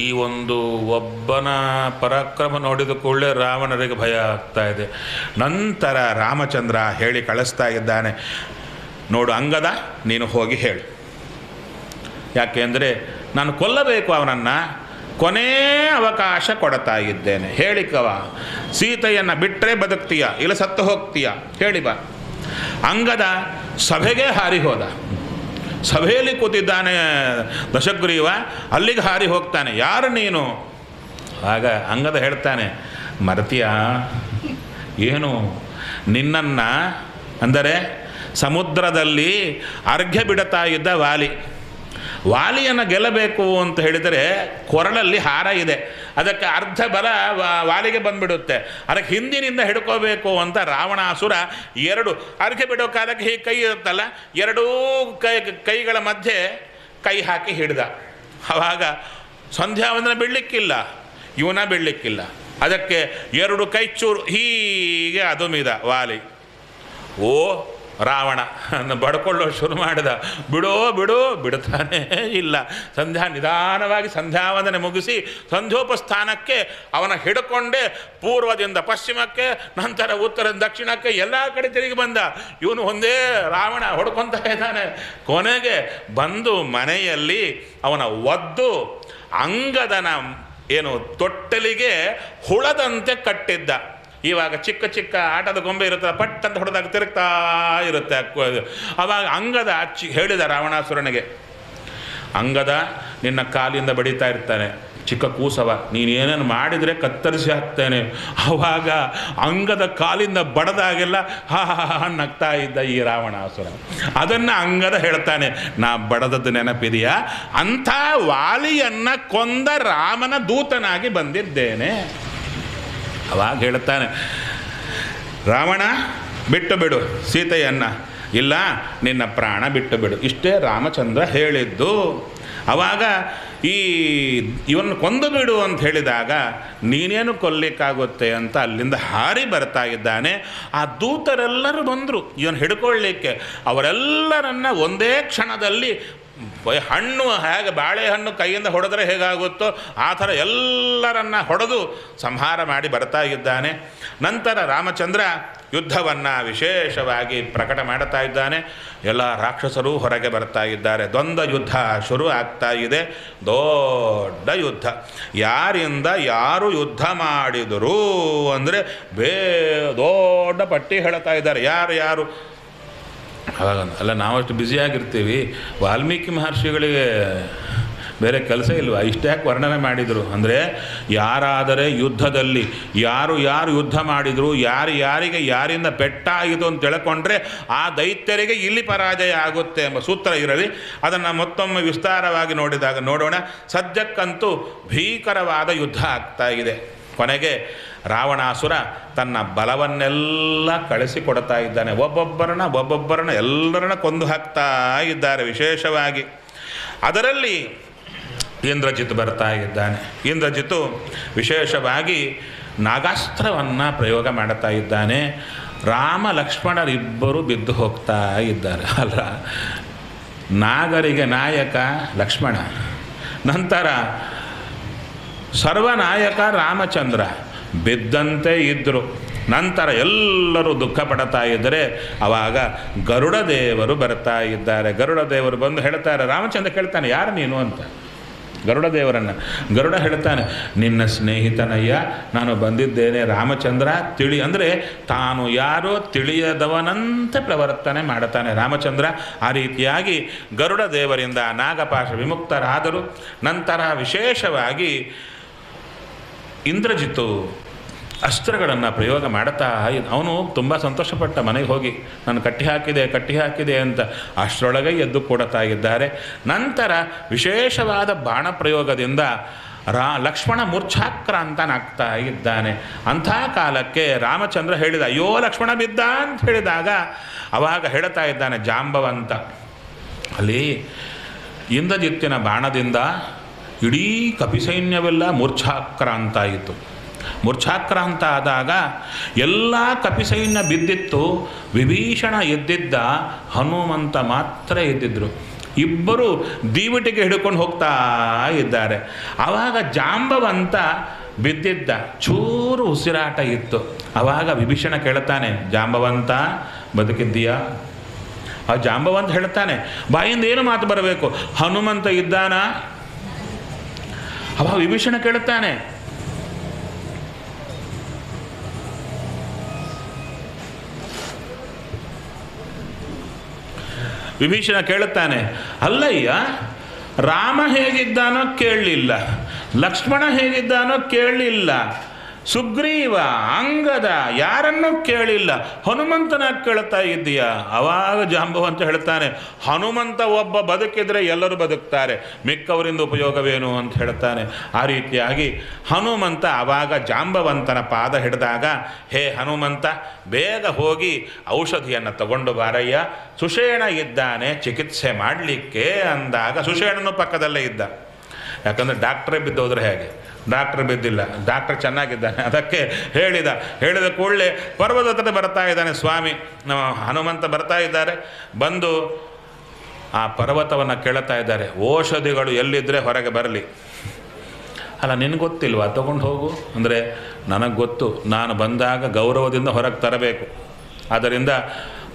S1: ಈ ಒಂದು ಒಬ್ಬನ ಪರಾಕ್ರಮ ನೋಡಿದ ಕೂಡಲೇ ರಾವಣರಿಗೆ ಭಯ ಆಗ್ತಾ ಇದೆ. ನಂತರ ರಾಮಚಂದ್ರ ಹೇಳಿ ಕಳಿಸ್ತಾ ಇದ್ದಾನೆ, ನೋಡು ಅಂಗದ, ನೀನು ಹೋಗಿ ಹೇಳು. ಯಾಕೆಂದರೆ ನಾನು ಕೊಲ್ಲಬೇಕು ಅವನನ್ನು, ಕೊನೇ ಅವಕಾಶ ಕೊಡ್ತಾ ಇದ್ದೇನೆ, ಹೇಳಿಕವ. ಸೀತೆಯನ್ನು ಬಿಟ್ಟರೆ ಬದುಕ್ತೀಯ, ಇಲ್ಲ ಸತ್ತು ಹೋಗ್ತೀಯ, ಹೇಳಿ ಬಾ. ಅಂಗದ ಸಭೆಗೆ ಹಾರಿ ಹೋದ. ಸಭೆಯಲ್ಲಿ ಕೂತಿದ್ದಾನೆ ದಶಗ್ರೀವ, ಅಲ್ಲಿಗೆ ಹಾರಿ ಹೋಗ್ತಾನೆ. ಯಾರು ನೀನು? ಆಗ ಅಂಗದ ಹೇಳ್ತಾನೆ, ಮರ್ತೀಯ ಏನು? ನಿನ್ನನ್ನು ಅಂದರೆ ಸಮುದ್ರದಲ್ಲಿ ಅರ್ಘ್ಯ ಬಿಡುತ್ತಾ ಇದ್ದ ವಾಲಿಯನ್ನು ಗೆಲ್ಲಬೇಕು ಅಂತ ಹೇಳಿದರೆ ಕೊರಳಲ್ಲಿ ಹಾರ ಇದೆ, ಅದಕ್ಕೆ ಅರ್ಧ ಬಲ ವಾಲಿಗೆ ಬಂದುಬಿಡುತ್ತೆ. ಅದಕ್ಕೆ ಹಿಂದಿನಿಂದ ಹಿಡ್ಕೋಬೇಕು ಅಂತ ರಾವಣಾಸುರ ಎರಡು ಅರ್ಘ್ಯ ಬಿಡೋ ಕಾಲಕ್ಕೆ ಹೀಗೆ ಕೈ ಇರುತ್ತಲ್ಲ, ಎರಡೂ ಕೈಗಳ ಮಧ್ಯೆ ಕೈ ಹಾಕಿ ಹಿಡ್ದ. ಆವಾಗ ಸಂಧ್ಯಾವಂದನ ಬಿಡಲಿಕ್ಕಿಲ್ಲ, ಇವನ ಬಿಡಲಿಕ್ಕಿಲ್ಲ. ಅದಕ್ಕೆ ಎರಡು ಕೈ ಚೂರು ಹೀಗೆ ಅದು ಮೀದ ವಾಲಿ. ಓ ರಾವಣ ಬಡ್ಕೊಳ್ಳೋ ಶುರು ಮಾಡಿದ. ಬಿಡು ಬಿಡ್ತಾನೇ ಇಲ್ಲ. ನಿಧಾನವಾಗಿ ಸಂಧ್ಯಾವಂದನೆ ಮುಗಿಸಿ ಸಂಧ್ಯೋಪಸ್ಥಾನಕ್ಕೆ ಅವನ ಹಿಡ್ಕೊಂಡೇ ಪೂರ್ವದಿಂದ ಪಶ್ಚಿಮಕ್ಕೆ, ನಂತರ ಉತ್ತರದಿಂದ ದಕ್ಷಿಣಕ್ಕೆ ಎಲ್ಲ ಕಡೆ ತಿರುಗಿ ಬಂದ. ಇವನು ಒಂದೇ ರಾವಣ ಹೊಡ್ಕೊತಾ ಇದ್ದಾನೆ. ಕೊನೆಗೆ ಬಂದು ಮನೆಯಲ್ಲಿ ಅವನ ಒದ್ದು ಅಂಗದನ ಏನು ತೊಟ್ಟಲಿಗೆ ಹುಳದಂತೆ ಕಟ್ಟಿದ್ದ. ಇವಾಗ ಚಿಕ್ಕ ಚಿಕ್ಕ ಆಟದ ಗೊಂಬೆ ಇರುತ್ತಲ್ಲ, ಪಟ್ ಅಂತ ಹೊಡೆದಾಗ ತಿರುಗ್ತಾ ಇರುತ್ತೆ. ಆವಾಗ ಅಂಗದ ಹೇಳಿದ ರಾವಣಾಸುರನಿಗೆ, ಅಂಗದ ನಿನ್ನ ಕಾಲಿಂದ ಬಡಿತಾ ಇರ್ತಾನೆ, ಚಿಕ್ಕ ಕೂಸವ, ನೀನೇನೇನು ಮಾಡಿದರೆ ಕತ್ತರಿಸಿ ಹಾಕ್ತೇನೆ. ಆವಾಗ ಅಂಗದ ಕಾಲಿಂದ ಬಡದಾಗೆಲ್ಲ ಹಾ ನಗ್ತಾ ಇದ್ದ ಈ ರಾವಣಾಸುರ. ಅದನ್ನು ಅಂಗದ ಹೇಳ್ತಾನೆ, ನಾ ಬಡದದ್ದು ನೆನಪಿದೆಯಾ? ಅಂಥ ವಾಲಿಯನ್ನು ಕೊಂದ ರಾಮನ ದೂತನಾಗಿ ಬಂದಿದ್ದೇನೆ. ಅವಾಗ ಹೇಳ್ತಾನೆ, ರಾವಣ ಬಿಟ್ಟು ಬಿಡು ಸೀತೆಯನ್ನು, ಇಲ್ಲ ನಿನ್ನ ಪ್ರಾಣ ಬಿಟ್ಟು ಬಿಡು, ಇಷ್ಟೇ ರಾಮಚಂದ್ರ ಹೇಳಿದ್ದು. ಆವಾಗ ಇವನು ಕೊಂದು ಬಿಡು ಅಂತ ಹೇಳಿದಾಗ ನೀನೇನು ಕೊಲ್ಲಿಕ್ಕಾಗುತ್ತೆ ಅಂತ ಅಲ್ಲಿಂದ ಹಾರಿ ಬರ್ತಾ ಇದ್ದಾನೆ. ಆ ದೂತರೆಲ್ಲರೂ ಬಂದರು ಇವನು ಹಿಡ್ಕೊಳ್ಳಿಕ್ಕೆ. ಅವರೆಲ್ಲರನ್ನ ಒಂದೇ ಕ್ಷಣದಲ್ಲಿ ಹಣ್ಣು ಹೇಗೆ ಬಾಳೆಹಣ್ಣು ಕೈಯಿಂದ ಹೊಡೆದ್ರೆ ಹೇಗಾಗುತ್ತೋ ಆ ಥರ ಎಲ್ಲರನ್ನ ಹೊಡೆದು ಸಂಹಾರ ಮಾಡಿ ಬರ್ತಾ ಇದ್ದಾನೆ. ನಂತರ ರಾಮಚಂದ್ರ ಯುದ್ಧವನ್ನು ವಿಶೇಷವಾಗಿ ಪ್ರಕಟ ಮಾಡ್ತಾ ಇದ್ದಾನೆ. ಎಲ್ಲ ರಾಕ್ಷಸರು ಹೊರಗೆ ಬರ್ತಾ ಇದ್ದಾರೆ. ದ್ವಂದ್ವ ಯುದ್ಧ ಶುರು ಆಗ್ತಾ ಇದೆ. ದೊಡ್ಡ ಯುದ್ಧ. ಯಾರಿಂದ ಯಾರು ಯುದ್ಧ ಮಾಡಿದರು ಅಂದರೆ ದೊಡ್ಡ ಪಟ್ಟಿ ಹೇಳ್ತಾ ಇದ್ದಾರೆ. ಯಾರು ಅವಾಗ ಅಲ್ಲ, ನಾವಷ್ಟು ಬ್ಯುಸಿಯಾಗಿರ್ತೀವಿ. ವಾಲ್ಮೀಕಿ ಮಹರ್ಷಿಗಳಿಗೆ ಬೇರೆ ಕೆಲಸ ಇಲ್ವಾ? ಇಷ್ಟ್ಯಾಕೆ ವರ್ಣನೆ ಮಾಡಿದರು ಅಂದರೆ, ಯಾರಾದರೆ ಯುದ್ಧದಲ್ಲಿ ಯಾರು ಯುದ್ಧ ಮಾಡಿದರು, ಯಾರಿಗೆ ಯಾರಿಂದ ಪೆಟ್ಟಾಯಿತು ಅಂತ ತಿಳ್ಕೊಂಡ್ರೆ ಆ ದೈತ್ಯರಿಗೆ ಇಲ್ಲಿ ಪರಾಜಯ ಆಗುತ್ತೆ ಎಂಬ ಸೂತ್ರ ಇರಲಿ. ಅದನ್ನು ಮತ್ತೊಮ್ಮೆ ವಿಸ್ತಾರವಾಗಿ ನೋಡೋಣ. ಸದ್ಯಕ್ಕಂತೂ ಭೀಕರವಾದ ಯುದ್ಧ ಆಗ್ತಾ ಇದೆ. ಕೊನೆಗೆ ರಾವಣಾಸುರ ತನ್ನ ಬಲವನ್ನೆಲ್ಲ ಕಳಿಸಿಕೊಡ್ತಾ ಇದ್ದಾನೆ. ಒಬ್ಬೊಬ್ಬರನ್ನ ಎಲ್ಲರನ್ನ ಕೊಂದು ಹಾಕ್ತಾ ಇದ್ದಾರೆ. ವಿಶೇಷವಾಗಿ ಅದರಲ್ಲಿ ಇಂದ್ರಜಿತ್ ಬರ್ತಾ ಇದ್ದಾನೆ. ಇಂದ್ರಜಿತ್ತು ವಿಶೇಷವಾಗಿ ನಾಗಾಸ್ತ್ರವನ್ನು ಪ್ರಯೋಗ ಮಾಡ್ತಾ ಇದ್ದಾನೆ. ರಾಮ ಲಕ್ಷ್ಮಣರಿಬ್ಬರು ಬಿದ್ದು ಹೋಗ್ತಾ ಇದ್ದಾರೆ. ಅಲ್ಲ, ನಾಗರಿಗೆ ನಾಯಕ ಲಕ್ಷ್ಮಣ, ನಂತರ ಸರ್ವನಾಯಕ ರಾಮಚಂದ್ರ ಬಿದ್ದಂತೆ ಇದ್ದರು. ನಂತರ ಎಲ್ಲರೂ ದುಃಖ ಪಡ್ತಾ ಇದ್ದರೆ ಆವಾಗ ಗರುಡ ದೇವರು ಬರ್ತಾ ಇದ್ದಾರೆ. ಗರುಡ ದೇವರು ಬಂದು ಹೇಳ್ತಾರೆ, ರಾಮಚಂದ್ರ ಕೇಳ್ತಾನೆ, ಯಾರು ನೀನು ಅಂತ ಗರುಡ ದೇವರನ್ನು. ಗರುಡ ಹೇಳ್ತಾನೆ, ನಿನ್ನ ಸ್ನೇಹಿತನಯ್ಯ, ನಾನು ಬಂದಿದ್ದೇನೆ ರಾಮಚಂದ್ರ ತಿಳಿ. ಅಂದರೆ ತಾನು ಯಾರೋ ತಿಳಿಯದವನಂತೆ ಪ್ರವರ್ತನೆ ಮಾಡುತ್ತಾನೆ ರಾಮಚಂದ್ರ. ಆ ರೀತಿಯಾಗಿ ಗರುಡ ದೇವರಿಂದ ನಾಗಪಾಶ ವಿಮುಕ್ತರಾದರು. ನಂತರ ವಿಶೇಷವಾಗಿ ಇಂದ್ರಜಿತ್ತು ಅಸ್ತ್ರಗಳನ್ನು ಪ್ರಯೋಗ ಮಾಡ್ತಾ ಅವನು ತುಂಬ ಸಂತೋಷಪಟ್ಟ. ಮನೆಗೆ ಹೋಗಿ ನಾನು ಕಟ್ಟಿ ಹಾಕಿದೆ ಅಂತ ಅಷ್ಟರೊಳಗೆ ಎದ್ದು ಕೊಡ್ತಾ ಇದ್ದಾರೆ. ನಂತರ ವಿಶೇಷವಾದ ಬಾಣ ಪ್ರಯೋಗದಿಂದ ಲಕ್ಷ್ಮಣ ಮೂರ್ಛಾಕ್ರಾಂತನಾಗ್ತಾ ಇದ್ದಾನೆ. ಅಂಥ ಕಾಲಕ್ಕೆ ರಾಮಚಂದ್ರ ಹೇಳಿದ, ಅಯ್ಯೋ ಲಕ್ಷ್ಮಣ ಬಿದ್ದ ಅಂತ ಹೇಳಿದಾಗ ಅವಾಗ ಹೇಳ್ತಾ ಇದ್ದಾನೆ ಜಾಂಬವಂತ. ಅಲ್ಲಿ ಇಂದ್ರಜಿತ್ತಿನ ಬಾಣದಿಂದ ಇಡೀ ಕಪಿಸೈನ್ಯವೆಲ್ಲ ಮೂರ್ಛಾಕ್ರಾಂತ ಆಯಿತು. ಮೂರ್ಛಾಕ್ರಾಂತ ಆದಾಗ ಎಲ್ಲ ಕಪಿಸೈನ್ಯ ಬಿದ್ದಿತ್ತು. ವಿಭೀಷಣ ಎದ್ದಿದ್ದ, ಹನುಮಂತ ಮಾತ್ರ ಎದ್ದಿದ್ರು. ಇಬ್ಬರು ದೀವಿಟಿಗೆ ಹಿಡ್ಕೊಂಡು ಹೋಗ್ತಾ ಇದ್ದಾರೆ. ಆವಾಗ ಜಾಂಬವಂತ ಬಿದ್ದಿದ್ದ, ಚೂರು ಉಸಿರಾಟ ಇತ್ತು. ಆವಾಗ ವಿಭೀಷಣ ಕೇಳ್ತಾನೆ, ಜಾಂಬವಂತ ಬದುಕಿದ್ದೀಯಾ? ಆ ಜಾಂಬವಂತ ಹೇಳ್ತಾನೆ, ಬಾಯಿಂದ ಏನು ಮಾತು ಬರಬೇಕು, ಹನುಮಂತ ಇದ್ದಾನ? ಅವಾಗ ವಿಭೀಷಣ ಕೇಳುತ್ತಾನೆ, ವಿಭೀಷಣ ಕೇಳುತ್ತಾನೆ, ಅಲ್ಲಯ್ಯ, ರಾಮ ಹೇಗಿದ್ದಾನೋ ಕೇಳಲಿಲ್ಲ, ಲಕ್ಷ್ಮಣ ಹೇಗಿದ್ದಾನೋ ಕೇಳಲಿಲ್ಲ, ಸುಗ್ರೀವ ಅಂಗದ ಯಾರನ್ನೂ ಕೇಳಿಲ್ಲ, ಹನುಮಂತನ ಕೇಳ್ತಾ ಇದ್ದೀಯಾ? ಅವಾಗ ಜಾಂಬವಂತ ಹೇಳ್ತಾನೆ, ಹನುಮಂತ ಒಬ್ಬ ಬದುಕಿದ್ರೆ ಎಲ್ಲರೂ ಬದುಕ್ತಾರೆ, ಮಿಕ್ಕವರಿಂದ ಉಪಯೋಗವೇನು ಅಂತ ಹೇಳ್ತಾನೆ. ಆ ರೀತಿಯಾಗಿ ಹನುಮಂತ ಆವಾಗ ಜಾಂಬವಂತನ ಪಾದ ಹಿಡಿದಾಗ, ಹೇ ಹನುಮಂತ, ಬೇಗ ಹೋಗಿ ಔಷಧಿಯನ್ನು ತಗೊಂಡು ಬಾರಯ್ಯ, ಸುಷೇಣ ಇದ್ದಾನೆ ಚಿಕಿತ್ಸೆ ಮಾಡಲಿಕ್ಕೆ ಅಂದಾಗ ಸುಷೇಣನು ಪಕ್ಕದಲ್ಲೇ ಇದ್ದ. ಯಾಕಂದರೆ ಡಾಕ್ಟ್ರೇ ಬಿದ್ದೋದ್ರೆ ಹೇಗೆ? ಡಾಕ್ಟ್ರ್ ಬಿದ್ದಿಲ್ಲ, ಡಾಕ್ಟ್ರ್ ಚೆನ್ನಾಗಿದ್ದಾನೆ. ಅದಕ್ಕೆ ಹೇಳಿದ ಕೂಡಲೇ ಪರ್ವತ ಹತ್ರ ಬರ್ತಾ ಇದ್ದಾನೆ ಸ್ವಾಮಿ. ಹನುಮಂತ ಬರ್ತಾ ಇದ್ದಾರೆ. ಬಂದು ಆ ಪರ್ವತವನ್ನು ಕೇಳ್ತಾ ಇದ್ದಾರೆ, ಔಷಧಿಗಳು ಎಲ್ಲಿದ್ದರೆ ಹೊರಗೆ ಬರಲಿ. ಅಲ್ಲ, ನಿನಗೆ ಗೊತ್ತಿಲ್ವಾ? ತಗೊಂಡು ಹೋಗು ಅಂದರೆ, ನನಗೆ ಗೊತ್ತು, ನಾನು ಬಂದಾಗ ಗೌರವದಿಂದ ಹೊರಗೆ ತರಬೇಕು. ಆದ್ದರಿಂದ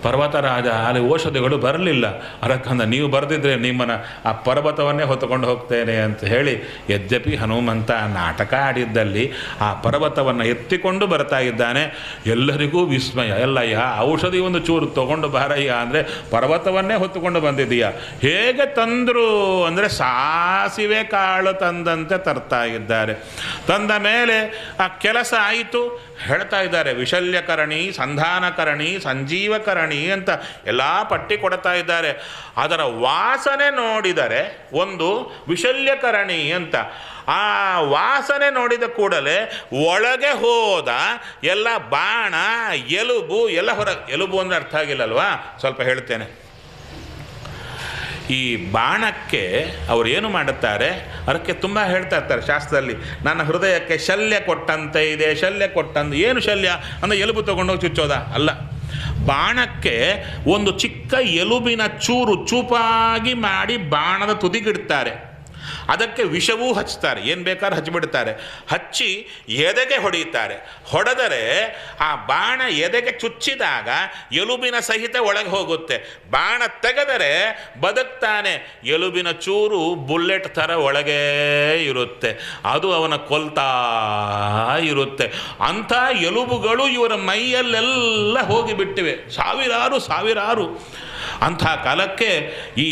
S1: ಪರ್ವತರಾಜ ಅಲ್ಲಿ ಔಷಧಿಗಳು ಬರಲಿಲ್ಲ, ಅದಕ್ಕಂದ ನೀವು ಬರೆದಿದ್ರೆ ನಿಮ್ಮನ್ನು ಆ ಪರ್ವತವನ್ನೇ ಹೊತ್ತುಕೊಂಡು ಹೋಗ್ತೇನೆ ಅಂತ ಹೇಳಿ, ಯದ್ಯಪಿ ಹನುಮಂತ ನಾಟಕ ಆಡಿದ್ದಲ್ಲಿ ಆ ಪರ್ವತವನ್ನು ಎತ್ತಿಕೊಂಡು ಬರ್ತಾ ಇದ್ದಾನೆ. ಎಲ್ಲರಿಗೂ ವಿಸ್ಮಯ. ಎಲ್ಲಯ್ಯ, ಔಷಧಿ ಒಂದು ಚೂರು ತೊಗೊಂಡು ಬಾರಯ್ಯ ಅಂದರೆ ಪರ್ವತವನ್ನೇ ಹೊತ್ತುಕೊಂಡು ಬಂದಿದ್ದೀಯಾ? ಹೇಗೆ ತಂದರು ಅಂದರೆ ಸಾಸಿವೆ ಕಾಳು ತಂದಂತೆ ತರ್ತಾ ಇದ್ದಾರೆ. ತಂದ ಮೇಲೆ ಆ ಕೆಲಸ ಆಯಿತು. ಹೇಳ್ತಾ ಇದ್ದಾರೆ. ವಿಶಲ್ಯಕರಣಿ, ಸಂಧಾನಕರಣಿ, ಸಂಜೀವಕರಣಿ ಅಂತ ಎಲ್ಲ ಪಟ್ಟಿ ಕೊಡ್ತಾ ಇದ್ದಾರೆ. ಅದರ ವಾಸನೆ ನೋಡಿದರೆ ಒಂದು ವಿಶಲ್ಯಕರಣಿ ಅಂತ. ಆ ವಾಸನೆ ನೋಡಿದ ಕೂಡಲೇ ಒಳಗೆ ಹೋದ ಎಲ್ಲ ಬಾಣ, ಎಲುಬು ಎಲ್ಲ ಎಲುಬು ಅಂದರೆ ಅರ್ಥ ಆಗಿಲ್ಲಲ್ವಾ, ಸ್ವಲ್ಪ ಹೇಳ್ತೇನೆ. ಈ ಬಾಣಕ್ಕೆ ಅವರು ಏನು ಮಾಡುತ್ತಾರೆ, ಅದಕ್ಕೆ ತುಂಬ ಹೇಳ್ತಾ ಇರ್ತಾರೆ ಶಾಸ್ತ್ರದಲ್ಲಿ, ನನ್ನ ಹೃದಯಕ್ಕೆ ಶಲ್ಯ ಕೊಟ್ಟಂತೆ ಇದೆ, ಶಲ್ಯ ಕೊಟ್ಟಂತೆ. ಏನು ಶಲ್ಯ ಅಂದರೆ ಎಲುಬು ತೊಗೊಂಡೋಗಿ ಚುಚ್ಚೋದ ಅಲ್ಲ. ಬಾಣಕ್ಕೆ ಒಂದು ಚಿಕ್ಕ ಎಲುಬಿನ ಚೂಪಾಗಿ ಮಾಡಿ ಬಾಣದ ತುದಿಗಿಡ್ತಾರೆ. ಅದಕ್ಕೆ ವಿಷವೂ ಹಚ್ತಾರೆ, ಏನು ಬೇಕಾದ್ರೂ ಹಚ್ಚಿಬಿಡ್ತಾರೆ. ಹಚ್ಚಿ ಎದೆಗೆ ಹೊಡೆಯುತ್ತಾರೆ. ಹೊಡೆದರೆ ಆ ಬಾಣ ಎದೆಗೆ ಚುಚ್ಚಿದಾಗ ಎಲುಬಿನ ಸಹಿತ ಒಳಗೆ ಹೋಗುತ್ತೆ. ಬಾಣ ತೆಗೆದರೆ ಬದುಕ್ತಾನೆ. ಎಲುಬಿನ ಚೂರು ಬುಲೆಟ್ ಥರ ಒಳಗೇ ಇರುತ್ತೆ. ಅದು ಅವನ ಕೊಲ್ತಾ ಇರುತ್ತೆ. ಅಂಥ ಎಲುಬುಗಳು ಇವರ ಮೈಯಲ್ಲೆಲ್ಲ ಹೋಗಿಬಿಟ್ಟಿವೆ, ಸಾವಿರಾರು. ಅಂಥ ಕಾಲಕ್ಕೆ ಈ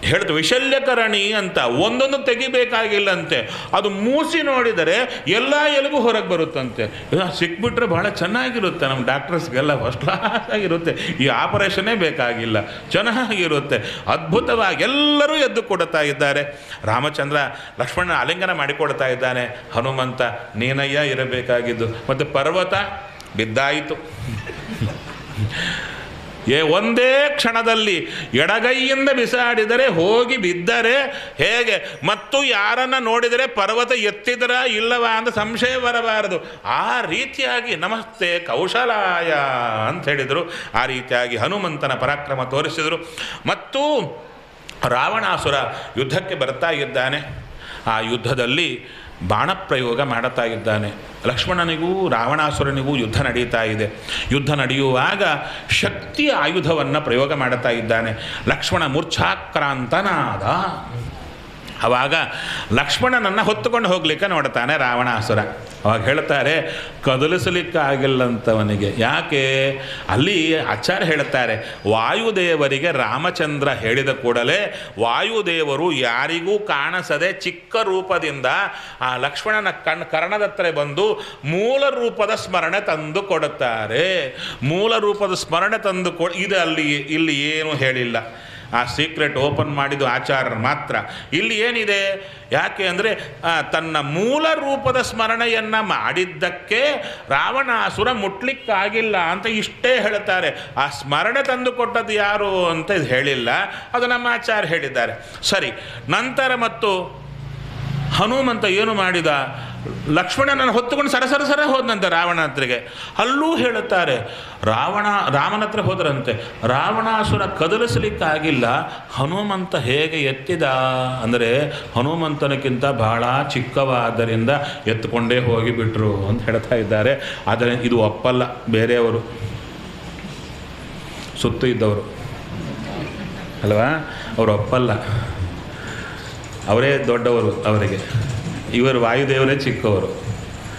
S1: ಹೇಳ್ತು ವಿಶಲ್ಯಕರಣಿ ಅಂತ ಒಂದೊಂದು ತೆಗಿಬೇಕಾಗಿಲ್ಲಂತೆ. ಅದು ಮೂಸಿ ನೋಡಿದರೆ ಎಲ್ಲ ಎಲುಬು ಹೊರಗೆ ಬರುತ್ತಂತೆ. ಸಿಕ್ಬಿಟ್ರೆ ಬಹಳ ಚೆನ್ನಾಗಿರುತ್ತೆ, ನಮ್ಮ ಡಾಕ್ಟರ್ಸ್ಗೆಲ್ಲ ಫಸ್ಟ್ ಕ್ಲಾಸ್ ಆಗಿರುತ್ತೆ. ಈ ಆಪರೇಷನ್ನೇ ಬೇಕಾಗಿಲ್ಲ, ಚೆನ್ನಾಗಿರುತ್ತೆ. ಅದ್ಭುತವಾಗಿ ಎಲ್ಲರೂ ಎದ್ದು ಕೊಡ್ತಾ ಇದ್ದಾರೆ. ರಾಮಚಂದ್ರ ಲಕ್ಷ್ಮಣ ಆಲಿಂಗನ ಮಾಡಿಕೊಡ್ತಾ ಇದ್ದಾನೆ. ಹನುಮಂತ ನೀನಯ್ಯ ಇರಬೇಕಾಗಿದ್ದು. ಮತ್ತು ಪರ್ವತ ಬಿದ್ದಾಯಿತು. ಒಂದೇ ಕ್ಷಣದಲ್ಲಿ ಎಡಗೈಯಿಂದ ಬಿಸಾಡಿದರೆ ಹೋಗಿ ಬಿದ್ದರೆ ಹೇಗೆ, ಮತ್ತು ಯಾರನ್ನು ನೋಡಿದರೆ ಪರ್ವತ ಎತ್ತಿದರ ಇಲ್ಲವಾ ಅಂತ ಸಂಶಯ ಬರಬಾರದು. ಆ ರೀತಿಯಾಗಿ ನಮಸ್ತೆ ಕೌಶಲಾಯ ಅಂತ ಹೇಳಿದರು. ಆ ರೀತಿಯಾಗಿ ಹನುಮಂತನ ಪರಾಕ್ರಮ ತೋರಿಸಿದರು. ಮತ್ತು ರಾವಣಾಸುರ ಯುದ್ಧಕ್ಕೆ ಬರ್ತಾ ಇದ್ದಾನೆ. ಆ ಯುದ್ಧದಲ್ಲಿ ಬಾಣಪ್ರಯೋಗ ಮಾಡುತ್ತಾ ಇದ್ದಾನೆ. ಲಕ್ಷ್ಮಣನಿಗೂ ರಾವಣಾಸುರನಿಗೂ ಯುದ್ಧ ನಡೀತಾ ಇದೆ. ಯುದ್ಧ ನಡೆಯುವಾಗ ಶಕ್ತಿಯ ಆಯುಧವನ್ನು ಪ್ರಯೋಗ ಮಾಡುತ್ತಾ ಇದ್ದಾನೆ. ಲಕ್ಷ್ಮಣ ಮೂರ್ಛಾಕ್ರಾಂತನಾದ. ಆವಾಗ ಲಕ್ಷ್ಮಣನನ್ನು ಹೊತ್ತುಕೊಂಡು ಹೋಗ್ಲಿಕ್ಕೆ ನೋಡ್ತಾನೆ ರಾವಣಾಸುರ. ಅವಾಗ ಹೇಳ್ತಾರೆ ಕದಲಿಸಲಿಕ್ಕಾಗಿಲ್ಲಂತವನಿಗೆ. ಯಾಕೆ? ಅಲ್ಲಿ ಆಚಾರ್ಯ ಹೇಳ್ತಾರೆ, ವಾಯುದೇವರಿಗೆ ರಾಮಚಂದ್ರ ಹೇಳಿದ ಕೂಡಲೇ ವಾಯುದೇವರು ಯಾರಿಗೂ ಕಾಣಿಸದೆ ಚಿಕ್ಕ ರೂಪದಿಂದ ಆ ಲಕ್ಷ್ಮಣನ ಕರ್ಣದತ್ರ ಬಂದು ಮೂಲ ರೂಪದ ಸ್ಮರಣೆ ತಂದು ಕೊಡುತ್ತಾರೆ. ಮೂಲ ರೂಪದ ಸ್ಮರಣೆ ತಂದು ಇದು ಇಲ್ಲಿ ಏನು ಹೇಳಿಲ್ಲ. ಆ ಸೀಕ್ರೆಟ್ ಓಪನ್ ಮಾಡಿದ್ದು ಆಚಾರ್ಯರು ಮಾತ್ರ. ಇಲ್ಲಿ ಏನಿದೆ? ಯಾಕೆ ಅಂದರೆ ತನ್ನ ಮೂಲ ರೂಪದ ಸ್ಮರಣೆಯನ್ನು ಮಾಡಿದ್ದಕ್ಕೆ ರಾವಣಾಸುರ ಮುಟ್ಲಿಕ್ಕಾಗಿಲ್ಲ ಅಂತ ಇಷ್ಟೇ ಹೇಳ್ತಾರೆ. ಆ ಸ್ಮರಣೆ ತಂದು ಕೊಟ್ಟದ್ದು ಯಾರು ಅಂತ ಇದು ಹೇಳಿಲ್ಲ, ಅದು ನಮ್ಮ ಆಚಾರ್ಯ ಹೇಳಿದ್ದಾರೆ. ಸರಿ, ನಂತರ ಮತ್ತು ಹನುಮಂತ ಏನು ಮಾಡಿದ? ಲಕ್ಷ್ಮಣನನ್ನು ಹೊತ್ತುಕೊಂಡು ಸರಸರ ಹೋದಂತೆ ರಾವಣ ಹತ್ರಿಗೆ. ಅಲ್ಲೂ ಹೇಳುತ್ತಾರೆ, ರಾಮನ ಹತ್ರ ಹೋದ್ರಂತೆ. ರಾವಣಾಸುರ ಕದಲಿಸಲಿಕ್ಕಾಗಿಲ್ಲ. ಹನುಮಂತ ಹೇಗೆ ಎತ್ತಿದ ಅಂದರೆ ಹನುಮಂತನಕ್ಕಿಂತ ಬಹಳ ಚಿಕ್ಕವಾದ್ದರಿಂದ ಎತ್ತುಕೊಂಡೇ ಹೋಗಿಬಿಟ್ರು ಅಂತ ಹೇಳ್ತಾ ಇದ್ದಾರೆ. ಆದರೆ ಇದು ಒಪ್ಪಲ್ಲ, ಬೇರೆಯವರು ಸುತ್ತು ಇದ್ದವರು ಅಲ್ವಾ, ಅವರು ಒಪ್ಪಲ್ಲ. ಅವರೇ ದೊಡ್ಡವರು, ಅವರಿಗೆ ಇವರು ವಾಯುದೇವರೇ ಚಿಕ್ಕವರು.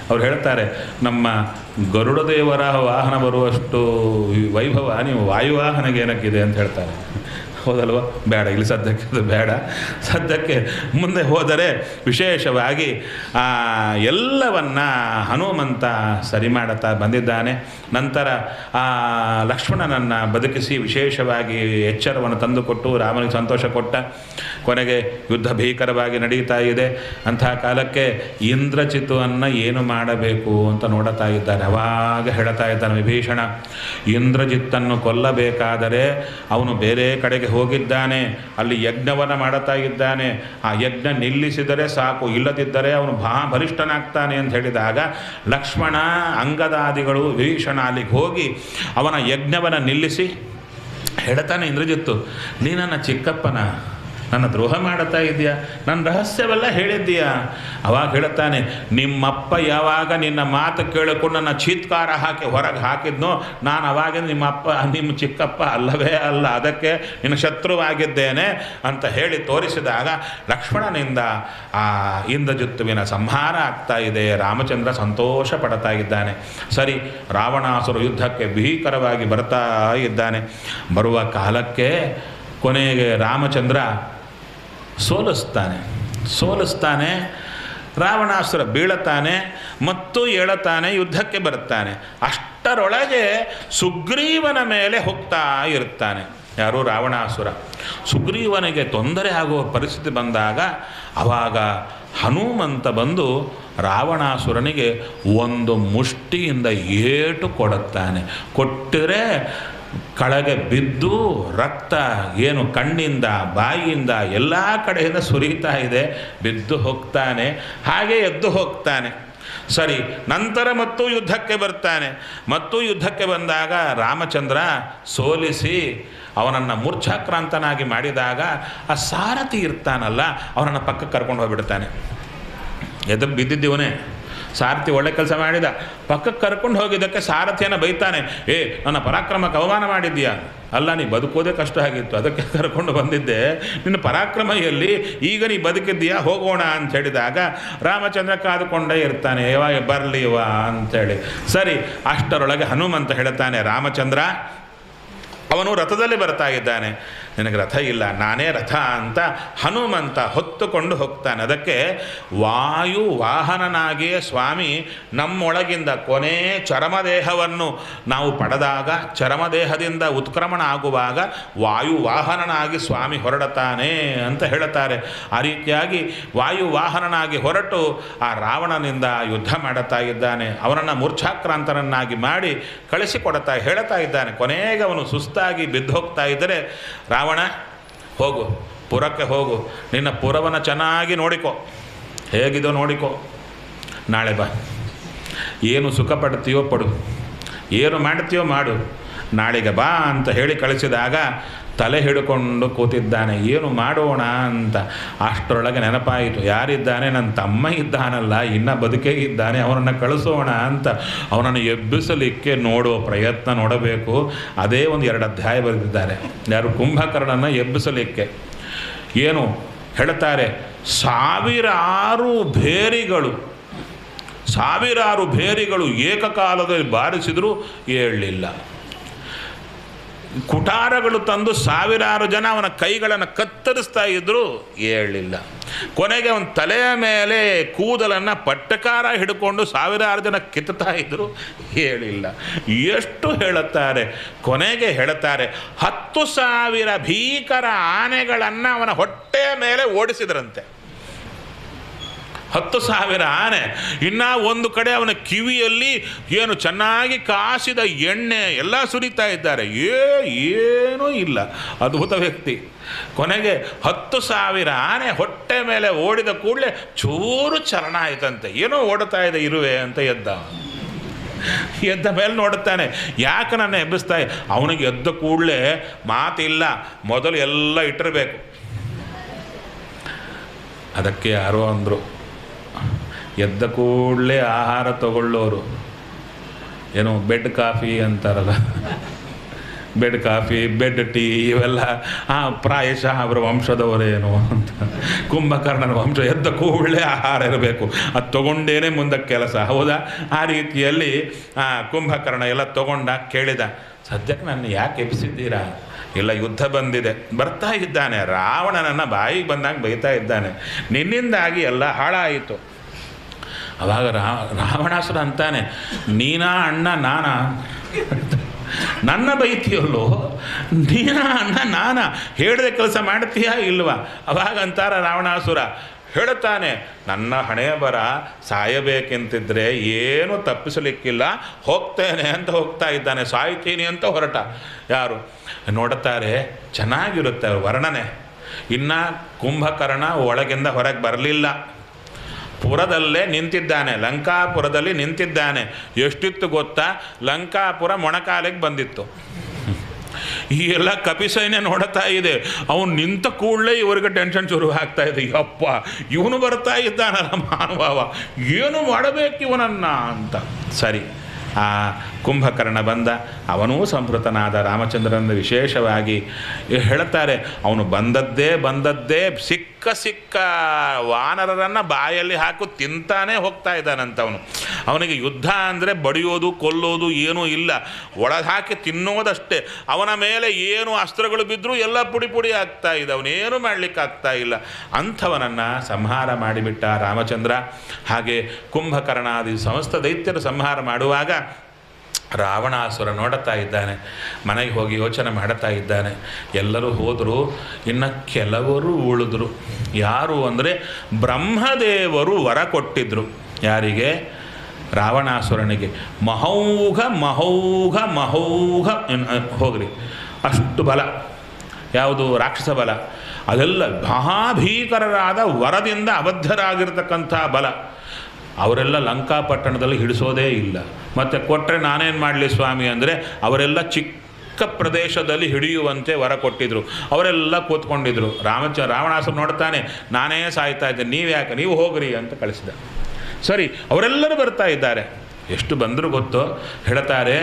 S1: ಅವ್ರು ಹೇಳ್ತಾರೆ, ನಮ್ಮ ಗರುಡ ದೇವರ ವಾಹನ ಬರುವಷ್ಟು ವೈಭವ ನೀವು ವಾಯುವಾಹನಗೆ ಏನಕ್ಕಿದೆ ಅಂತ ಹೇಳ್ತಾರೆ. ಹೌದಲ್ವ? ಬೇಡ, ಇಲ್ಲಿ ಸದ್ಯಕ್ಕೆ ಅದು ಬೇಡ. ಸದ್ಯಕ್ಕೆ ಮುಂದೆ ಹೋದರೆ ವಿಶೇಷವಾಗಿ ಎಲ್ಲವನ್ನ ಹನುಮಂತ ಸರಿ ಮಾಡುತ್ತಾ ಬಂದಿದ್ದಾನೆ. ನಂತರ ಆ ಲಕ್ಷ್ಮಣನನ್ನು ಬದುಕಿಸಿ ವಿಶೇಷವಾಗಿ ಎಚ್ಚರವನ್ನು ತಂದುಕೊಟ್ಟು ರಾಮನಿಗೆ ಸಂತೋಷ ಕೊಟ್ಟ. ಕೊನೆಗೆ ಯುದ್ಧ ಭೀಕರವಾಗಿ ನಡೀತಾ ಇದೆ. ಅಂಥ ಕಾಲಕ್ಕೆ ಇಂದ್ರಜಿತುವನ್ನು ಏನು ಮಾಡಬೇಕು ಅಂತ ನೋಡುತ್ತಾ ಇದ್ದಾನೆ. ಅವಾಗ ಹೇಳ್ತಾ ಇದ್ದಾನೆ ವಿಭೀಷಣ, ಇಂದ್ರಜಿತ್ತನ್ನು ಕೊಲ್ಲಬೇಕಾದರೆ ಅವನು ಬೇರೆ ಕಡೆಗೆ ಹೋಗಿದ್ದಾನೆ, ಅಲ್ಲಿ ಯಜ್ಞವನ್ನು ಮಾಡುತ್ತಾ ಇದ್ದಾನೆ. ಆ ಯಜ್ಞ ನಿಲ್ಲಿಸಿದರೆ ಸಾಕು, ಇಲ್ಲದಿದ್ದರೆ ಅವನು ಬಲಿಷ್ಠನಾಗ್ತಾನೆ ಅಂತ ಹೇಳಿದಾಗ ಲಕ್ಷ್ಮಣ ಅಂಗದಾದಿಗಳು ವಿಭೀಷಣ ಅಲ್ಲಿಗೆ ಹೋಗಿ ಅವನ ಯಜ್ಞವನ್ನು ನಿಲ್ಲಿಸಿ ಹೇಳ್ತಾನೆ, ಇಂದ್ರಜಿತ್ತು ನೀ ನನ್ನ ಚಿಕ್ಕಪ್ಪನ, ನನ್ನ ದ್ರೋಹ ಮಾಡುತ್ತಾ ಇದೆಯಾ, ನನ್ನ ರಹಸ್ಯವೆಲ್ಲ ಹೇಳಿದ್ದೀಯಾ. ಅವಾಗ ಹೇಳುತ್ತಾನೆ, ನಿಮ್ಮಪ್ಪ ಯಾವಾಗ ನಿನ್ನ ಮಾತು ಕೇಳಿಕೊಂಡು ನನ್ನ ಚೀತ್ಕಾರ ಹಾಕಿ ಹೊರಗೆ ಹಾಕಿದ್ನೋ, ನಾನು ಅವಾಗ ನಿಮ್ಮ ಚಿಕ್ಕಪ್ಪ ಅಲ್ಲವೇ ಅಲ್ಲ, ಅದಕ್ಕೆ ನಿನ್ನ ಶತ್ರುವಾಗಿದ್ದೇನೆ ಅಂತ ಹೇಳಿ ತೋರಿಸಿದಾಗ ಲಕ್ಷ್ಮಣನಿಂದ ಆ ಇಂದ್ರಜಿತ್ತುವಿನ ಸಂಹಾರ ಆಗ್ತಾ ಇದೆ. ರಾಮಚಂದ್ರ ಸಂತೋಷ ಪಡ್ತಾ ಇದ್ದಾನೆ. ಸರಿ, ರಾವಣಾಸುರ ಯುದ್ಧಕ್ಕೆ ಭೀಕರವಾಗಿ ಬರ್ತಾ ಇದ್ದಾನೆ. ಬರುವ ಕಾಲಕ್ಕೆ ಕೊನೆಗೆ ರಾಮಚಂದ್ರ ಸೋಲಿಸ್ತಾನೆ. ರಾವಣಾಸುರ ಬೀಳತಾನೆ ಮತ್ತು ಏಳತಾನೆ, ಯುದ್ಧಕ್ಕೆ ಬರುತ್ತಾನೆ. ಅಷ್ಟರೊಳಗೆ ಸುಗ್ರೀವನ ಮೇಲೆ ಹೋಗ್ತಾ ಇರ್ತಾನೆ. ಯಾರು? ರಾವಣಾಸುರ. ಸುಗ್ರೀವನಿಗೆ ತೊಂದರೆ ಆಗುವ ಪರಿಸ್ಥಿತಿ ಬಂದಾಗ ಆವಾಗ ಹನುಮಂತ ಬಂದು ರಾವಣಾಸುರನಿಗೆ ಒಂದು ಮುಷ್ಟಿಯಿಂದ ಏಟು ಕೊಡುತ್ತಾನೆ. ಕೊಟ್ಟರೆ ಕೆಳಗೆ ಬಿದ್ದು ರಕ್ತ ಏನು ಕಣ್ಣಿಂದ ಬಾಯಿಯಿಂದ ಎಲ್ಲ ಕಡೆಯಿಂದ ಸುರಿತಾ ಇದೆ. ಬಿದ್ದು ಹೋಗ್ತಾನೆ, ಹಾಗೆ ಎದ್ದು ಹೋಗ್ತಾನೆ. ಸರಿ, ನಂತರ ಮತ್ತು ಯುದ್ಧಕ್ಕೆ ಬರ್ತಾನೆ. ಮತ್ತು ಯುದ್ಧಕ್ಕೆ ಬಂದಾಗ ರಾಮಚಂದ್ರ ಸೋಲಿಸಿ ಅವನನ್ನು ಮೂರ್ಛಾಕ್ರಾಂತನಾಗಿ ಮಾಡಿದಾಗ ಆ ಸಾರಥಿ ಇರ್ತಾನಲ್ಲ, ಅವನನ್ನು ಪಕ್ಕಕ್ಕೆ ಕರ್ಕೊಂಡು ಹೋಗ್ಬಿಡ್ತಾನೆ. ಎದ್ದು ಬಿದ್ದಿದ್ದೀವನೇ, ಸಾರಥಿ ಒಳ್ಳೆ ಕೆಲಸ ಮಾಡಿದ, ಪಕ್ಕಕ್ಕೆ ಕರ್ಕೊಂಡು ಹೋಗಿದ್ದಕ್ಕೆ ಸಾರಥಿಯನ್ನು ಬೈತಾನೆ. ನನ್ನ ಪರಾಕ್ರಮಕ್ಕೆ ಅವಮಾನ ಮಾಡಿದ್ದೀಯಾ? ಅಲ್ಲ, ನೀ ಬದುಕೋದೇ ಕಷ್ಟ ಆಗಿತ್ತು, ಅದಕ್ಕೆ ಕರ್ಕೊಂಡು ಬಂದಿದ್ದೆ. ನಿನ್ನ ಪರಾಕ್ರಮ ಎಲ್ಲಿ? ಈಗ ನೀ ಬದುಕಿದ್ದೀಯಾ, ಹೋಗೋಣ ಅಂತ ಹೇಳಿದಾಗ ರಾಮಚಂದ್ರ ಕಾದುಕೊಂಡೇ ಇರ್ತಾನೆ. ಯಾವಾಗ ಬರಲಿ ಇವ ಅಂಥೇಳಿ. ಸರಿ, ಅಷ್ಟರೊಳಗೆ ಹನುಮಂತ ಹೇಳ್ತಾನೆ, ರಾಮಚಂದ್ರ ಅವನು ರಥದಲ್ಲಿ ಬರ್ತಾ ಇದ್ದಾನೆ, ನಿನಗೆ ರಥ ಇಲ್ಲ, ನಾನೇ ರಥ ಅಂತ ಹನುಮಂತ ಹೊತ್ತುಕೊಂಡು ಹೋಗ್ತಾನೆ. ಅದಕ್ಕೆ ವಾಯು ವಾಹನನಾಗಿಯೇ ಸ್ವಾಮಿ ನಮ್ಮೊಳಗಿಂದ ಕೊನೆ ಚರಮದೇಹವನ್ನು ನಾವು ಪಡೆದಾಗ, ಚರಮದೇಹದಿಂದ ಉತ್ಕ್ರಮಣ ಆಗುವಾಗ ವಾಯು ವಾಹನನಾಗಿ ಸ್ವಾಮಿ ಹೊರಡುತ್ತಾನೆ ಅಂತ ಹೇಳುತ್ತಾರೆ. ಆ ರೀತಿಯಾಗಿ ವಾಯು ವಾಹನನಾಗಿ ಹೊರಟು ಆ ರಾವಣನಿಂದ ಯುದ್ಧ ಮಾಡುತ್ತಾ ಇದ್ದಾನೆ. ಅವನನ್ನು ಮೂರ್ಛಾಕ್ರಾಂತನನ್ನಾಗಿ ಮಾಡಿ ಕಳಿಸಿಕೊಡುತ್ತಾ ಹೇಳ್ತಾ ಇದ್ದಾನೆ. ಕೊನೆಗೆ ಅವನು ಸುಸ್ತಾಗಿ ಬಿದ್ದು ಹೋಗ್ತಾ ಇದ್ದರೆ, ರಾವಣ ಹೋಗು, ಪುರಕ್ಕೆ ಹೋಗು, ನಿನ್ನ ಪುರವನ್ನು ಚೆನ್ನಾಗಿ ನೋಡಿಕೊ, ಹೇಗಿದೋ ನೋಡಿಕೊ, ನಾಳೆ ಬಾ, ಏನು ಸುಖ ಪಡ್ತೀಯೋ ಪಡು, ಏನು ಮಾಡ್ತೀಯೋ ಮಾಡು, ನಾಳೆಗೆ ಬಾ ಅಂತ ಹೇಳಿ ಕಳಿಸಿದಾಗ ತಲೆ ಹಿಡ್ಕೊಂಡು ಕೂತಿದ್ದಾನೆ. ಏನು ಮಾಡೋಣ ಅಂತ ಅಷ್ಟರೊಳಗೆ ನೆನಪಾಯಿತು, ಯಾರಿದ್ದಾನೆ? ನನ್ನ ತಮ್ಮ ಇದ್ದಾನಲ್ಲ, ಇನ್ನು ಬದುಕೇ ಇದ್ದಾನೆ, ಅವನನ್ನು ಕಳಿಸೋಣ ಅಂತ ಅವನನ್ನು ಎಬ್ಬಿಸಲಿಕ್ಕೆ ನೋಡೋ ಪ್ರಯತ್ನ ನೋಡಬೇಕು. ಅದೇ ಒಂದು 2 ಅಧ್ಯಾಯ ಬರೆದಿದ್ದಾರೆ. ಯಾರು? ಕುಂಭಕರ್ಣನ ಎಬ್ಬಿಸಲಿಕ್ಕೆ. ಏನು ಹೇಳ್ತಾರೆ? ಸಾವಿರಾರು ಭೇರಿಗಳು ಏಕಕಾಲದಲ್ಲಿ ಬಾರಿಸಿದರೂ ಏಳಲಿಲ್ಲ. ಕುಟಾರಗಳು ತಂದು ಸಾವಿರಾರು ಜನ ಅವನ ಕೈಗಳನ್ನು ಕತ್ತರಿಸ್ತಾ ಇದ್ದರೂ ಏಳಲಿಲ್ಲ. ಕೊನೆಗೆ ಅವನ ತಲೆಯ ಮೇಲೆ ಕೂದಲನ್ನು ಪಟ್ಟಕಾರ ಹಿಡ್ಕೊಂಡು ಸಾವಿರಾರು ಜನ ಕಿತ್ತುತ್ತಾ ಇದ್ದರೂ ಹೇಳಿಲ್ಲ. ಎಷ್ಟು ಹೇಳುತ್ತಾರೆ? ಕೊನೆಗೆ ಹೇಳುತ್ತಾರೆ, 10,000 ಭೀಕರ ಆನೆಗಳನ್ನು ಅವನ ಹೊಟ್ಟೆಯ ಮೇಲೆ ಓಡಿಸಿದ್ರಂತೆ. 10,000 ಆನೆ. ಇನ್ನು ಒಂದು ಕಡೆ ಅವನ ಕಿವಿಯಲ್ಲಿ ಏನು ಚೆನ್ನಾಗಿ ಕಾಸಿದ ಎಣ್ಣೆ ಎಲ್ಲ ಸುರಿತಾ ಇದ್ದಾರೆ. ಏನೂ ಇಲ್ಲ, ಅದ್ಭುತ ವ್ಯಕ್ತಿ. ಕೊನೆಗೆ 10,000 ಆನೆ ಹೊಟ್ಟೆ ಮೇಲೆ ಓಡಿದ ಕೂಡಲೇ ಚೂರು ಚಲನ ಆಯ್ತಂತೆ. ಏನೋ ಓಡ್ತಾ ಇದೆ ಇರುವೆ ಅಂತ ಎದ್ದ ಮೇಲೆ ನೋಡುತ್ತಾನೆ, ಯಾಕೆ ನನ್ನ ಎಬ್ಬಿಸ್ತಾ? ಅವನಿಗೆ ಎದ್ದ ಕೂಡಲೇ ಮಾತಿಲ್ಲ, ಮೊದಲು ಎಲ್ಲ ಇಟ್ಟಿರಬೇಕು. ಅದಕ್ಕೆ ಯಾರೋ ಅಂದರು, ಎದ್ದ ಕೂಡಲೇ ಆಹಾರ ತಗೊಳ್ಳೋರು ಏನೋ ಬೆಡ್ ಕಾಫಿ ಅಂತಾರಲ್ಲ, ಬೆಡ್ ಕಾಫಿ, ಬೆಡ್ ಟೀ ಇವೆಲ್ಲ ಪ್ರಾಯಶಃ ಅವರ ವಂಶದವರೇನು ಅಂತ. ಕುಂಭಕರ್ಣನ ವಂಶ ಎದ್ದ ಕೂಡಲೇ ಆಹಾರ ಇರಬೇಕು, ಅದು ತಗೊಂಡೇನೆ ಮುಂದಕ್ಕೆ ಕೆಲಸ. ಹೌದಾ? ಆ ರೀತಿಯಲ್ಲಿ ಕುಂಭಕರ್ಣ ಎಲ್ಲ ತಗೊಂಡ. ಕೇಳಿದ, ಸದ್ಯಕ್ಕೆ ನನ್ನ ಯಾಕೆ ಎಬ್ಬಿಸಿದ್ದೀರಾ? ಇಲ್ಲ, ಯುದ್ಧ ಬಂದಿದೆ. ಬರ್ತಾ ಇದ್ದಾನೆ, ರಾವಣನನ್ನು ಬಾಯಿಗೆ ಬಂದಾಗ ಬೈತಾ ಇದ್ದಾನೆ, ನಿನ್ನಿಂದಾಗಿ ಎಲ್ಲ ಹಾಳಾಯಿತು. ಅವಾಗ ರಾವಣಾಸುರ ಅಂತಾನೆ, ನೀನಾ ಅಣ್ಣ ನಾನಾ? ನನ್ನ ಬೈತೀಯಲ್ಲೋ, ನೀನಾ ಅಣ್ಣ ನಾನಾ? ಹೇಳಿದ ಕೆಲಸ ಮಾಡ್ತೀಯಾ ಇಲ್ವಾ? ಅವಾಗ ಅಂತಾರ ರಾವಣಾಸುರ, ಹೇಳುತ್ತಾನೆ, ನನ್ನ ಹಣೆಯ ಬರ ಸಾಯಬೇಕೆಂತಿದ್ರೆ ಏನು ತಪ್ಪಿಸಲಿಕ್ಕಿಲ್ಲ, ಹೋಗ್ತೇನೆ ಅಂತ ಹೋಗ್ತಾ ಇದ್ದಾನೆ, ಸಾಯ್ತೀನಿ ಅಂತ ಹೊರಟ. ಯಾರು ನೋಡುತ್ತಾರೆ, ಚೆನ್ನಾಗಿರುತ್ತೆ ವರ್ಣನೆ. ಇನ್ನು ಕುಂಭಕರ್ಣ ಒಳಗಿಂದ ಹೊರಗೆ ಬರಲಿಲ್ಲ, ಪುರದಲ್ಲೇ ನಿಂತಿದ್ದಾನೆ, ಲಂಕಾಪುರದಲ್ಲಿ ನಿಂತಿದ್ದಾನೆ. ಎಷ್ಟಿತ್ತು ಗೊತ್ತಾ? ಲಂಕಾಪುರ ಮೊಣಕಾಲಿಗೆ ಬಂದಿತ್ತು. ಈ ಎಲ್ಲ ಕಪಿಸೈನ್ಯ ನೋಡ್ತಾ ಇದೆ. ಅವನು ನಿಂತ ಕೂಡಲೇ ಇವರಿಗೆ ಟೆನ್ಷನ್ ಶುರು ಆಗ್ತಾ ಇದೆ. ಯಪ್ಪ, ಇವನು ಬರ್ತಾ ಇದ್ದಾನಲ್ಲ ಮಾನವ, ಏನು ಮಾಡಬೇಕು ಇವನನ್ನು ಅಂತ. ಸರಿ, ಆ ಕುಂಭಕರ್ಣ ಬಂದ. ಅವನೂ ಸಂಭೃತನಾದ ರಾಮಚಂದ್ರನ ವಿಶೇಷವಾಗಿ ಹೇಳ್ತಾರೆ, ಅವನು ಬಂದದ್ದೇ ಸಿಕ್ಕ ವಾನರರನ್ನು ಬಾಯಲ್ಲಿ ಹಾಕು ತಿಂತಾನೇ ಹೋಗ್ತಾ ಇದ್ದಾನಂತವನು. ಅವನಿಗೆ ಯುದ್ಧ ಅಂದರೆ ಬಡಿಯೋದು ಕೊಲ್ಲೋದು ಏನೂ ಇಲ್ಲ, ಒಳಗೆ ಹಾಕಿ ತಿನ್ನೋದಷ್ಟೇ. ಅವನ ಮೇಲೆ ಏನು ಅಸ್ತ್ರಗಳು ಬಿದ್ದರೂ ಎಲ್ಲ ಪುಡಿ ಪುಡಿ ಆಗ್ತಾ ಇದೆ, ಅವನೇನು ಮಾಡಲಿಕ್ಕಾಗ್ತಾ ಇಲ್ಲ. ಅಂಥವನನ್ನು ಸಂಹಾರ ಮಾಡಿಬಿಟ್ಟ ರಾಮಚಂದ್ರ. ಹಾಗೆ ಕುಂಭಕರ್ಣಾದಿ ಸಮಸ್ತ ದೈತ್ಯರು ಸಂಹಾರ ಮಾಡುವಾಗ ರಾವಣಾಸುರ ನೋಡುತ್ತಾ ಇದ್ದಾನೆ, ಮನೆಗೆ ಹೋಗಿ ಯೋಚನೆ ಮಾಡುತ್ತಾ ಇದ್ದಾನೆ. ಎಲ್ಲರೂ ಹೋದರು, ಇನ್ನು ಕೆಲವರು ಉಳಿದ್ರು. ಯಾರು ಅಂದರೆ ಬ್ರಹ್ಮದೇವರು ವರ ಕೊಟ್ಟಿದ್ದರು. ಯಾರಿಗೆ? ರಾವಣಾಸುರನಿಗೆ. ಮಹೌಘ ಮಹೌಘ ಮಹೌಘ ಹೋಗ್ರಿ, ಅಷ್ಟು ಬಲ. ಯಾವುದು? ರಾಕ್ಷಸ ಬಲ. ಅದೆಲ್ಲ ಮಹಾಭೀಕರರಾದ ವರದಿಂದ ಅಬದ್ಧರಾಗಿರ್ತಕ್ಕಂಥ ಬಲ. ಅವರೆಲ್ಲ ಲಂಕಾಪಟ್ಟಣದಲ್ಲಿ ಹಿಡಿಸೋದೇ ಇಲ್ಲ. ಮತ್ತು ಕೊಟ್ಟರೆ ನಾನೇನು ಮಾಡಲಿ ಸ್ವಾಮಿ ಅಂದರೆ ಅವರೆಲ್ಲ ಚಿಕ್ಕ ಪ್ರದೇಶದಲ್ಲಿ ಹಿಡಿಯುವಂತೆ ವರ ಕೊಟ್ಟಿದ್ದರು. ಅವರೆಲ್ಲ ಕೂತ್ಕೊಂಡಿದ್ರು. ರಾವಣಾಸುರ ನೋಡ್ತಾನೆ, ನಾನೇ ಸಾಯ್ತಾ ಇದ್ದೇನೆ, ನೀವು ಯಾಕೆ, ನೀವು ಹೋಗ್ರಿ ಅಂತ ಕಳಿಸಿದ. ಸರಿ, ಅವರೆಲ್ಲರೂ ಬರ್ತಾ ಇದ್ದಾರೆ. ಎಷ್ಟು ಬಂದರೂ ಗೊತ್ತೋ, ಹೇಳ್ತಾರೆ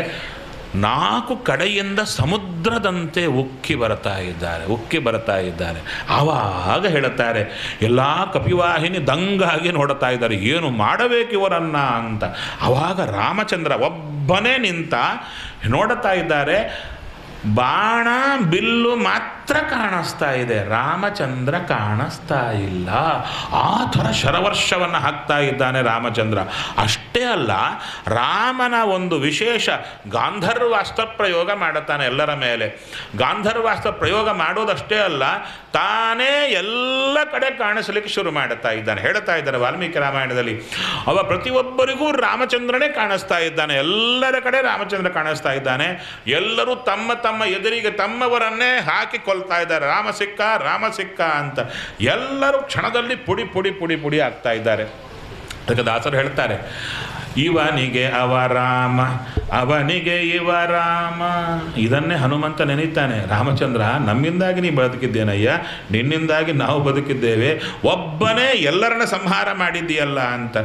S1: 4 ಕಡೆಯಿಂದ ಸಮುದ್ರದಂತೆ ಉಕ್ಕಿ ಬರ್ತಾ ಇದ್ದಾರೆ. ಆವಾಗ ಹೇಳುತ್ತಾರೆ, ಎಲ್ಲ ಕಪಿವಾಹಿನಿ ದಂಗಾಗಿ ನೋಡ್ತಾ ಇದ್ದಾರೆ, ಏನು ಮಾಡಬೇಕು ಇವರನ್ನು ಅಂತ. ಆವಾಗ ರಾಮಚಂದ್ರ ಒಬ್ಬನೇ ನಿಂತ ನೋಡುತ್ತಾ ಇದ್ದಾರೆ. ಬಾಣ ಬಿಲ್ಲು ಮಾತ್ರ ಕಾಣಿಸ್ತಾ ಇದೆ, ರಾಮಚಂದ್ರ ಕಾಣಿಸ್ತಾ ಇಲ್ಲ. ಆ ಥರ ಶರವರ್ಷವನ್ನು ಹಾಕ್ತಾ ಇದ್ದಾನೆ ರಾಮಚಂದ್ರ. ಅಷ್ಟೇ ಅಲ್ಲ, ರಾಮನ ಒಂದು ವಿಶೇಷ ಗಾಂಧರ್ವಾಸ್ತ್ರ ಪ್ರಯೋಗ ಮಾಡುತ್ತಾನೆ ಎಲ್ಲರ ಮೇಲೆ. ಗಾಂಧರ್ವಾಸ್ತ್ರ ಪ್ರಯೋಗ ಮಾಡೋದಷ್ಟೇ ಅಲ್ಲ, ತಾನೇ ಎಲ್ಲ ಕಡೆ ಕಾಣಿಸಲಿಕ್ಕೆ ಶುರು ಮಾಡುತ್ತಾ ಇದ್ದಾನೆ. ಹೇಳ್ತಾ ಇದ್ದಾರೆ ವಾಲ್ಮೀಕಿ ರಾಮಾಯಣದಲ್ಲಿ, ಅವ ಪ್ರತಿಯೊಬ್ಬರಿಗೂ ರಾಮಚಂದ್ರನೇ ಕಾಣಿಸ್ತಾ ಇದ್ದಾನೆ. ಎಲ್ಲರ ಕಡೆ ರಾಮಚಂದ್ರ ಕಾಣಿಸ್ತಾ ಇದ್ದಾನೆ. ಎಲ್ಲರೂ ತಮ್ಮ ತಮ್ಮ ಎದುರಿಗೆ ತಮ್ಮವರನ್ನೇ ಹಾಕಿ ಕೊಲ್ತಾ ಇದ್ದಾರೆ. ರಾಮ ಸಿಕ್ಕ ಅಂತ ಎಲ್ಲರೂ ಕ್ಷಣದಲ್ಲಿ ಪುಡಿ ಪುಡಿ ಪುಡಿ ಪುಡಿ ಆಗ್ತಾ ಇದ್ದಾರೆ. ಅದಕ್ಕೆ ದಾಸರು ಹೇಳ್ತಾರೆ, ಇವನಿಗೆ ಅವ ರಾಮ, ಅವನಿಗೆ ಇವ ರಾಮ. ಇದನ್ನೇ ಹನುಮಂತ ನೆನೀತಾನೆ. ರಾಮಚಂದ್ರ, ನಮ್ಮಿಂದಾಗಿ ನೀ ಬದುಕಿದ್ದೇನಯ್ಯ, ನಿನ್ನಿಂದಾಗಿ ನಾವು ಬದುಕಿದ್ದೇವೆ, ಒಬ್ಬನೇ ಎಲ್ಲರನ್ನ ಸಂಹಾರ ಮಾಡಿದ್ದೀಯಲ್ಲ ಅಂತ.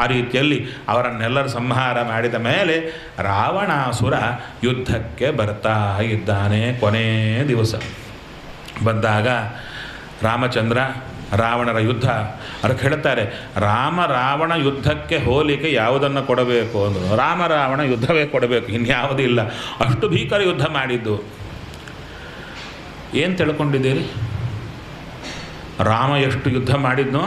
S1: ಆ ರೀತಿಯಲ್ಲಿ ಅವರನ್ನೆಲ್ಲರೂ ಸಂಹಾರ ಮಾಡಿದ ಮೇಲೆ ರಾವಣಾಸುರ ಯುದ್ಧಕ್ಕೆ ಬರ್ತಾ ಇದ್ದಾನೆ. ಕೊನೇ ದಿವಸ ಬಂದಾಗ ರಾಮಚಂದ್ರ ರಾವಣರ ಯುದ್ಧ. ಅದಕ್ಕೆ ಹೇಳ್ತಾರೆ, ರಾವಣ ಯುದ್ಧಕ್ಕೆ ಹೋಲಿಕೆ ಯಾವುದನ್ನು ಕೊಡಬೇಕು ಅಂದರು. ರಾವಣ ಯುದ್ಧವೇ ಕೊಡಬೇಕು, ಇನ್ಯಾವುದೂ ಇಲ್ಲ. ಅಷ್ಟು ಭೀಕರ ಯುದ್ಧ ಮಾಡಿದ್ದು. ಏನು ತಿಳ್ಕೊಂಡಿದ್ದೀರಿ? ರಾಮ ಎಷ್ಟು ಯುದ್ಧ ಮಾಡಿದ್ನೋ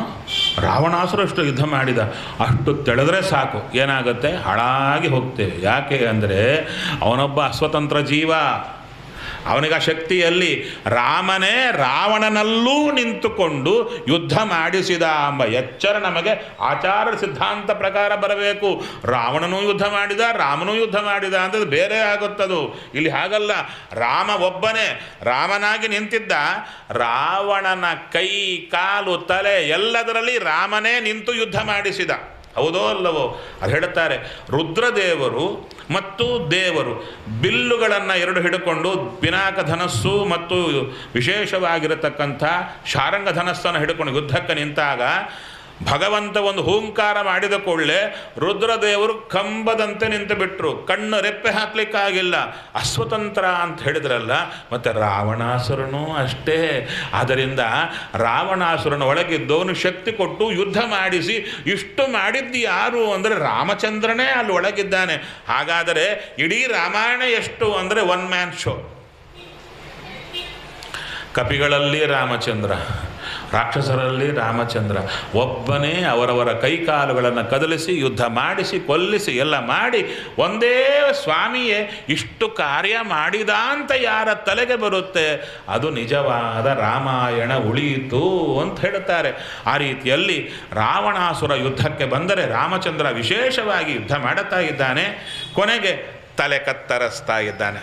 S1: ರಾವಣಾಸುರ ಎಷ್ಟು ಯುದ್ಧ ಮಾಡಿದ. ಅಷ್ಟು ತಿಳಿದ್ರೆ ಸಾಕು, ಏನಾಗುತ್ತೆ, ಹಾಳಾಗಿ ಹೋಗ್ತೇವೆ. ಯಾಕೆ ಅಂದರೆ ಅವನೊಬ್ಬ ಅಸ್ವತಂತ್ರ ಜೀವ. ಅವನಿಗೆ ಆ ಶಕ್ತಿಯಲ್ಲಿ ರಾಮನೇ ರಾವಣನಲ್ಲೂ ನಿಂತುಕೊಂಡು ಯುದ್ಧ ಮಾಡಿಸಿದ ಎಂಬ ಎಚ್ಚರ ನಮಗೆ ಆಚಾರ ಸಿದ್ಧಾಂತ ಪ್ರಕಾರ ಬರಬೇಕು. ರಾವಣನೂ ಯುದ್ಧ ಮಾಡಿದ, ರಾಮನೂ ಯುದ್ಧ ಮಾಡಿದ ಅಂತದ್ದು ಬೇರೆ ಆಗುತ್ತದು. ಇಲ್ಲಿ ಹಾಗಲ್ಲ, ರಾಮ ಒಬ್ಬನೇ ರಾಮನಾಗಿ ನಿಂತಿದ್ದ. ರಾವಣನ ಕೈ ಕಾಲು ತಲೆ ಎಲ್ಲದರಲ್ಲಿ ರಾಮನೇ ನಿಂತು ಯುದ್ಧ ಮಾಡಿಸಿದ. ಹೌದೋ ಅಲ್ಲವೋ? ಅದು ಹೇಳುತ್ತಾರೆ, ರುದ್ರದೇವರು ಮತ್ತು ದೇವರು ಬಿಲ್ಲುಗಳನ್ನು 2 ಹಿಡ್ಕೊಂಡು ಪಿನಾಕ ಧನಸ್ಸು ಮತ್ತು ವಿಶೇಷವಾಗಿರತಕ್ಕಂಥ ಶಾರಂಗ ಧನಸ್ಸನ್ನು ಹಿಡ್ಕೊಂಡು ಯುದ್ಧಕ್ಕೆ ನಿಂತಾಗ ಭಗವಂತ ಒಂದು ಹೂಂಕಾರ ಮಾಡಿದ ಕೂಡಲೇ ರುದ್ರದೇವರು ಕಂಬದಂತೆ ನಿಂತು ಬಿಟ್ಟರು. ಕಣ್ಣು ರೆಪ್ಪೆ ಹಾಕಲಿಕ್ಕಾಗಿಲ್ಲ. ಅಸ್ವತಂತ್ರ ಅಂತ ಹೇಳಿದ್ರಲ್ಲ. ಮತ್ತು ರಾವಣಾಸುರನೂ ಅಷ್ಟೇ. ಆದ್ದರಿಂದ ರಾವಣಾಸುರನ ಒಳಗಿದ್ದವನು ಶಕ್ತಿ ಕೊಟ್ಟು ಯುದ್ಧ ಮಾಡಿಸಿ ಇಷ್ಟು ಮಾಡಿದ್ದು ಯಾರು ಅಂದರೆ ರಾಮಚಂದ್ರನೇ ಅಲ್ಲಿ ಒಳಗಿದ್ದಾನೆ. ಹಾಗಾದರೆ ಇಡೀ ರಾಮಾಯಣ ಎಷ್ಟು ಅಂದರೆ 1 ಮ್ಯಾನ್ ಶೋ. ಕಪಿಗಳಲ್ಲಿ ರಾಮಚಂದ್ರ, ರಾಕ್ಷಸರಲ್ಲಿ ರಾಮಚಂದ್ರ ಒಬ್ಬನೇ ಅವರವರ ಕೈಕಾಲುಗಳನ್ನು ಕದಲಿಸಿ ಯುದ್ಧ ಮಾಡಿಸಿ ಕೊಲ್ಲಿಸಿ ಎಲ್ಲ ಮಾಡಿ ಒಂದೇ ಸ್ವಾಮಿಯೇ ಇಷ್ಟು ಕಾರ್ಯ ಮಾಡಿದ ಅಂತ ಯಾರ ತಲೆಗೆ ಬರುತ್ತೆ, ಅದು ನಿಜವಾದ ರಾಮಾಯಣ ಉಳಿಯಿತು ಅಂತ ಹೇಳ್ತಾರೆ. ಆ ರೀತಿಯಲ್ಲಿ ರಾವಣಾಸುರ ಯುದ್ಧಕ್ಕೆ ಬಂದರೆ ರಾಮಚಂದ್ರ ವಿಶೇಷವಾಗಿ ಯುದ್ಧ ಮಾಡುತ್ತಾ ಇದ್ದಾನೆ. ಕೊನೆಗೆ ತಲೆ ಕತ್ತರಿಸ್ತಾ ಇದ್ದಾನೆ.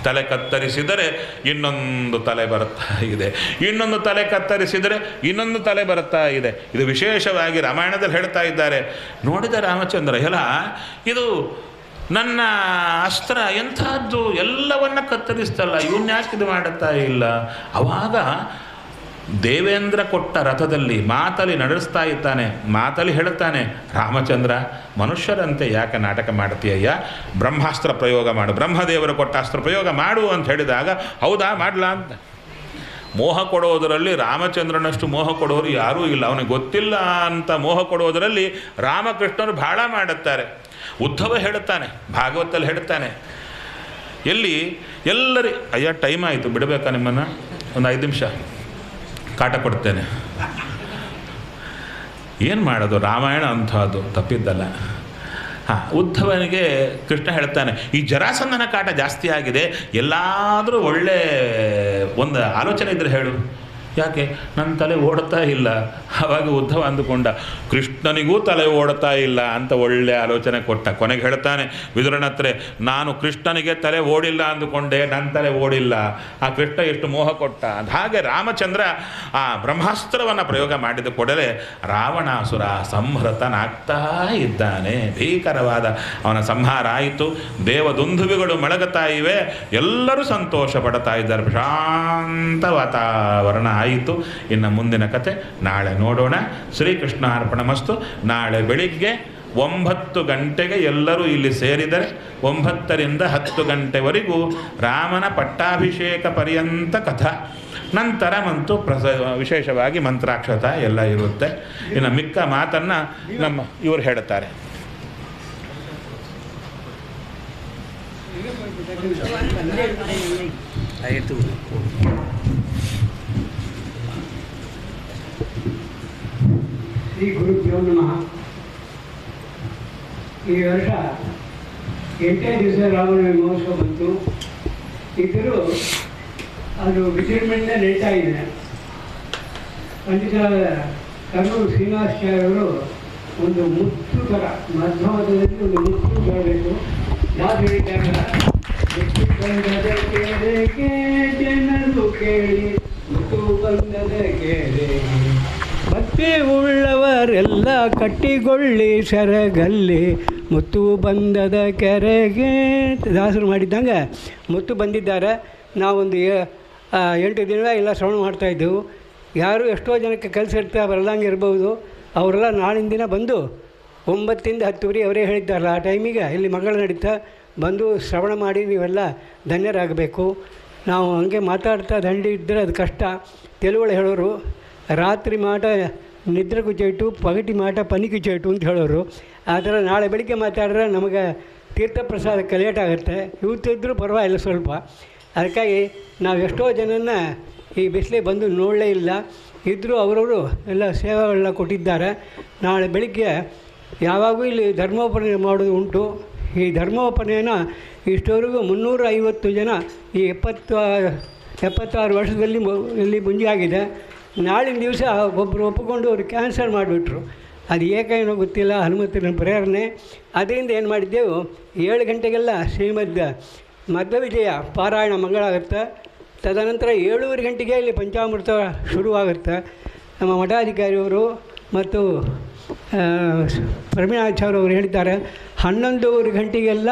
S1: ತಲೆ ಕತ್ತರಿಸಿದರೆ ಇನ್ನೊಂದು ತಲೆ ಬರುತ್ತಾ ಇದೆ, ಇನ್ನೊಂದು ತಲೆ ಕತ್ತರಿಸಿದರೆ ಇನ್ನೊಂದು ತಲೆ ಬರುತ್ತಾ ಇದೆ. ಇದು ವಿಶೇಷವಾಗಿ ರಾಮಾಯಣದಲ್ಲಿ ಹೇಳ್ತಾ ಇದ್ದಾರೆ. ನೋಡಿದ ರಾಮಚಂದ್ರ, ಎಲ್ಲ ಇದು ನನ್ನ ಅಸ್ತ್ರ ಎಂಥದ್ದು, ಎಲ್ಲವನ್ನ ಕತ್ತರಿಸ್ತಲ್ಲ, ಇವನ್ಯಾಕೆ ಇದು ಮಾಡುತ್ತಾ ಇಲ್ಲ. ಆವಾಗ ದೇವೇಂದ್ರ ಕೊಟ್ಟ ರಥದಲ್ಲಿ ಮಾತಲಿ ನಡೆಸ್ತಾ ಇದ್ದಾನೆ. ಮಾತಲಿ ಹೇಳುತ್ತಾನೆ, ರಾಮಚಂದ್ರ ಮನುಷ್ಯರಂತೆ ಯಾಕೆ ನಾಟಕ ಮಾಡ್ತೀಯಯ್ಯ, ಬ್ರಹ್ಮಾಸ್ತ್ರ ಪ್ರಯೋಗ ಮಾಡು, ಬ್ರಹ್ಮದೇವರು ಕೊಟ್ಟ ಅಸ್ತ್ರ ಪ್ರಯೋಗ ಮಾಡು ಅಂತ ಹೇಳಿದಾಗ, ಹೌದಾ ಮಾಡಲಾ ಅಂತ ಮೋಹ ಕೊಡೋದರಲ್ಲಿ ರಾಮಚಂದ್ರನಷ್ಟು ಮೋಹ ಕೊಡೋರು ಯಾರೂ ಇಲ್ಲ. ಅವನಿಗೆ ಗೊತ್ತಿಲ್ಲ ಅಂತ ಮೋಹ ಕೊಡೋದರಲ್ಲಿ ರಾಮಕೃಷ್ಣರು ಬಹಳ ಮಾಡುತ್ತಾರೆ. ಉದ್ಧವ ಹೇಳುತ್ತಾನೆ, ಭಾಗವತಲ್ಲಿ ಹೇಳುತ್ತಾನೆ, ಎಲ್ಲಿ ಅಯ್ಯ ಟೈಮ್ ಆಯಿತು, ಬಿಡಬೇಕಾ ನಿಮ್ಮನ್ನು? ಒಂದು 5 ನಿಮಿಷ ಕಾಟ ಕೊಡ್ತೇನೆ. ಏನು ಮಾಡೋದು, ರಾಮಾಯಣ ಅಂಥದ್ದು ತಪ್ಪಿದ್ದಲ್ಲ. ಉದ್ಧವನಿಗೆ ಕೃಷ್ಣ ಹೇಳ್ತಾನೆ, ಈ ಜರಾಸಂಧನ ಕಾಟ ಜಾಸ್ತಿ ಆಗಿದೆ, ಎಲ್ಲಾದರೂ ಒಳ್ಳೆ ಒಂದು ಆಲೋಚನೆ ಇದ್ದರೆ ಹೇಳು. ಯಾಕೆ? ನನ್ನ ತಲೆ ಓಡ್ತಾ ಇಲ್ಲ. ಆವಾಗ ಉದ್ಧವ ಅಂದುಕೊಂಡ, ಕೃಷ್ಣನಿಗೂ ತಲೆ ಓಡ್ತಾ ಇಲ್ಲ ಅಂತ ಒಳ್ಳೆ ಆಲೋಚನೆ ಕೊಟ್ಟ. ಕೊನೆಗೆ ಹೇಳ್ತಾನೆ ವಿದುರನ ಹತ್ರ, ನಾನು ಕೃಷ್ಣನಿಗೆ ತಲೆ ಓಡಿಲ್ಲ ಅಂದುಕೊಂಡೆ, ನನ್ನ ತಲೆ ಓಡಿಲ್ಲ. ಆ ಕೃಷ್ಣ ಎಷ್ಟು ಮೋಹ ಕೊಟ್ಟ. ಹಾಗೆ ರಾಮಚಂದ್ರ ಆ ಬ್ರಹ್ಮಾಸ್ತ್ರವನ್ನು ಪ್ರಯೋಗ ಮಾಡಿದ ಕೂಡಲೇ ರಾವಣಾಸುರ ಸಂಹೃತನಾಗ್ತಾ ಇದ್ದಾನೆ. ಭೀಕರವಾದ ಅವನ ಸಂಹಾರ ಆಯಿತು. ದೇವದುಂದುವಿಗಳು ಮೊಳಗುತ್ತಾ ಇವೆ, ಎಲ್ಲರೂ ಸಂತೋಷ ಪಡ್ತಾ ಇದ್ದಾರೆ. ಶಾಂತ ವಾತಾವರಣ ಆಯಿತು. ಇನ್ನು ಮುಂದಿನ ಕತೆ ನಾಳೆ ನೋಡೋಣ. ಶ್ರೀಕೃಷ್ಣ ಅರ್ಪಣಮಸ್ತು. ನಾಳೆ ಬೆಳಿಗ್ಗೆ 9 ಗಂಟೆಗೆ ಎಲ್ಲರೂ ಇಲ್ಲಿ ಸೇರಿದರೆ 9 ರಿಂದ 10 ಗಂಟೆವರೆಗೂ ರಾಮನ ಪಟ್ಟಾಭಿಷೇಕ ಪರ್ಯಂತ ಕಥಾ. ನಂತರ ಮಂತು ವಿಶೇಷವಾಗಿ ಮಂತ್ರಾಕ್ಷತ ಎಲ್ಲ ಇರುತ್ತೆ. ಇನ್ನು ಮಿಕ್ಕ ಮಾತನ್ನು ನಮ್ಮ ಇವರು ಹೇಳುತ್ತಾರೆ.
S3: ಆಯಿತು.
S4: ಶ್ರೀ ಗುರುಭ್ಯೋ ನಮಃ. ಈ ವರ್ಷ 8ನೇ ದಿವಸ ರಾಮನ ಮಹೋತ್ಸವ ಬಂತು. ಇದ್ದರೂ ಅದು ವಿಜೃಂಭಣೆಯಿಂದ ನಡೀತಾ ಇದೆ. ಪಂಡಿತ ಕರ್ನೂರು ಶ್ರೀನಿವಾಸಾಚಾರ್ಯವರು ಒಂದು ಮುತ್ತು ಥರ ಮಧ್ಯಮದಲ್ಲಿ ಒಂದು ಮುತ್ತು ಬರಬೇಕು. ಯಾರು ಹೇಳಿದಾಗ ಜನರು ಕೇಳಿ ಮುತ್ತು ಬಂದದ ಕೇಳಿ ಭಕ್ತಿ ಉಳ್ಳವರೆಲ್ಲ ಕಟ್ಟಿಗೊಳ್ಳಿ ಸೆರಗಲ್ಲಿ ಮುತ್ತು ಬಂದದ ಕೆರೆಗೆ ದಾಸರು ಮಾಡಿದ್ದಂಗೆ ಮುತ್ತು ಬಂದಿದ್ದಾರೆ. ನಾವೊಂದು 8 ದಿನ ಎಲ್ಲ ಶ್ರವಣ ಮಾಡ್ತಾಯಿದ್ದೆವು. ಯಾರು ಎಷ್ಟೋ ಜನಕ್ಕೆ ಕೆಲಸ ಇರ್ತಾ ಬರದಂಗೆ ಇರ್ಬೋದು. ಅವರೆಲ್ಲ ನಾಳಿನ ದಿನ ಬಂದು 9 ರಿಂದ 10 ಅವರೇ ಹೇಳಿದ್ದಾರಲ್ಲ, ಆ ಟೈಮಿಗೆ ಇಲ್ಲಿ ಮಗಳ ನಡೀತಾ ಬಂದು ಶ್ರವಣ ಮಾಡಿ ನೀವೆಲ್ಲ ಧನ್ಯರಾಗಬೇಕು. ನಾವು ಹಂಗೆ ಮಾತಾಡ್ತಾ ದಂಡಿ ಇದ್ದರೆ ಅದು ಕಷ್ಟ. ತೆಲುಗುಗಳು ಹೇಳೋರು, ರಾತ್ರಿ ಮಾಟ ನಿದ್ರೆ ಕುಚ್ಚೇಟು, ಪಗಟಿ ಮಾಟ ಪನಿ ಕುಚ್ಚೇಟು ಅಂತ ಹೇಳೋರು. ಆ ಥರ ನಾಳೆ ಬೆಳಿಗ್ಗೆ ಮಾತಾಡಿದ್ರೆ ನಮಗೆ ತೀರ್ಥಪ್ರಸಾದಕ್ಕೆ ಲೇಟ್ ಆಗುತ್ತೆ. ಇವತ್ತಿದ್ದರೂ ಪರವಾಗಿಲ್ಲ ಸ್ವಲ್ಪ. ಅದಕ್ಕಾಗಿ ನಾವು ಎಷ್ಟೋ ಜನನ ಈ ಬಿಸಿಲಿಗೆ ಬಂದು ನೋಡಲೇ ಇಲ್ಲ. ಇದ್ದರೂ ಅವರವರು ಎಲ್ಲ ಸೇವೆಗಳನ್ನ ಕೊಟ್ಟಿದ್ದಾರೆ. ನಾಳೆ ಬೆಳಿಗ್ಗೆ ಯಾವಾಗೂ ಇಲ್ಲಿ ಧರ್ಮೋಪನಯನ ಮಾಡೋದು ಉಂಟು. ಈ ಧರ್ಮೋಪನಯನ ಇಷ್ಟವರೆಗೂ 350 ಜನ ಈ 76 ವರ್ಷದಲ್ಲಿ ಇಲ್ಲಿ ಮುಂಜಾಗಿದೆ. ನಾಳಿನ ದಿವಸ ಒಬ್ಬರು ಒಪ್ಪಿಕೊಂಡು ಅವರು ಕ್ಯಾನ್ಸಲ್ ಮಾಡಿಬಿಟ್ರು. ಅದು ಏಕೇನೋ ಗೊತ್ತಿಲ್ಲ, ಹನುಮಂತನ ಪ್ರೇರಣೆ. ಅದರಿಂದ ಏನು ಮಾಡಿದ್ದೆವು, 7 ಗಂಟೆಗೆಲ್ಲ ಶ್ರೀಮದ್ ಮಧ್ವವಿಜಯ ಪಾರಾಯಣ ಮಂಗಳಾಗುತ್ತೆ. ತದನಂತರ 7:30 ಗಂಟೆಗೆ ಇಲ್ಲಿ ಪಂಚಾಮೃತ ಶುರುವಾಗುತ್ತೆ. ನಮ್ಮ ಮಠಾಧಿಕಾರಿಯವರು ಮತ್ತು ಪ್ರವೀಣಾಚಾರ್ಯ ಅವರು ಹೇಳಿದ್ದಾರೆ, 11:30 ಗಂಟೆಗೆಲ್ಲ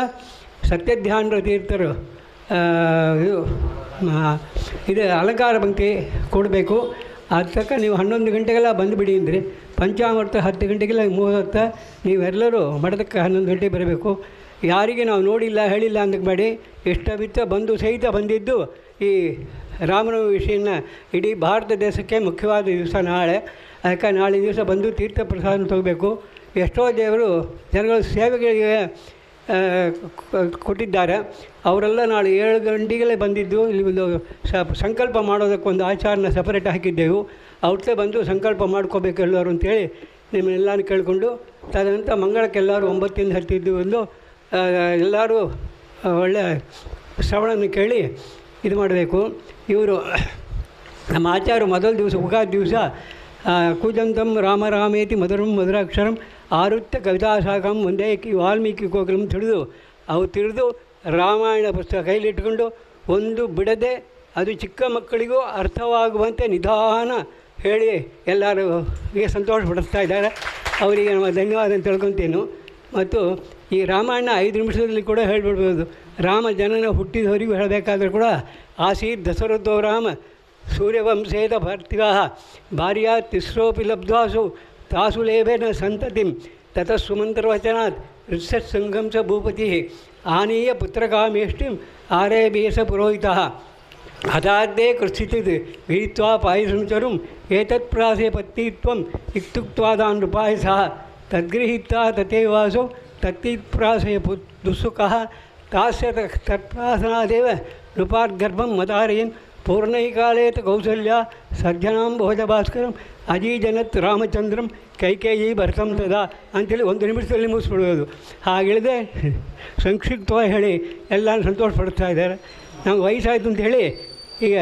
S4: ಸತ್ಯಧ್ಯಾನರ ತೀರ್ಥರು ಇದು ಅಲಂಕಾರ ಪಂಕ್ತಿ ಕೊಡಬೇಕು. ಅದು ತಕ್ಕ ನೀವು 11 ಗಂಟೆಗೆಲ್ಲ ಬಂದುಬಿಡಿ ಅಂದರೆ ಪಂಚಾಮೃತ 10 ಗಂಟೆಗೆಲ್ಲ ಮುಹೂರ್ತ. ನೀವೆಲ್ಲರೂ ಮಠದಕ್ಕೆ 11 ಗಂಟೆಗೆ ಬರಬೇಕು. ಯಾರಿಗೆ ನಾವು ನೋಡಿಲ್ಲ ಹೇಳಿಲ್ಲ ಅಂದಕ್ಕೆ ಮಾಡಿ ಇಷ್ಟವಿತ್ತ ಬಂದು ಸಹಿತ ಬಂದಿದ್ದು ಈ ರಾಮನ ವಿಷಯನ ಇಡೀ ಭಾರತ ದೇಶಕ್ಕೆ ಮುಖ್ಯವಾದ ದಿವಸ ನಾಳೆ. ಅದಕ್ಕೆ ನಾಳೆ ದಿವಸ ಬಂದು ತೀರ್ಥ ಪ್ರಸಾದ ತಗೋಬೇಕು. ಎಷ್ಟೋ ದೇವರು ಜನಗಳು ಸೇವೆಗಳಿಗೆ ಕೊಟ್ಟಿದ್ದಾರೆ. ಅವರೆಲ್ಲ ನಾಳೆ 7 ಗಂಟೆಗೇ ಬಂದಿದ್ದು. ಇಲ್ಲಿ ಒಂದು ಸಂಕಲ್ಪ ಮಾಡೋದಕ್ಕೊಂದು ಆಚಾರನ ಸಪರೇಟ್ ಹಾಕಿದ್ದೆವು. ಅವ್ರತ್ತೇ ಬಂದು ಸಂಕಲ್ಪ ಮಾಡ್ಕೋಬೇಕು ಎಲ್ಲರೂ ಅಂತೇಳಿ ನಿಮ್ಮನ್ನೆಲ್ಲರೂ ಕೇಳಿಕೊಂಡು, ತದನಂತರ ಮಂಗಳಕ್ಕೆಲ್ಲರೂ 9 ರಿಂದ 10 ಇದ್ದು ಬಂದು ಎಲ್ಲರೂ ಒಳ್ಳೆಯ ಶ್ರವಣವನ್ನು ಕೇಳಿ ಇದು ಮಾಡಬೇಕು. ಇವರು ನಮ್ಮ ಆಚಾರ್ಯ ಮೊದಲ ದಿವಸ ಉಗಾದಿ ದಿವಸ ಕೂಜಂತಂ ರಾಮ ರಾಮೇತಿ ಮಧುರಂ ಮಧುರಾಕ್ಷರಂ ಆರುತ್ಯ ಕವಿತಾಶಾಖಂ ಒಂದೇ ವಾಲ್ಮೀಕಿ ಕೋಕಿಲಂ ತಿಳಿದು ರಾಮಾಯಣ ಪುಸ್ತಕ ಕೈಲಿಟ್ಕೊಂಡು ಒಂದು ಬಿಡದೆ ಅದು ಚಿಕ್ಕ ಮಕ್ಕಳಿಗೂ ಅರ್ಥವಾಗುವಂತೆ ನಿಧಾನ ಹೇಳಿ ಎಲ್ಲರಿಗೆ ಸಂತೋಷ ಪಡಿಸ್ತಾ ಇದ್ದಾರೆ. ಅವರಿಗೆ ನಮ್ಮ ಧನ್ಯವಾದ ಅಂತ ತಿಳ್ಕೊತೇನು. ಮತ್ತು ಈ ರಾಮಾಯಣ 5 ನಿಮಿಷದಲ್ಲಿ ಕೂಡ ಹೇಳಿಬಿಡ್ಬೋದು. ರಾಮ ಜನನ ಹುಟ್ಟಿದವರಿಗೂ ಹೇಳಬೇಕಾದ್ರೆ ಕೂಡ ಆಸೀತ್ ದಶರಥೋ ರಾಮ ಸೂರ್ಯವಂಶೇದ ಭಾರ್ತಿವಾ ಭಾರ್ಯಾ ತಿಸ್ರೋಪಿ ಲಬ್ಧ್ವಾಸು ತಾಸು ಲೇಭೇನ ಸಂತತಿಂ ತತಸ್ಸುಮಂತ್ರವಚನಾತ್ ಋತ್ಸತ್ಸಂಗಂ ಚ ಭೂಪತಿ ಆನೀಯ ಪುತ್ರಕಾಮೇಷ್ಟಿಂ ಆರೇಭೀಯ ಸ ಪುರೋಹಿತಃ ಅದಾದ್ದೇ ಕೃಷ್ಟಿತ್ ವಿಹಿತ್ವಾ ಪಾಯಸಂ ಚರುಂ ಏತತ್ ಪ್ರಾಸೆ ಪತ್ನಿತ್ವಂ ಇತ್ಯುಕ್ತ್ವಾದಾನ್ ನೃಪಾಯ ಸಹ ತದ್ಗೃಹೀತ್ವಾ ತಥೈವಾಸೋ ತತ್ತಿತ್ಪ್ರಾಸೆ ದುಸ್ಸುಖಃ ತಾಸ್ಯ ತತ್ಪ್ರಾಸನಾದೇವ ನೃಪಾರ್ಗರ್ಭಂ ಮತಾರಯನ್ ಪೂರ್ಣೈಕಾಲೇತ ಕೌಸಲ್ಯ ಸಜ್ಜನಾಂ ಭೋಜಭಾಸ್ಕರಂ ಅಜೀಜನತ್ ರಾಮಚಂದ್ರಂ ಕೈಕೇಯಿ ಭರತಂ ತದಾ ಅಂಥೇಳಿ 1 ನಿಮಿಷದಲ್ಲಿ ಮುಗಿಸ್ಬಿಡೋದು. ಹಾಗೆಳಿದೆ ಸಂಕ್ಷಿಪ್ತವಾಗಿ ಹೇಳಿ ಎಲ್ಲರೂ ಸಂತೋಷ ಪಡ್ತಾ ಇದ್ದಾರೆ. ನಮ್ಗೆ ವಯಸ್ಸಾಯಿತು ಅಂತ ಹೇಳಿ ಈಗ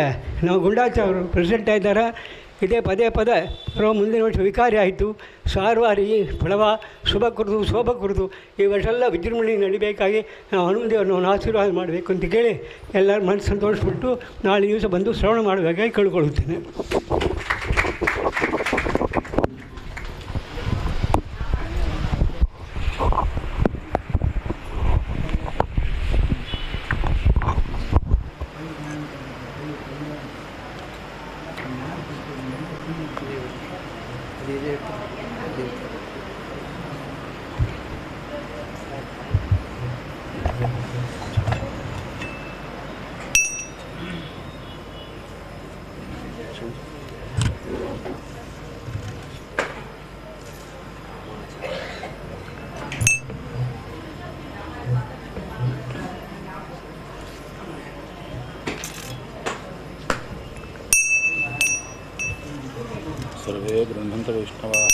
S4: ನಾವು ಗುಂಡಾಚಾರ್ಯರು ಪ್ರೆಸಿಡೆಂಟ್ ಆಗಿದ್ದಾರೆ. ಇದೇ ಪದೇ ಬರೋ ಮುಂದಿನ ವರ್ಷ ವಿಕಾರಿ ಆಯಿತು. ಸಾರ್ವಾರಿ ಫಳವ ಶುಭ ಕುರಿತು ಶೋಭ ಕುರಿತು ಈ ವರ್ಷೆಲ್ಲ ವಿಜೃಂಭಣೆ ನಡಿಬೇಕಾಗಿ ನಾವು ಹನುಮದೇವ್ರನ್ನ ಆಶೀರ್ವಾದ ಮಾಡಬೇಕು ಅಂತ ಕೇಳಿ ಎಲ್ಲರ ಮನಸ್ಸು ಸಂತೋಷಪಟ್ಟು ನಾಳೆ ದಿವಸ ಬಂದು ಶ್ರವಣ ಮಾಡಬೇಕಾಗಿ ಕೇಳ್ಕೊಳ್ಳುತ್ತೇನೆ.
S1: ಸರ್ವೇ ಗೃಹಂತ ವೈಷ್ಣವಾಃ